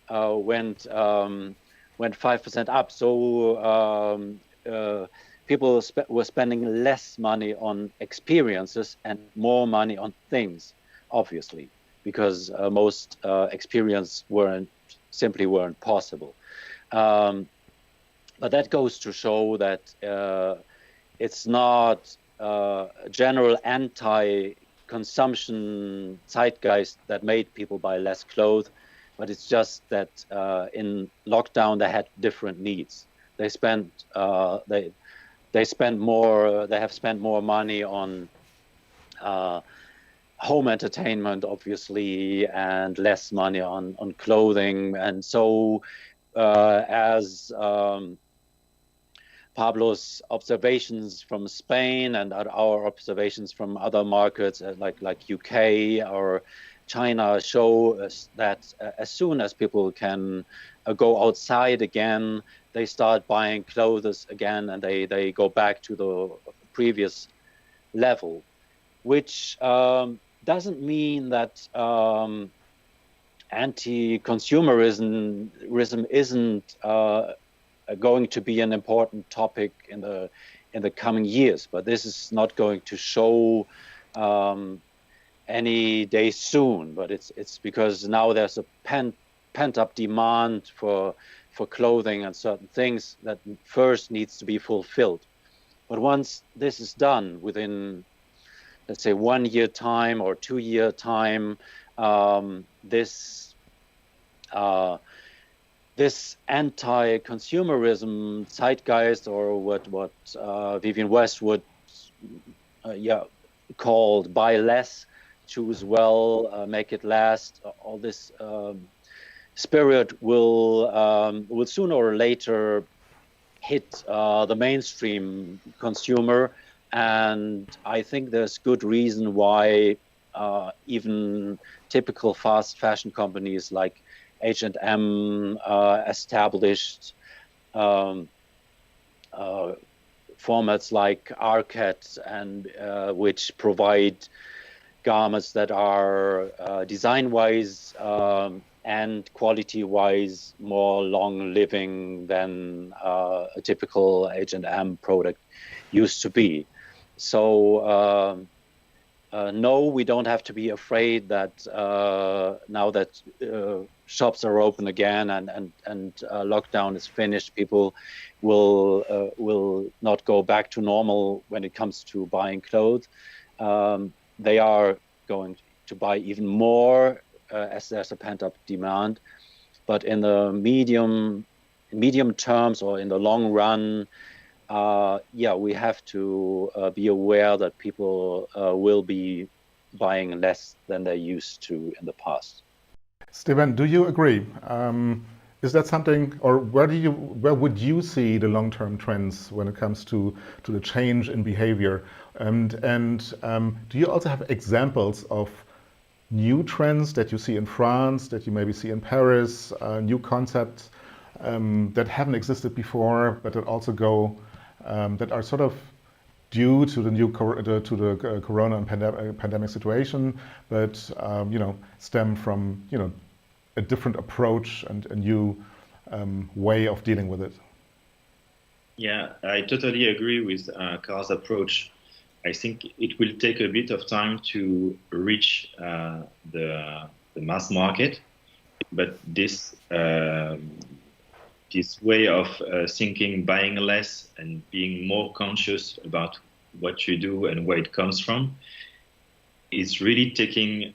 went 5% up. So people were spending less money on experiences and more money on things, obviously, because most experiences simply weren't possible. But that goes to show that it's not a general anti-consumption zeitgeist that made people buy less clothes, but it's just that in lockdown they had different needs. They have spent more money on home entertainment, obviously, and less money on clothing. And so as Pablo's observations from Spain and our observations from other markets like UK or China show us that as soon as people can go outside again, they start buying clothes again, and they go back to the previous level, which doesn't mean that anti-consumerism isn't going to be an important topic in the coming years, but this is not going to show any day soon. But it's because now there's a pent-up demand for clothing and certain things that first needs to be fulfilled. But once this is done within, let's say, 1 year time or 2 year time, this anti-consumerism zeitgeist, or what Vivienne Westwood called buy less, choose well, make it last, all this spirit will sooner or later hit the mainstream consumer. And I think there's good reason why even typical fast fashion companies like H&M established formats like Arket, and which provide garments that are design-wise and quality-wise more long-living than a typical H&M product used to be. So no, we don't have to be afraid that now that shops are open again and lockdown is finished, people will not go back to normal when it comes to buying clothes. They are going to buy even more as there's a pent-up demand. But in the medium terms, or in the long run, we have to be aware that people will be buying less than they used to in the past. Steven, do you agree? Is that something, or where would you see the long-term trends when it comes to the change in behavior? And do you also have examples of new trends that you see in France, that you maybe see in Paris, new concepts that haven't existed before, but that also go that are sort of due to the new corona and pandemic situation, but stem from a different approach and a new way of dealing with it. Yeah, I totally agree with Carl's approach. I think it will take a bit of time to reach the mass market, but this way of thinking, buying less and being more conscious about what you do and where it comes from is really taking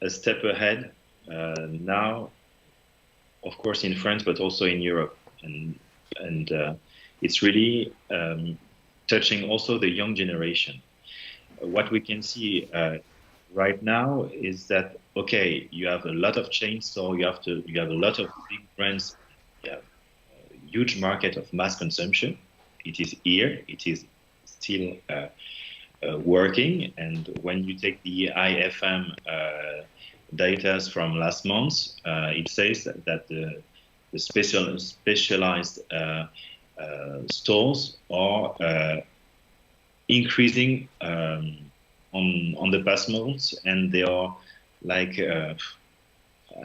a step ahead now, of course, in France, but also in Europe. And it's really touching also the young generation. What we can see right now is that, okay, you have a lot of chains, so you have a lot of big brands, you have a huge market of mass consumption. It is here, it is still working. And when you take the IFM data from last month, it says that the specialized stores are increasing on the past months, and they are like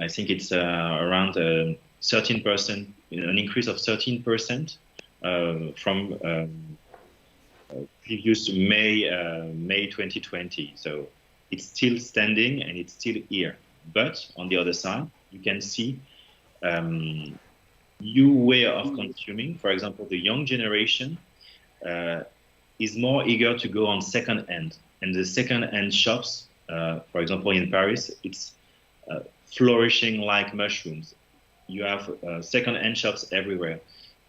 I think it's around 13%, an increase of 13% from previous May 2020. So it's still standing and it's still here. But on the other side, you can see new way of consuming. For example, the young generation is more eager to go on second hand. And the second hand shops, for example, in Paris, it's flourishing like mushrooms. You have second hand shops everywhere.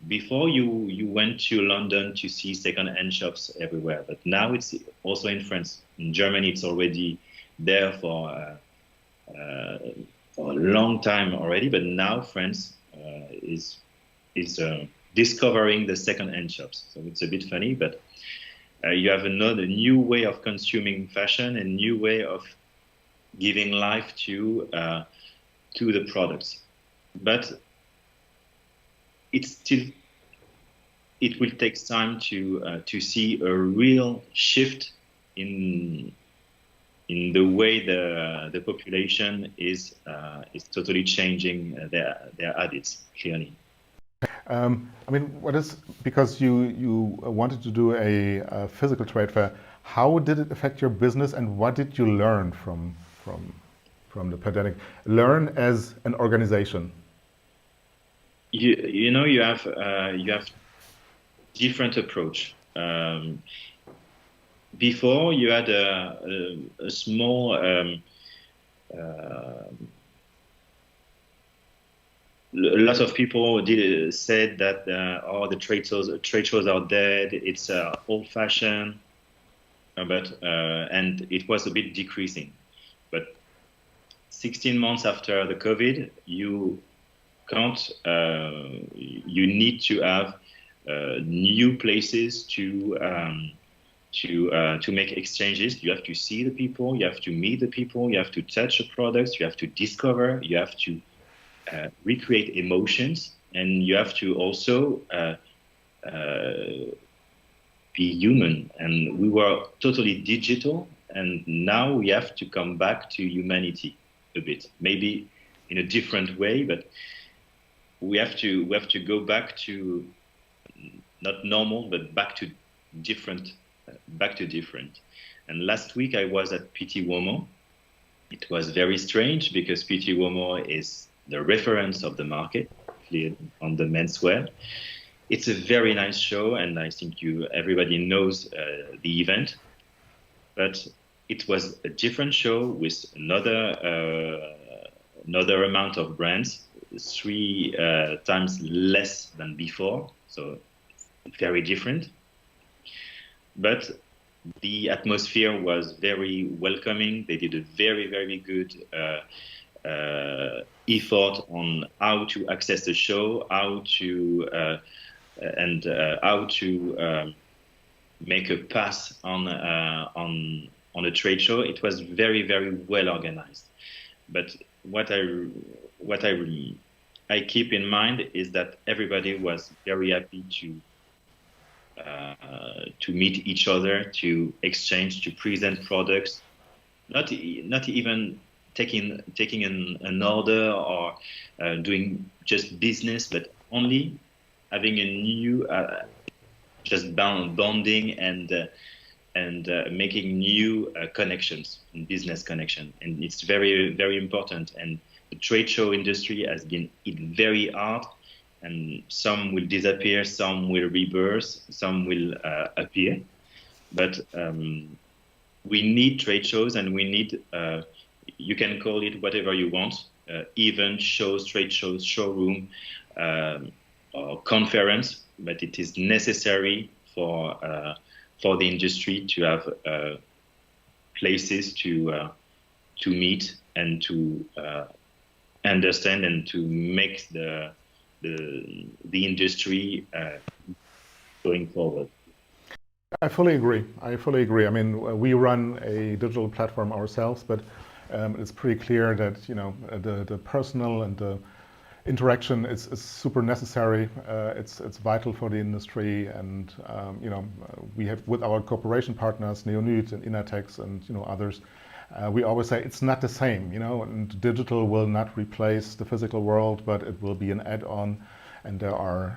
Before you went to London to see second hand shops everywhere, but now it's also in France. In Germany, it's already there for a long time already, but now France is discovering the second hand shops. So it's a bit funny, but you have another new way of consuming fashion and new way of giving life to the products. But it will take time to see a real shift in the way the population is totally changing their habits, clearly. I mean, because you wanted to do a physical trade fair, how did it affect your business, and what did you learn from the pandemic? Learn as an organization. You have different approach. Before you had a small a lot of people said that the trade shows are dead. It's old-fashioned, and it was a bit decreasing. But 16 months after the COVID, you need to have new places to make exchanges. You have to see the people, you have to meet the people, you have to touch the products, you have to discover, you have to recreate emotions, and you have to also be human. And we were totally digital, and now we have to come back to humanity a bit, maybe in a different way, but we have to go back to not normal, but back to different. And last week I was at Petit Uomo. It was very strange because Petit Uomo is the reference of the market on the menswear. It's a very nice show, and I think everybody knows the event. But it was a different show with another amount of brands, 3 times less than before, so very different. But the atmosphere was very welcoming. They did a very, very good effort on how to access the show, how to make a pass on a trade show. It was very, very well organized. But what I I keep in mind is that everybody was very happy to meet each other, to exchange, to present products, not even taking an order or doing just business, but only having a new just bonding and making new connections, business connection, and it's very, very important. And the trade show industry has been hit very hard, and some will disappear, some will rebirth, some will appear. But we need trade shows, and we need, you can call it whatever you want, event, shows, trade shows, showroom, or conference, but it is necessary for the industry to have places to meet and to understand and to make the industry going forward. I fully agree. I mean, we run a digital platform ourselves, but it's pretty clear that the personal and the interaction is super necessary. It's vital for the industry, and we have with our cooperation partners, Neonit and Inatex and others. We always say it's not the same, and digital will not replace the physical world, but it will be an add-on, and there are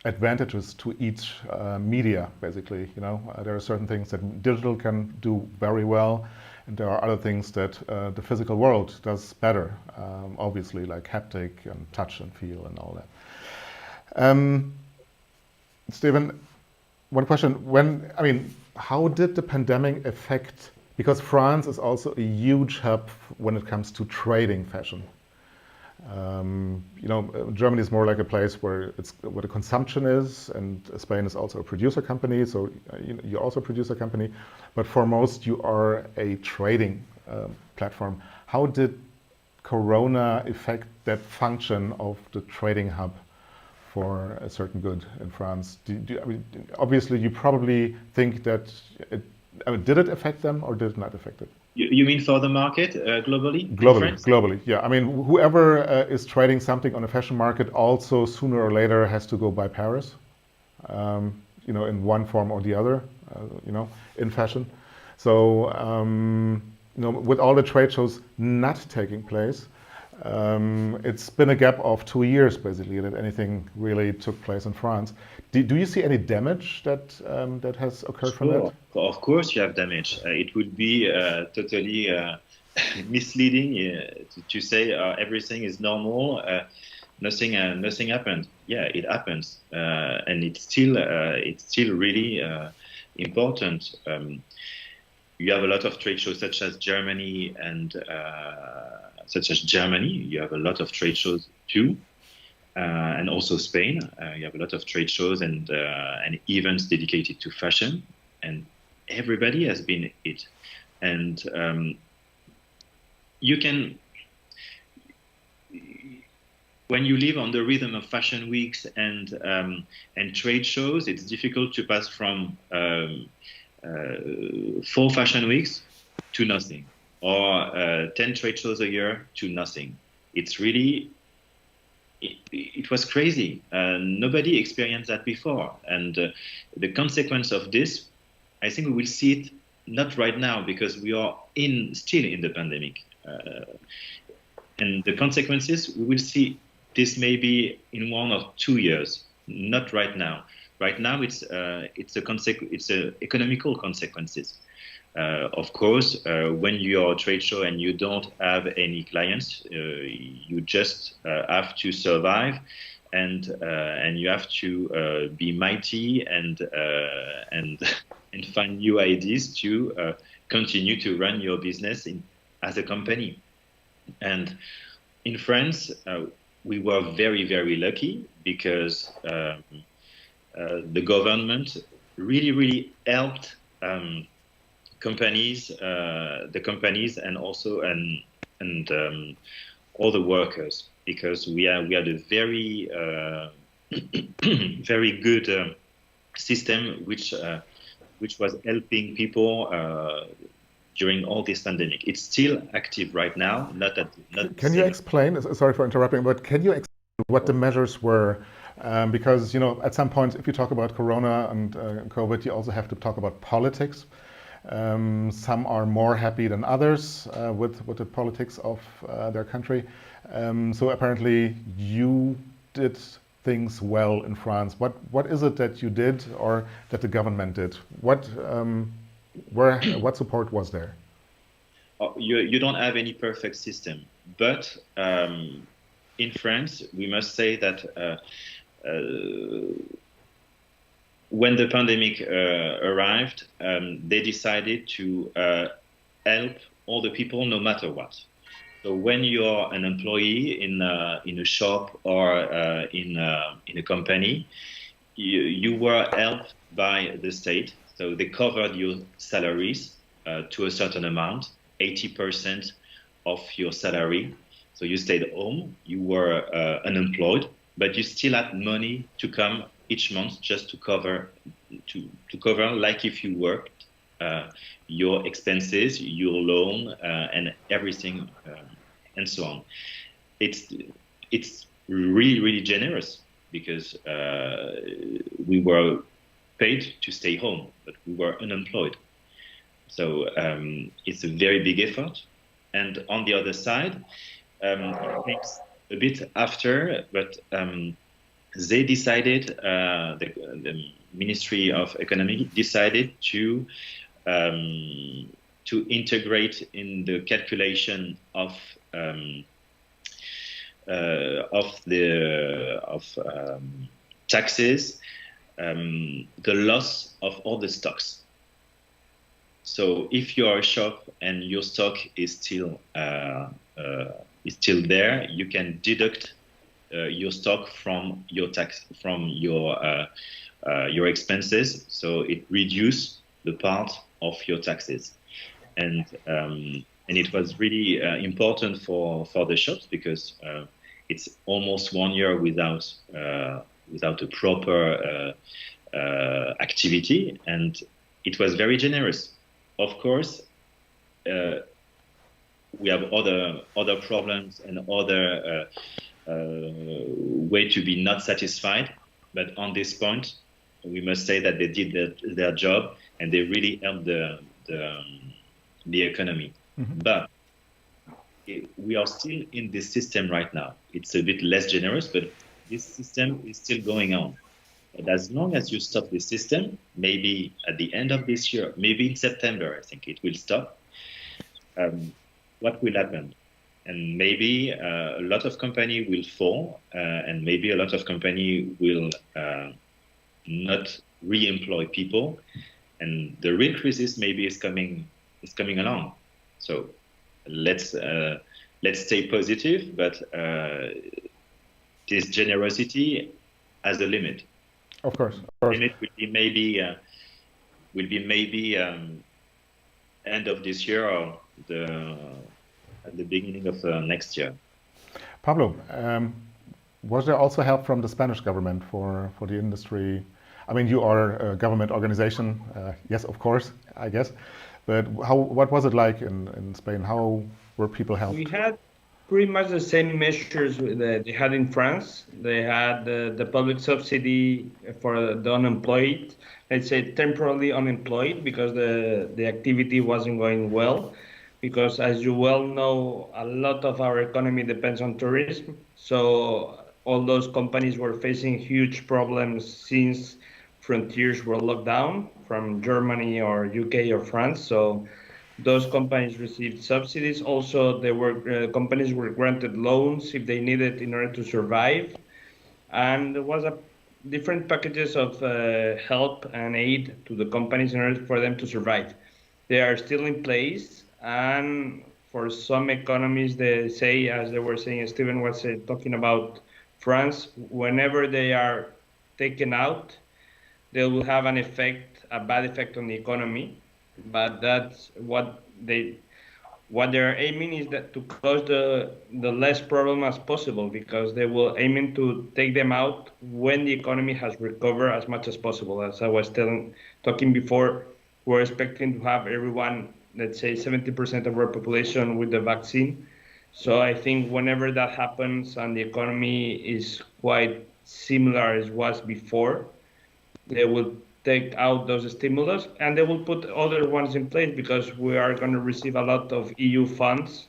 advantages to each media, basically. There are certain things that digital can do very well, and there are other things that the physical world does better, obviously, like haptic and touch and feel and all that. Stephen, one question. How did the pandemic affect, because France is also a huge hub when it comes to trading fashion. Germany is more like a place where the consumption is, and Spain is also a producer company, so you're also a producer company, but for most you are a trading platform. How did Corona affect that function of the trading hub for a certain good in France? Obviously you probably think that did it affect them or did it not affect it? You mean for the market globally? Globally, yeah. I mean, whoever is trading something on a fashion market also sooner or later has to go by Paris, in one form or the other, in fashion. So, with all the trade shows not taking place, it's been a gap of 2 years, basically, that anything really took place in France. Do you see any damage that has occurred from that? Of course you have damage. It would be totally misleading to say everything is normal, nothing happened. Yeah, it happens, and it's still really important. You have a lot of trade shows such as Germany and you have a lot of trade shows too. And also Spain, you have a lot of trade shows and events dedicated to fashion, and everybody has been hit. And you can, when you live on the rhythm of fashion weeks and trade shows, it's difficult to pass from 4 fashion weeks to nothing, or 10 trade shows a year to nothing. It's really. It was crazy. Nobody experienced that before. And the consequence of this, I think we will see it not right now because we are still in the pandemic. And the consequences, we will see this maybe in 1 or 2 years, not right now. Right now, it's economical consequences. Of course, when you're a trade show and you don't have any clients, you just have to survive, and you have to be mighty and find new ideas to continue to run your business as a company. And in France, we were very, very lucky because the government really helped. The companies and also all the workers, because we had a very very good system which was helping people during all this pandemic. It's still active right now. Not Can you explain? Sorry for interrupting, but can you explain what the measures were? Because at some point, if you talk about Corona and COVID, you also have to talk about politics. Some are more happy than others with the politics of their country. So apparently, you did things well in France. What is it that you did, or that the government did? What support was there? You don't have any perfect system, but in France, we must say that when the pandemic arrived, they decided to help all the people no matter what. So when you're an employee in a shop or in a company, you were helped by the state. So they covered your salaries to a certain amount, 80% of your salary. So you stayed home, you were unemployed, but you still had money to come each month just to cover like if you worked, your expenses, your loan, and everything, and so on. It's really, really generous because we were paid to stay home, but we were unemployed. So it's a very big effort. And on the other side, it takes a bit after, but they decided, the Ministry of Economy decided to integrate in the calculation of taxes the loss of all the stocks. So if you are a shop and your stock is still there, you can deduct your stock from your tax, from your expenses. So it reduces the part of your taxes, and it was really important for the shops because it's almost 1 year without a proper activity, and it was very generous. Of course, we have other problems and other way to be not satisfied, but on this point, we must say that they did their job and they really helped the economy. Mm-hmm. But we are still in this system right now. It's a bit less generous, but this system is still going on. But as long as you stop this system, maybe at the end of this year, maybe in September, I think it will stop. What will happen? And maybe a lot of company will fall, and maybe a lot of company will not re-employ people, and the real crisis maybe is coming along. So let's stay positive, but this generosity has a limit. Of course. Limit will be maybe end of this year or at the beginning of next year. Pablo, was there also help from the Spanish government for the industry? I mean, you are a government organization, yes, of course, I guess. But what was it like in Spain? How were people helped? We had pretty much the same measures that they had in France. They had the public subsidy for the unemployed, let's say temporarily unemployed, because the activity wasn't going well. Because as you well know, a lot of our economy depends on tourism. So all those companies were facing huge problems since frontiers were locked down from Germany or UK or France. So those companies received subsidies. Also, companies were granted loans if they needed in order to survive. And there was different packages of help and aid to the companies in order for them to survive. They are still in place. And for some economies, they say, as they were saying, Steven was talking about France, whenever they are taken out, they will have a bad effect on the economy. But that's what they're aiming is that to cause the less problem as possible, because they will aiming to take them out when the economy has recovered as much as possible. As I was talking before, we're expecting to have everyone let's say, 70% of our population with the vaccine. So I think whenever that happens and the economy is quite similar as was before, they will take out those stimulus and they will put other ones in place, because we are going to receive a lot of EU funds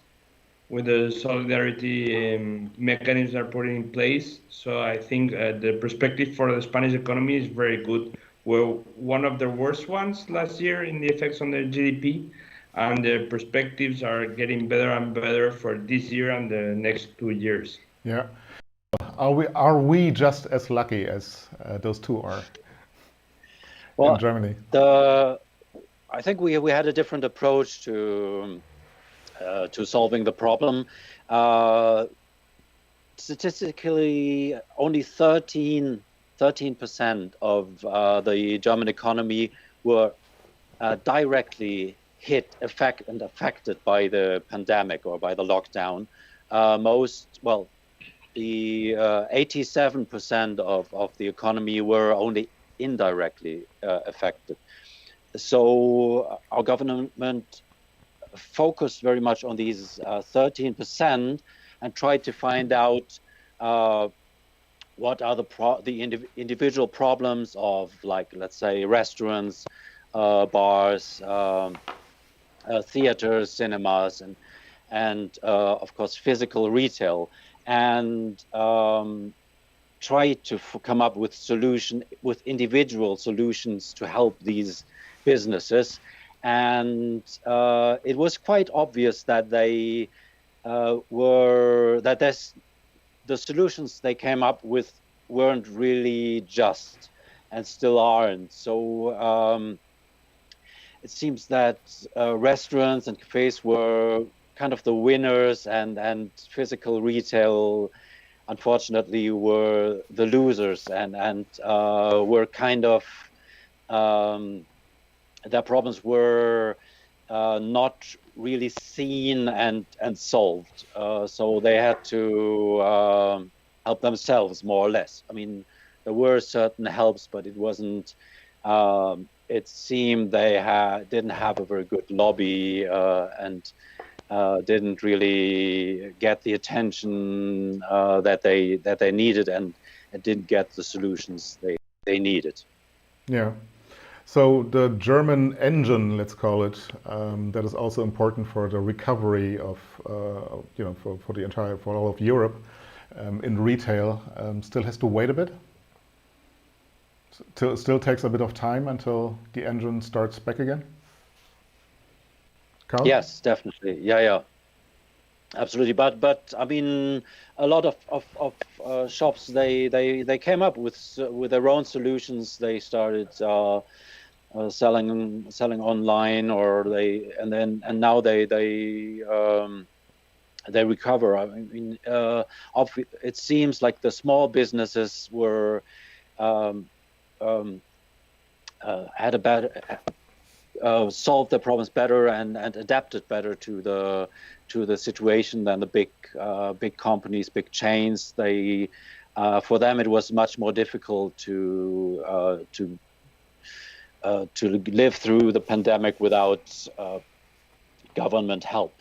with the solidarity mechanisms are put in place. So I think the perspective for the Spanish economy is very good. We're one of the worst ones last year in the effects on the GDP, and the perspectives are getting better and better for this year and the next 2 years. Yeah. Are we just as lucky as those two are in Germany? I think we had a different approach to solving the problem. Statistically, only 13% of the German economy were directly affected by the pandemic or by the lockdown. The 87% of the economy were only indirectly affected. So our government focused very much on these 13% and tried to find out what are the individual problems of, like, let's say, restaurants, bars, theaters, cinemas, and of course physical retail, and try to come up with individual solutions to help these businesses. And it was quite obvious that the solutions they came up with weren't really just, and still aren't. So it seems that restaurants and cafes were kind of the winners, and physical retail, unfortunately, were the losers, and were kind of their problems were not really seen and solved. So they had to help themselves, more or less. I mean, there were certain helps, but it wasn't. It seemed they didn't have a very good lobby and didn't really get the attention that they needed, and didn't get the solutions they needed. Yeah. So the German engine, let's call it, that is also important for the recovery of, for all of Europe in retail, still has to wait a bit. Still takes a bit of time until the engine starts back again. Carl? Yes, definitely. Yeah, absolutely. But I mean, a lot of shops they came up with their own solutions. They started selling online, or now they recover. I mean, it seems like the small businesses were had a better solved their problems better and adapted better to the situation than the big companies, big chains. They for them it was much more difficult to live through the pandemic without government help.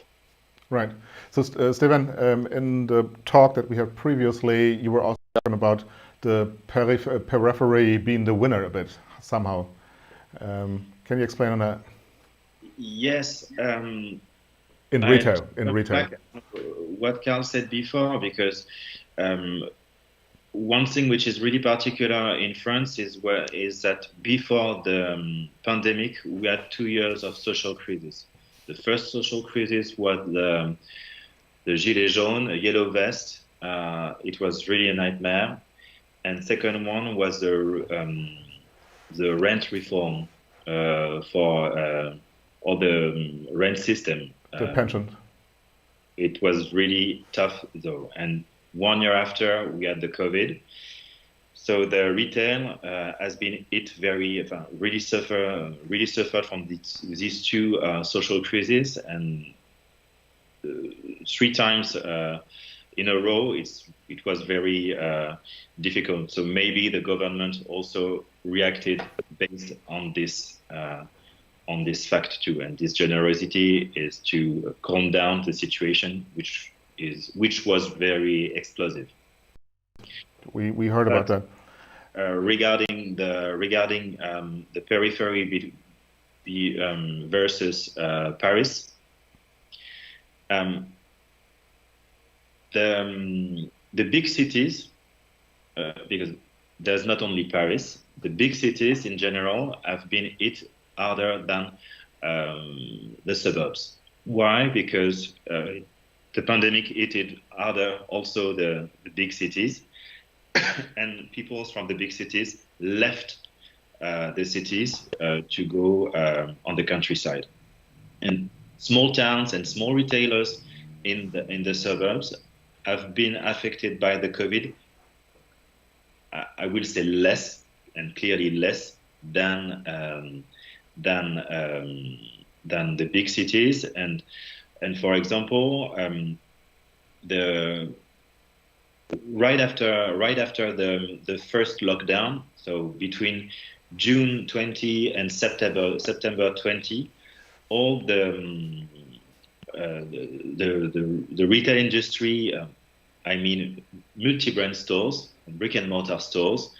Right. So Stefan, in the talk that we had previously, you were also talking about the periphery being the winner a bit somehow. Can you explain on that? Yes. In retail. What Carl said before, because one thing which is really particular in France is that before the pandemic, we had 2 years of social crisis. The first social crisis was the Gilets jaunes, a yellow vest. It was really a nightmare. And second one was the rent reform for all the rent system. The pension. It was really tough though. And 1 year after, we had the COVID. So the retail has been hit really suffered from these two social crises, and 3 times in a row, it was very difficult. So maybe the government also reacted based on this on this fact too, and this generosity is to calm down the situation, which was very explosive. We heard about that. Regarding the periphery versus Paris, the big cities, because there's not only Paris, the big cities in general have been hit harder than the suburbs. Why? Because the pandemic hit harder also the big cities, and people from the big cities left the cities to go on the countryside. And small towns and small retailers in the suburbs have been affected by the COVID. I will say less, and clearly less than the big cities. And for example, right after the first lockdown, so between June 20 and September 20, all the retail industry, I mean multi-brand stores, brick and mortar stores,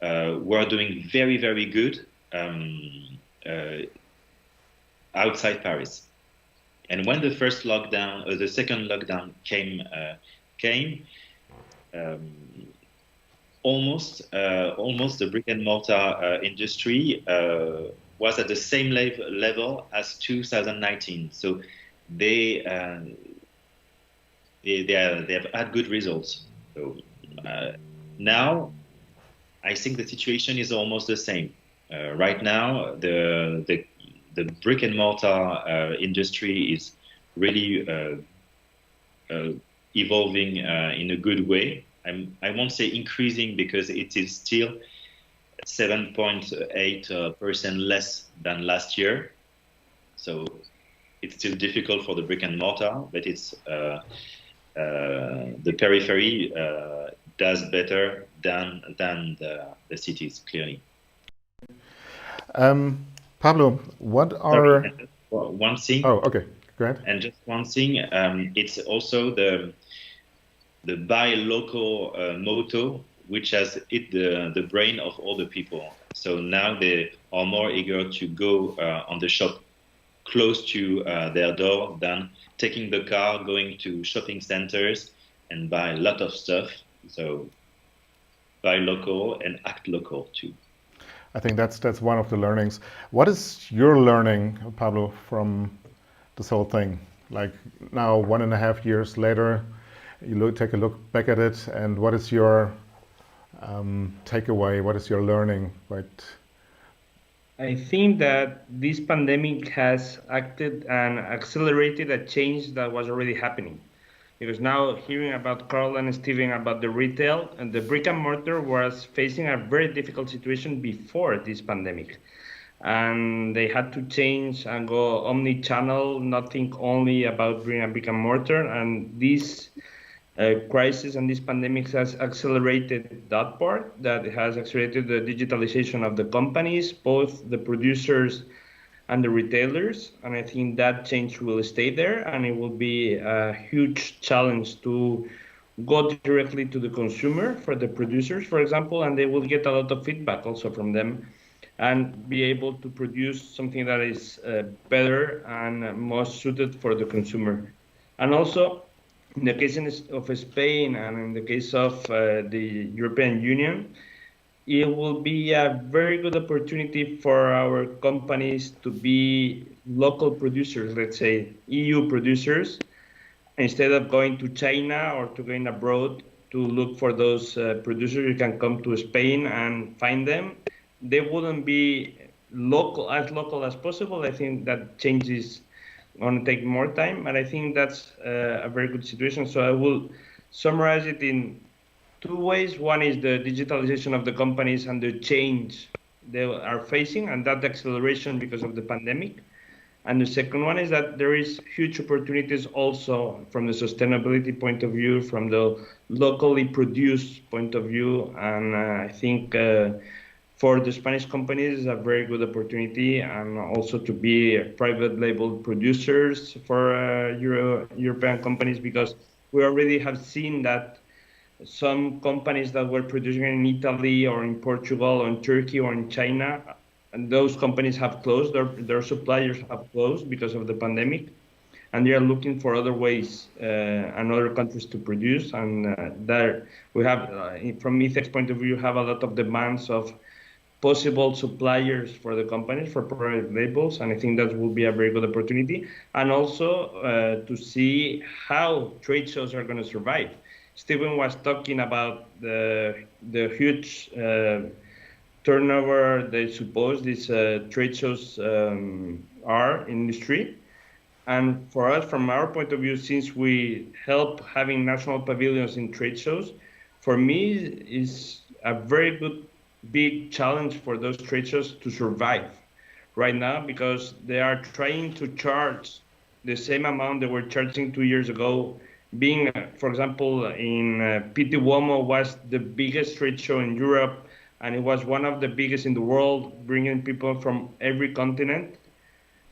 were doing very, very good outside Paris. And when the second lockdown came, almost the brick and mortar industry was at the same level as 2019. So they have had good results. So now I think the situation is almost the same. Right now, the brick and mortar industry is really evolving in a good way. I won't say increasing, because it is still 7.8% less than last year. So it's still difficult for the brick and mortar, but it's the periphery does better than the cities, clearly. Pablo, what are... Sorry, one thing. Oh, okay. Go ahead. And just one thing, it's also the buy local motto, which has hit the brain of all the people. So now they are more eager to go on the shop close to their door than taking the car, going to shopping centers and buy a lot of stuff. So buy local and act local too. I think that's one of the learnings. What is your learning, Pablo, from this whole thing? Like now, 1.5 years later, you take a look back at it, and what is your takeaway? What is your learning? I think that this pandemic has acted and accelerated a change that was already happening. Because now, hearing about Carl and Steven about the retail, and the brick and mortar was facing a very difficult situation before this pandemic. And they had to change and go omni-channel, not think only about brick and mortar. And this crisis and this pandemic has accelerated that part, that has accelerated the digitalization of the companies, both the producers and the retailers. And I think that change will stay there, and it will be a huge challenge to go directly to the consumer for the producers, for example, and they will get a lot of feedback also from them and be able to produce something that is better and more suited for the consumer. And also, in the case of Spain and in the case of the European Union, it will be a very good opportunity for our companies to be local producers, let's say EU producers, instead of going to China or to going abroad to look for those producers. You can come to Spain and find them. They wouldn't be as local as possible. I think that change is going to take more time, but I think that's a very good situation. So I will summarize it in 2 ways. One is the digitalization of the companies and the change they are facing, and that acceleration because of the pandemic. And the second one is that there is huge opportunities also from the sustainability point of view, from the locally produced point of view. And I think for the Spanish companies is a very good opportunity, and also to be private label producers for European companies, because we already have seen that some companies that were producing in Italy or in Portugal or in Turkey or in China, and those companies have closed, their suppliers have closed because of the pandemic, and they are looking for other ways and other countries to produce. And there we have, from ETHEX point of view, have a lot of demands of possible suppliers for the companies for private labels, and I think that will be a very good opportunity. And also to see how trade shows are going to survive. Stephen was talking about the huge turnover they suppose these trade shows are in industry. And for us, from our point of view, since we help having national pavilions in trade shows, for me is a very good big challenge for those trade shows to survive right now, because they are trying to charge the same amount they were charging 2 years ago. Being, for example, in PT Uomo was the biggest trade show in Europe, and it was one of the biggest in the world, bringing people from every continent.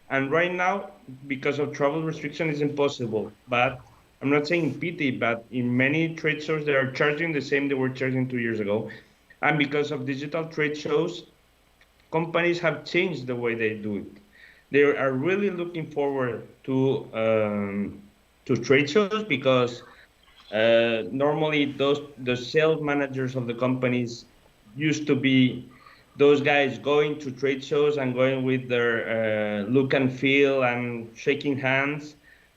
And right now, because of travel restriction, it's impossible. But I'm not saying PT, but in many trade shows, they are charging the same they were charging 2 years ago. And because of digital trade shows, companies have changed the way they do it. They are really looking forward to trade shows, because normally the sales managers of the companies used to be those guys going to trade shows and going with their look and feel and shaking hands.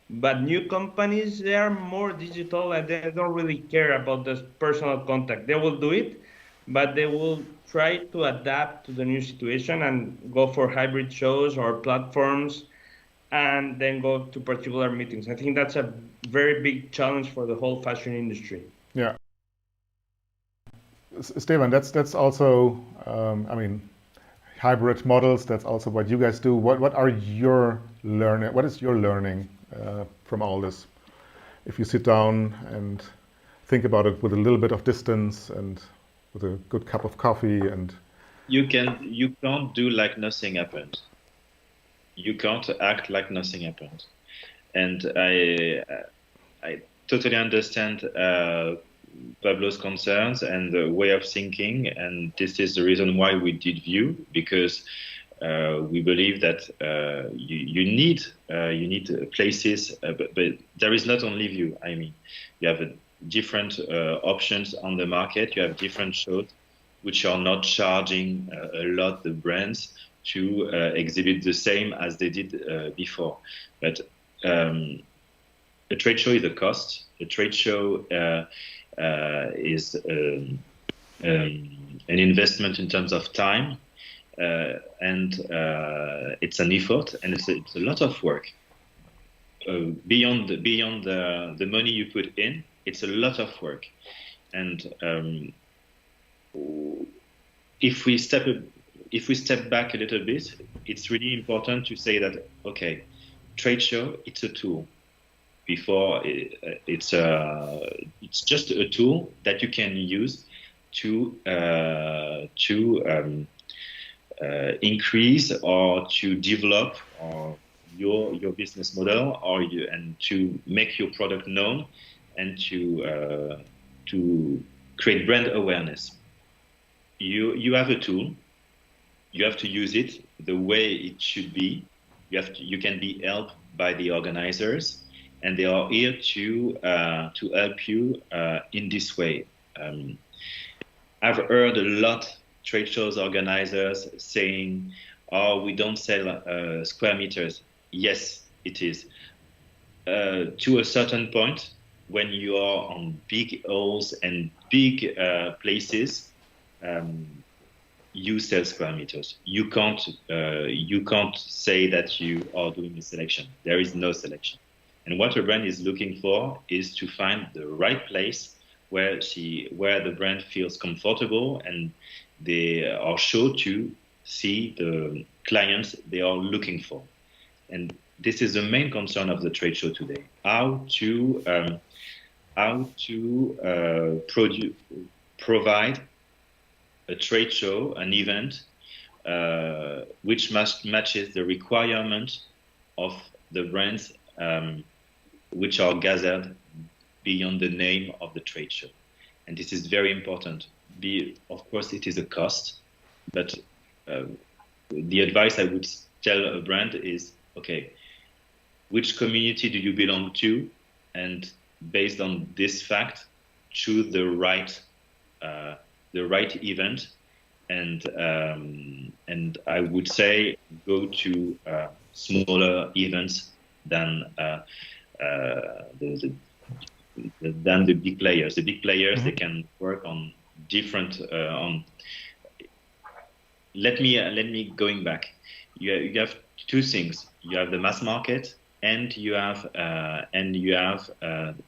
But new companies, they are more digital and they don't really care about the personal contact. They will do it, but they will try to adapt to the new situation and go for hybrid shows or platforms, and then go to particular meetings. I think that's a very big challenge for the whole fashion industry. Yeah. Stefan, that's also, I mean, hybrid models, that's also what you guys do. What are your learning? What is your learning from all this? If you sit down and think about it with a little bit of distance and with a good cup of coffee, and you can't do like nothing happened. You can't act like nothing happened. And I totally understand Pablo's concerns and the way of thinking, and this is the reason why we did View, because we believe that you need places, but there is not only View. I mean, you have different options on the market. You have different shows which are not charging a lot the brands to exhibit the same as they did before. But a trade show is a cost. A trade show is an investment in terms of time, and it's an effort, and it's a lot of work. Beyond the money you put in, it's a lot of work. And if we step back a little bit, it's really important to say that, okay, trade show, it's a tool. Before it's just a tool that you can use to increase or to develop your business model, and to make your product known, and to create brand awareness. You have a tool. You have to use it the way it should be. You can be helped by the organizers, and they are here to help you in this way. I've heard a lot trade shows organizers saying, "Oh, we don't sell square meters." Yes, it is. To a certain point, when you are on big halls and big places, you sell square meters. You can't say that you are doing a selection. There is no selection. And what a brand is looking for is to find the right place where the brand feels comfortable, and they are sure to see the clients they are looking for. And this is the main concern of the trade show today: how to provide a trade show, an event, which matches the requirement of the brands which are gathered beyond the name of the trade show. And this is very important. Of course, it is a cost, but the advice I would tell a brand is, okay, which community do you belong to? And based on this fact, choose the right event. And I would say go to smaller events than the big players. The big players, they can work on different. Let me going back. You have two things. You have the mass market, and you have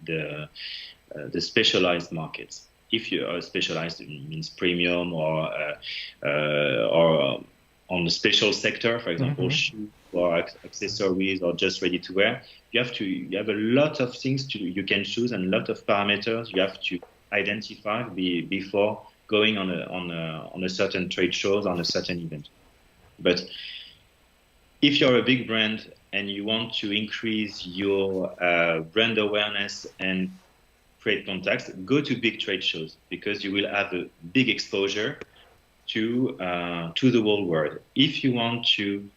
the specialized markets. If you are specialized, it means premium or on the special sector, for example, shoes or accessories or just ready to wear. You have a lot of things you can choose and a lot of parameters you have to identify before going on a certain trade shows, on a certain event. But if you're a big brand and you want to increase your brand awareness and create contacts, go to big trade shows, because you will have a big exposure to the whole world. If you want to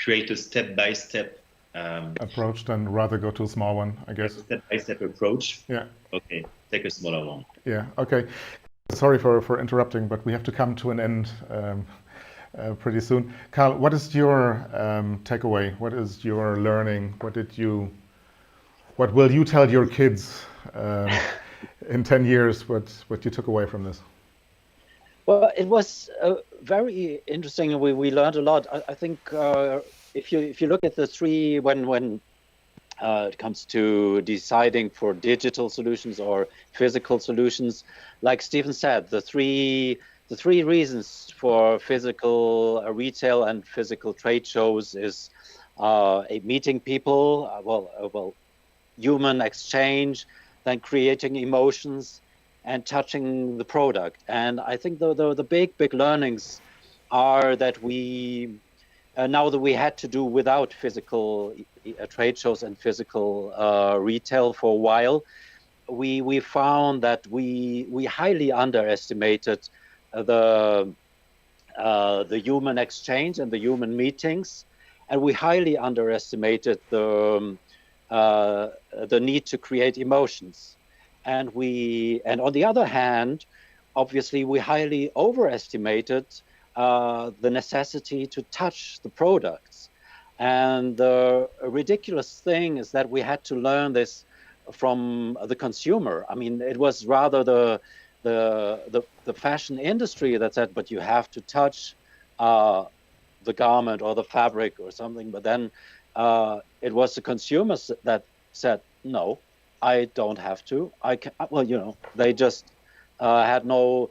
create a step-by-step approach, then rather go to a small one, I guess. Step-by-step approach. Yeah. Okay, take a smaller one. Yeah. Okay. Sorry for interrupting, but we have to come to an end pretty soon. Carl, what is your takeaway? What is your learning? What will you tell your kids in 10 years? What you took away from this? Well, it was very interesting. We learned a lot. I think if you look at the three, when it comes to deciding for digital solutions or physical solutions, like Stephen said, the three reasons for physical retail and physical trade shows is meeting people, human exchange, then creating emotions, and touching the product. And I think the big learnings are that we now that we had to do without physical trade shows and physical retail for a while, we found that we highly underestimated the human exchange and the human meetings, and we highly underestimated the need to create emotions. And on the other hand, obviously, we highly overestimated the necessity to touch the products. And the ridiculous thing is that we had to learn this from the consumer. I mean, it was rather the fashion industry that said, but you have to touch the garment or the fabric or something. But then it was the consumers that said, no, I don't have to. I can. Well, they just had no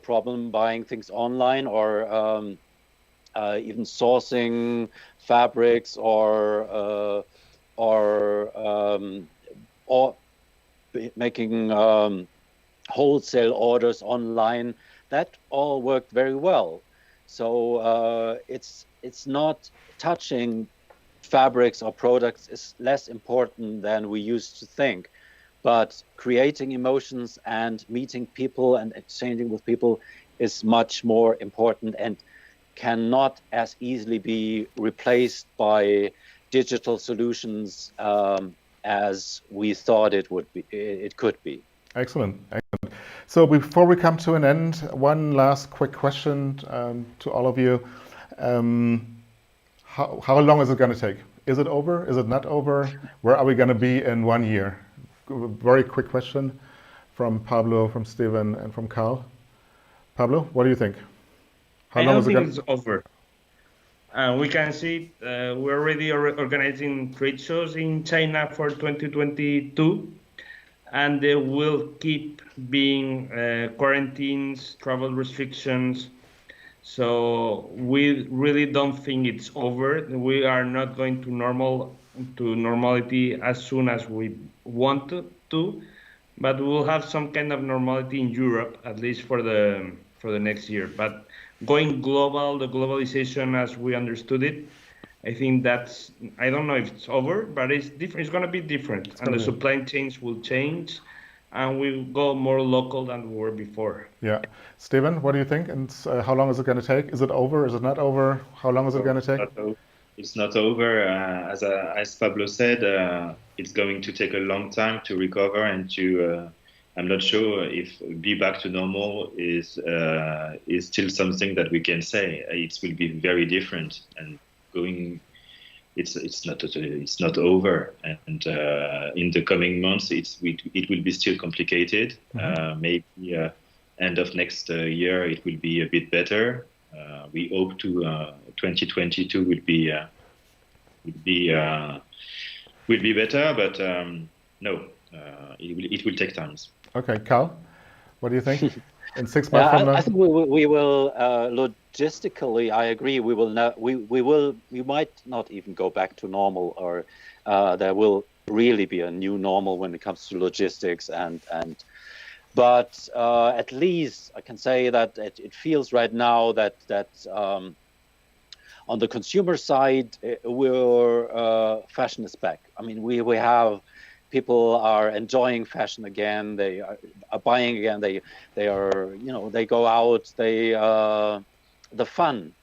problem buying things online or even sourcing fabrics or making wholesale orders online. That all worked very well. So it's not touching fabrics or products is less important than we used to think, but creating emotions and meeting people and exchanging with people is much more important and cannot as easily be replaced by digital solutions as we thought it could be. Excellent. So before we come to an end, one last quick question to all of you. How long is it going to take? Is it over? Is it not over? Where are we going to be in 1 year? Very quick question from Pablo, from Steven, and from Carl. Pablo, what do you think? I don't think it's over. We can see we're already organizing trade shows in China for 2022, and there will keep being quarantines, travel restrictions. So we really don't think it's over. We are not going to normality as soon as we want to, but we'll have some kind of normality in Europe, at least for the next year. But going global, the globalization as we understood it, I think that's, I don't know if it's over, but it's different. It's going to be different, and the supply chains will change, and we'll go more local than we were before. Yeah. Steven, what do you think? And how long is it going to take? Is it over? Is it not over? How long is it going to take? It's not over. As Pablo said, it's going to take a long time to recover and to. I'm not sure if be back to normal is still something that we can say. It will be very different and going. It's not over, and in the coming months, it will be still complicated. Maybe end of next year it will be a bit better. We hope to 2022 will be better, but no, it will take time. Okay, Carl, what do you think? In 6 months from now, I think we will logistically. I agree. We will not. We might not even go back to normal, or there will really be a new normal when it comes to logistics But at least I can say that it feels right now that on the consumer side, fashion is back. I mean, we have people are enjoying fashion again. They are buying again. They are, they go out. The fun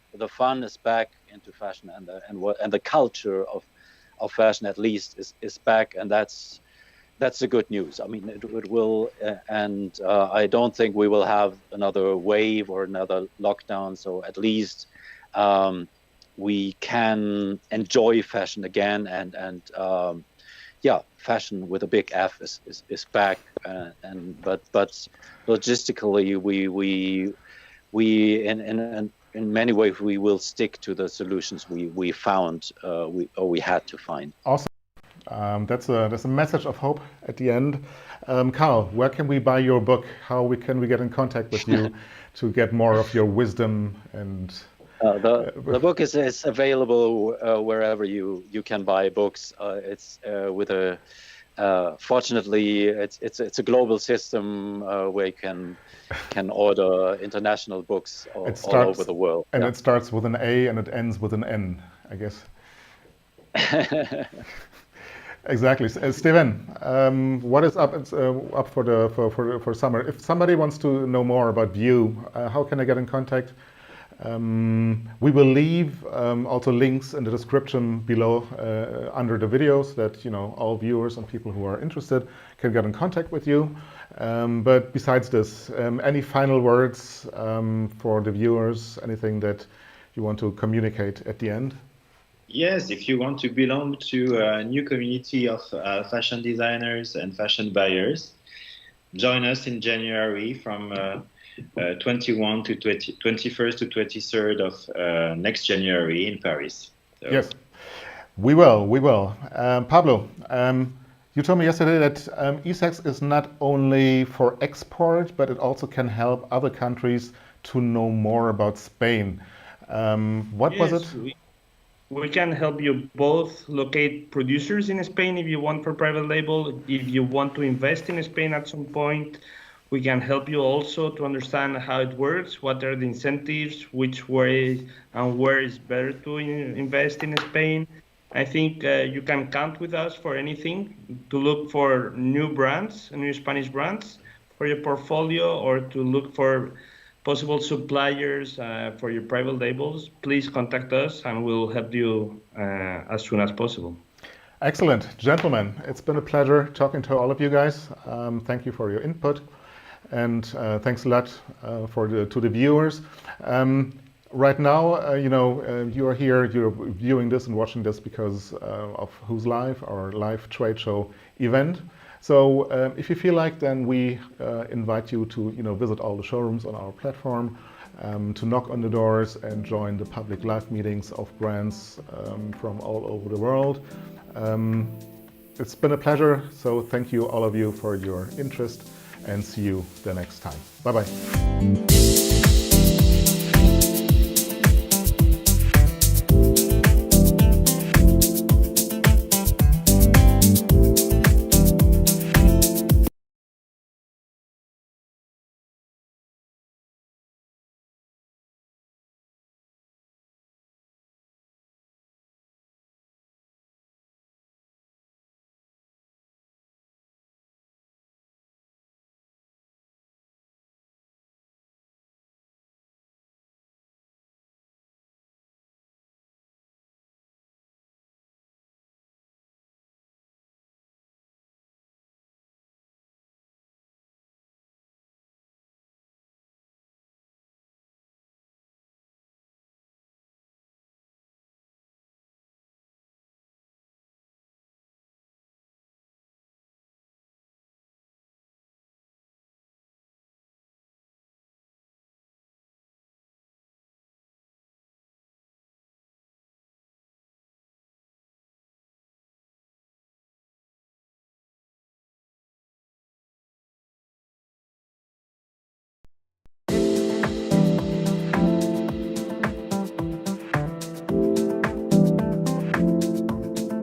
is back into fashion, and the culture of fashion at least is back, and that's the good news. I mean, it will, and I don't think we will have another wave or another lockdown. So at least we can enjoy fashion again, and fashion with a big F is back. But logistically, we in many ways we will stick to the solutions we found we had to find. Awesome. That's a message of hope at the end. Carl, where can we buy your book? How can we get in contact with you to get more of your wisdom? And the book is available wherever you can buy books. It's with a fortunately it's a global system where you can order international books all over the world. And it starts with an A and it ends with an N, I guess. Exactly. Steven, what is up for summer? If somebody wants to know more about Vue, how can I get in contact? We will leave also links in the description below under the videos that all viewers and people who are interested can get in contact with you. But besides this, any final words for the viewers? Anything that you want to communicate at the end? Yes, if you want to belong to a new community of fashion designers and fashion buyers, join us in January from 21 to 21st to 23rd of next January in Paris. So. Yes, we will. Pablo, you told me yesterday that ESEX is not only for export, but it also can help other countries to know more about Spain. What was it? We can help you both locate producers in Spain if you want for private label. If you want to invest in Spain at some point, we can help you also to understand how it works, what are the incentives, which way and where is better to invest in Spain. I think you can count with us for anything, to look for new brands, new Spanish brands for your portfolio, or to look for possible suppliers for your private labels. Please contact us and we'll help you as soon as possible. Excellent. Gentlemen, it's been a pleasure talking to all of you guys. Thank you for your input, and thanks a lot to the viewers. Right now, you are here, you're viewing this and watching this because of Who's Live, our live trade show event. So if you feel like, then we invite you to visit all the showrooms on our platform, to knock on the doors and join the public live meetings of brands from all over the world. It's been a pleasure, so thank you all of you for your interest, and see you the next time. Bye-bye.